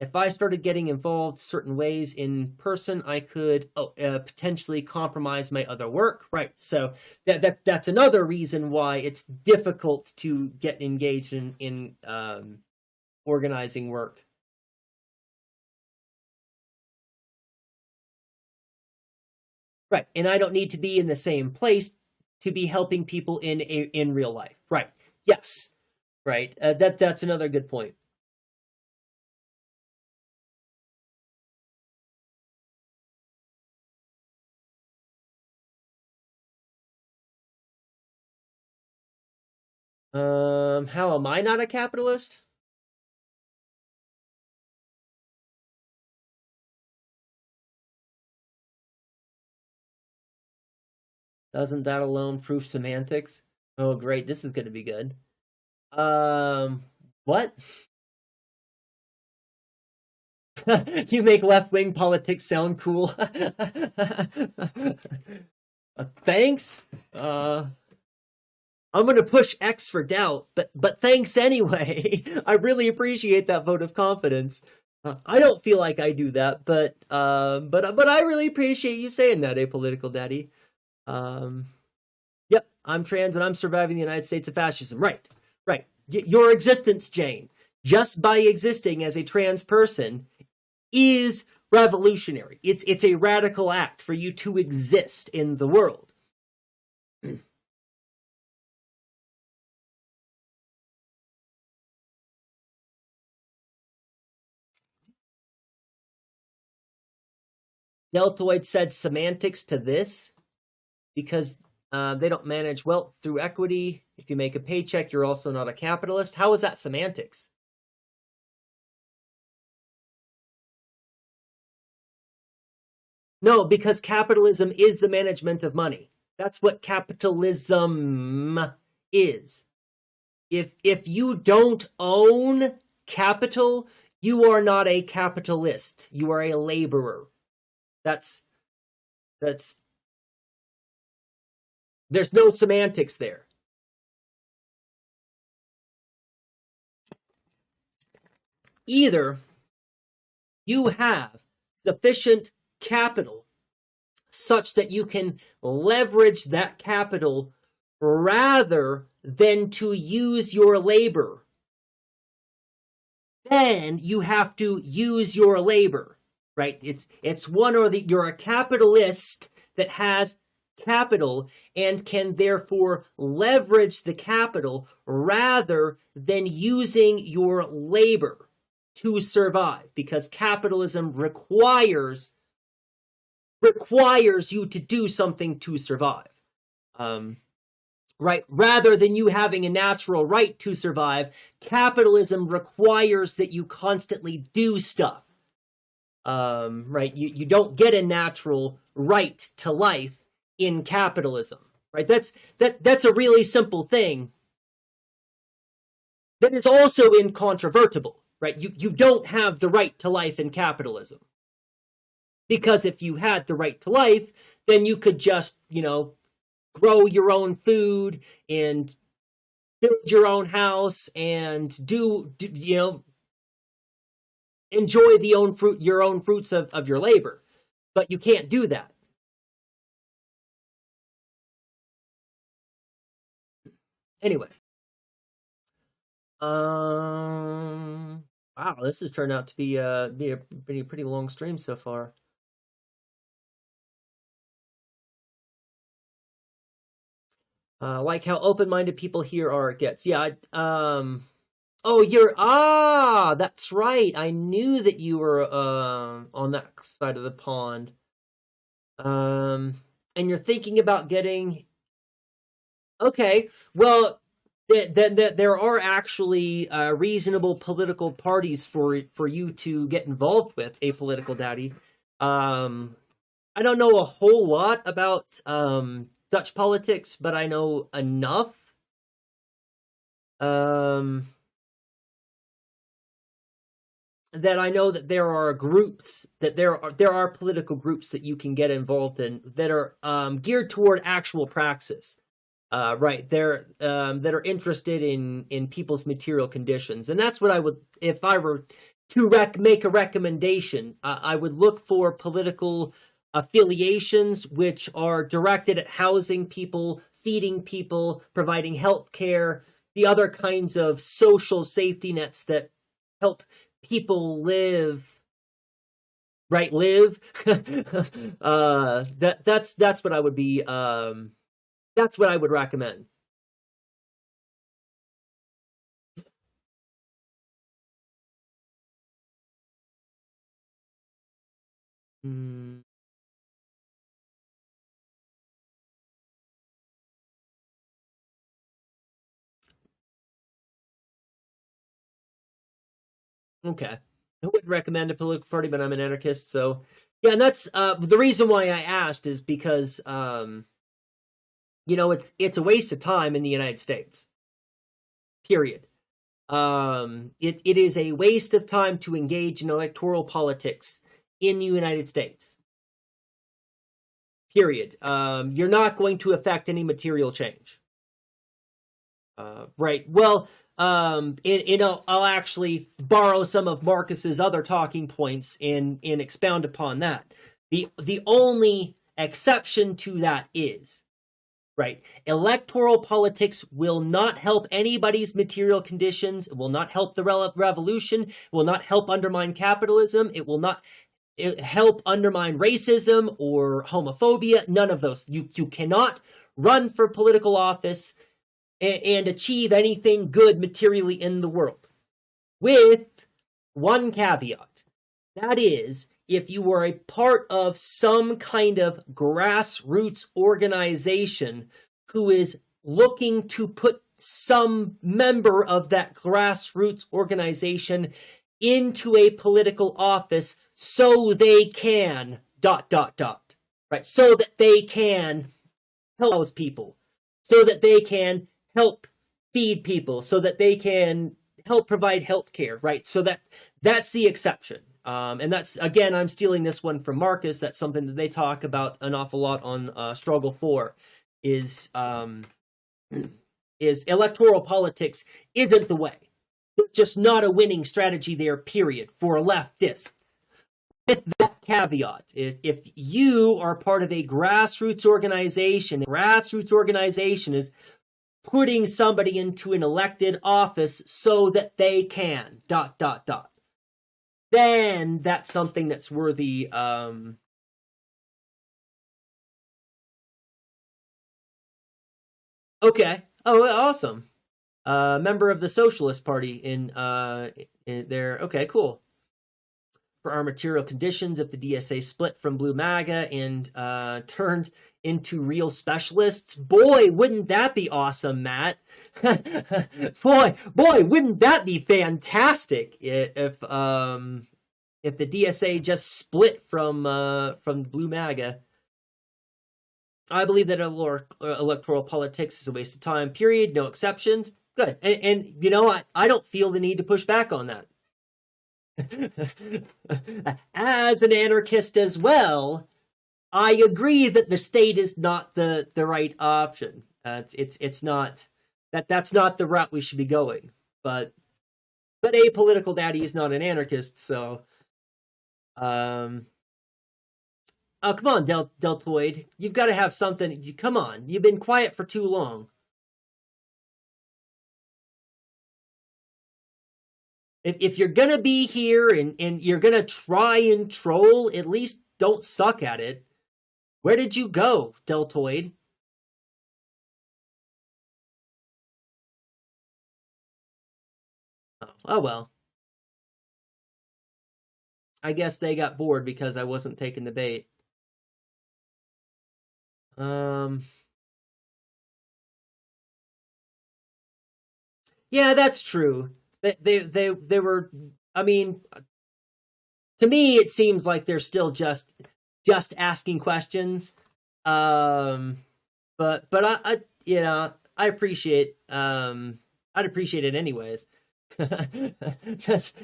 Speaker 1: If I started getting involved certain ways in person, I could potentially compromise my other work. Right. So that's another reason why it's difficult to get engaged in organizing work. Right. And I don't need to be in the same place to be helping people in real life. Right. Yes. Right. That's another good point. How am I not a capitalist? Doesn't that alone prove semantics? Oh, great. This is going to be good. What? You make left-wing politics sound cool. Thanks. I'm going to push X for doubt, but thanks anyway. I really appreciate that vote of confidence. I don't feel like I do that, but I really appreciate you saying that, apolitical daddy. Yep, I'm trans and I'm surviving the United States of fascism. Right, right. Your existence, Jane, just by existing as a trans person, is revolutionary. It's a radical act for you to exist in the world. Deltoid said semantics to this because they don't manage wealth through equity. If you make a paycheck, you're also not a capitalist. How is that semantics? No, because capitalism is the management of money. That's what capitalism is. If you don't own capital, you are not a capitalist. You are a laborer. That's there's no semantics there. Either you have sufficient capital such that you can leverage that capital rather than to use your labor. Then you have to use your labor, right? It's one or the, you're a capitalist that has capital and can therefore leverage the capital rather than using your labor to survive, because capitalism requires you to do something to survive. Right? Rather than you having a natural right to survive, capitalism requires that you constantly do stuff. Right? You don't get a natural right to life in capitalism. Right? That's a really simple thing that is also incontrovertible. Right? You don't have the right to life in capitalism. Because if you had the right to life, then you could just, grow your own food and build your own house and enjoy your own fruits of your labor. But you can't do that. Anyway. Wow, this has turned out to be a pretty long stream so far. Like how open-minded people here are gets. Yeah. That's right. I knew that you were on that side of the pond. And you're thinking about getting. Okay. Well, there are actually reasonable political parties for you to get involved with, Apolitical Daddy. I don't know a whole lot about Dutch politics, but I know enough. That I know that there are groups, that there are political groups that you can get involved in that are geared toward actual praxis. Right, they're that are interested in people's material conditions, and that's what I would, if I were to make a recommendation, I would look for political affiliations which are directed at housing people, feeding people, providing health care, the other kinds of social safety nets that help people live. Right, live. That's what I would be. That's what I would recommend. Mm. Okay. I wouldn't recommend a political party, but I'm an anarchist, so yeah, and that's the reason why I asked is because it's a waste of time in the United States. Period. It is a waste of time to engage in electoral politics in the United States. Period. You're not going to affect any material change. Right. Well, I'll actually borrow some of Marcus's other talking points and expound upon that. The only exception to that is right? Electoral politics will not help anybody's material conditions. It will not help the revolution. It will not help undermine capitalism. It will not help undermine racism or homophobia. None of those. You cannot run for political office and achieve anything good materially in the world, with one caveat. That is, if you are a part of some kind of grassroots organization who is looking to put some member of that grassroots organization into a political office so they can ... right? So that they can help those people, so that they can help feed people, so that they can help provide health care, right? So that's the exception. And that's, again, I'm stealing this one from Marcus. That's something that they talk about an awful lot on Struggle 4, is electoral politics isn't the way. It's just not a winning strategy there, period, for leftists. With that caveat, if you are part of a grassroots organization is putting somebody into an elected office so that they can ... then that's something that's worthy. Okay. Oh, awesome. Member of the Socialist Party in there. Okay, cool. For our material conditions, if the DSA split from Blue MAGA and turned into real specialists, boy, wouldn't that be awesome, Matt? boy, wouldn't that be fantastic if the DSA just split from Blue MAGA? I believe that electoral politics is a waste of time, period. No exceptions. Good. And you know, I don't feel the need to push back on that. As an anarchist as well, I agree that the state is not the right option. It's not that's not the route we should be going. But a political daddy is not an anarchist, so oh, come on, Deltoid. You've got to have something. Come on, you've been quiet for too long. If you're gonna be here and you're gonna try and troll, at least don't suck at it. Where did you go, Deltoid? Oh well. I guess they got bored because I wasn't taking the bait. Yeah, that's true. They were. I mean, to me, it seems like they're still just asking questions. But I you know, I appreciate. I'd appreciate it anyways. Just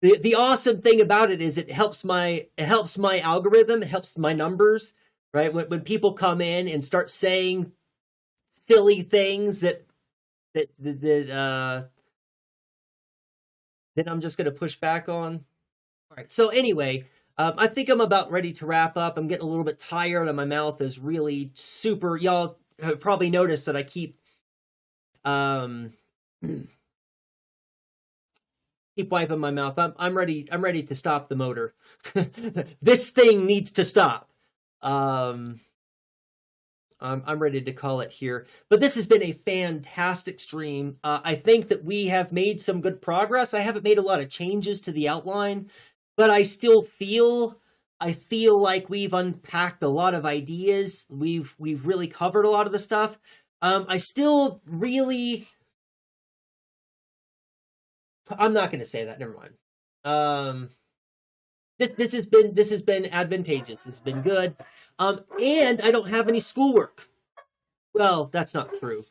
Speaker 1: the awesome thing about it is it helps my algorithm, it helps my numbers, right? When people come in and start saying silly things that then I'm just going to push back on. All right. So anyway, I think I'm about ready to wrap up. I'm getting a little bit tired and my mouth is really super. Y'all have probably noticed that I keep keep wiping my mouth. I'm ready. I'm ready to stop the motor. This thing needs to stop. I'm ready to call it here. But this has been a fantastic stream. I think that we have made some good progress. I haven't made a lot of changes to the outline, but I still feel like we've unpacked a lot of ideas. We've really covered a lot of the stuff. I still really. I'm not going to say that. Never mind. This has been advantageous. This has been good. And I don't have any schoolwork. Well, that's not true.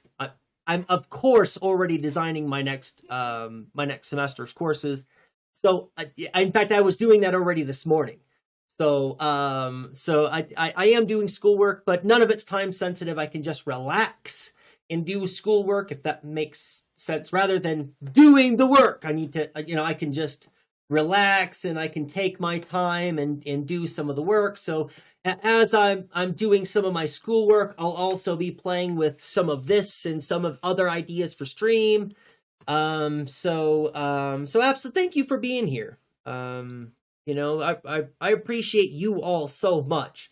Speaker 1: I'm of course already designing my next semester's courses. So in fact, I was doing that already this morning. So I am doing schoolwork, but none of it's time sensitive. I can just relax and do schoolwork if that makes sense, rather than doing the work. I need to, I can just relax and I can take my time and do some of the work. So as I'm doing some of my schoolwork, I'll also be playing with some of this and some of other ideas for stream. So absolutely, thank you for being here. I appreciate you all so much.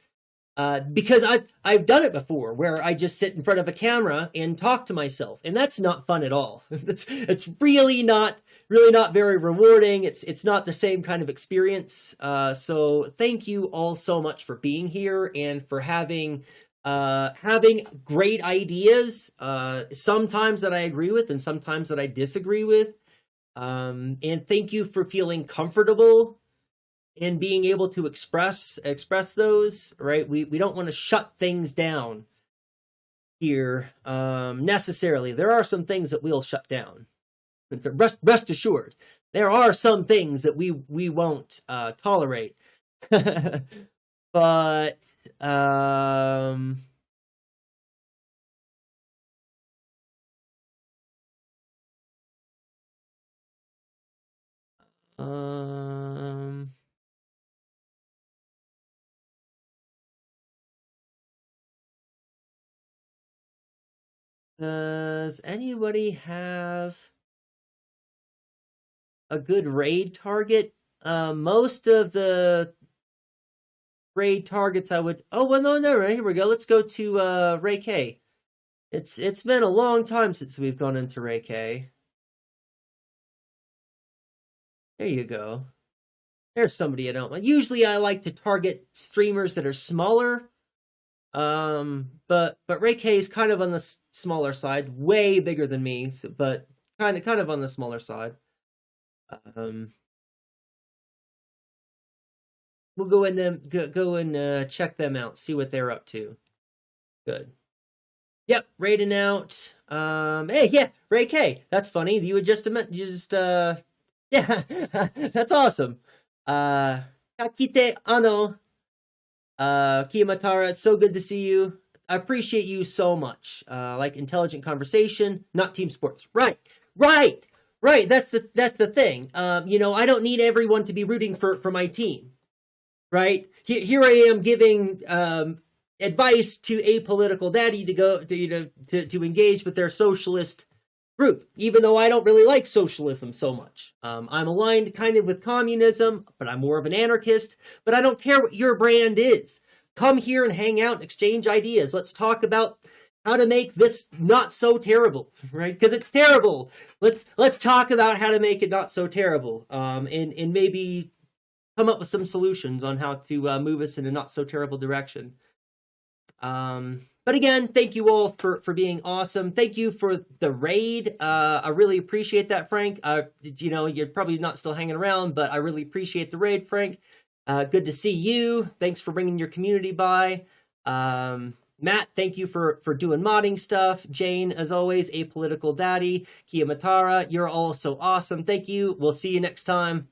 Speaker 1: Because I've done it before where I just sit in front of a camera and talk to myself, and that's not fun at all. It's really not very rewarding. It's not the same kind of experience. So thank you all so much for being here and for having great ideas, sometimes that I agree with and sometimes that I disagree with. And thank you for feeling comfortable and being able to express those, right? We don't want to shut things down here necessarily. There are some things that we'll shut down. Rest assured, there are some things that we won't tolerate. But does anybody have a good raid target? Most of the raid targets I would... Oh, well, no, right, here we go. Let's go to Ray K. It's been a long time since we've gone into Ray K. There you go. There's somebody I don't like. Usually I like to target streamers that are smaller. But Ray K is kind of on the smaller side, way bigger than me, so, but kind of on the smaller side. We'll go and check them out, see what they're up to. Good. Yep, raiding out. Hey, yeah, Ray K. That's funny. You had just yeah, that's awesome. Kakite ano. Kiyamatara, it's so good to see you. I appreciate you so much. Like intelligent conversation, not team sports. Right. That's the thing. I don't need everyone to be rooting for my team. Right? Here I am giving advice to apolitical daddy to go to engage with their socialist group, even though I don't really like socialism so much. I'm aligned kind of with communism, but I'm more of an anarchist. But I don't care what your brand is. Come here and hang out and exchange ideas. Let's talk about how to make this not so terrible, right? Because it's terrible. Let's talk about how to make it not so terrible, and maybe come up with some solutions on how to move us in a not so terrible direction. But again, thank you all for being awesome. Thank you for the raid. I really appreciate that, Frank. You're probably not still hanging around, but I really appreciate the raid, Frank. Good to see you. Thanks for bringing your community by. Matt, thank you for doing modding stuff. Jane, as always, apolitical daddy. Kiyamatara, you're all so awesome. Thank you. We'll see you next time.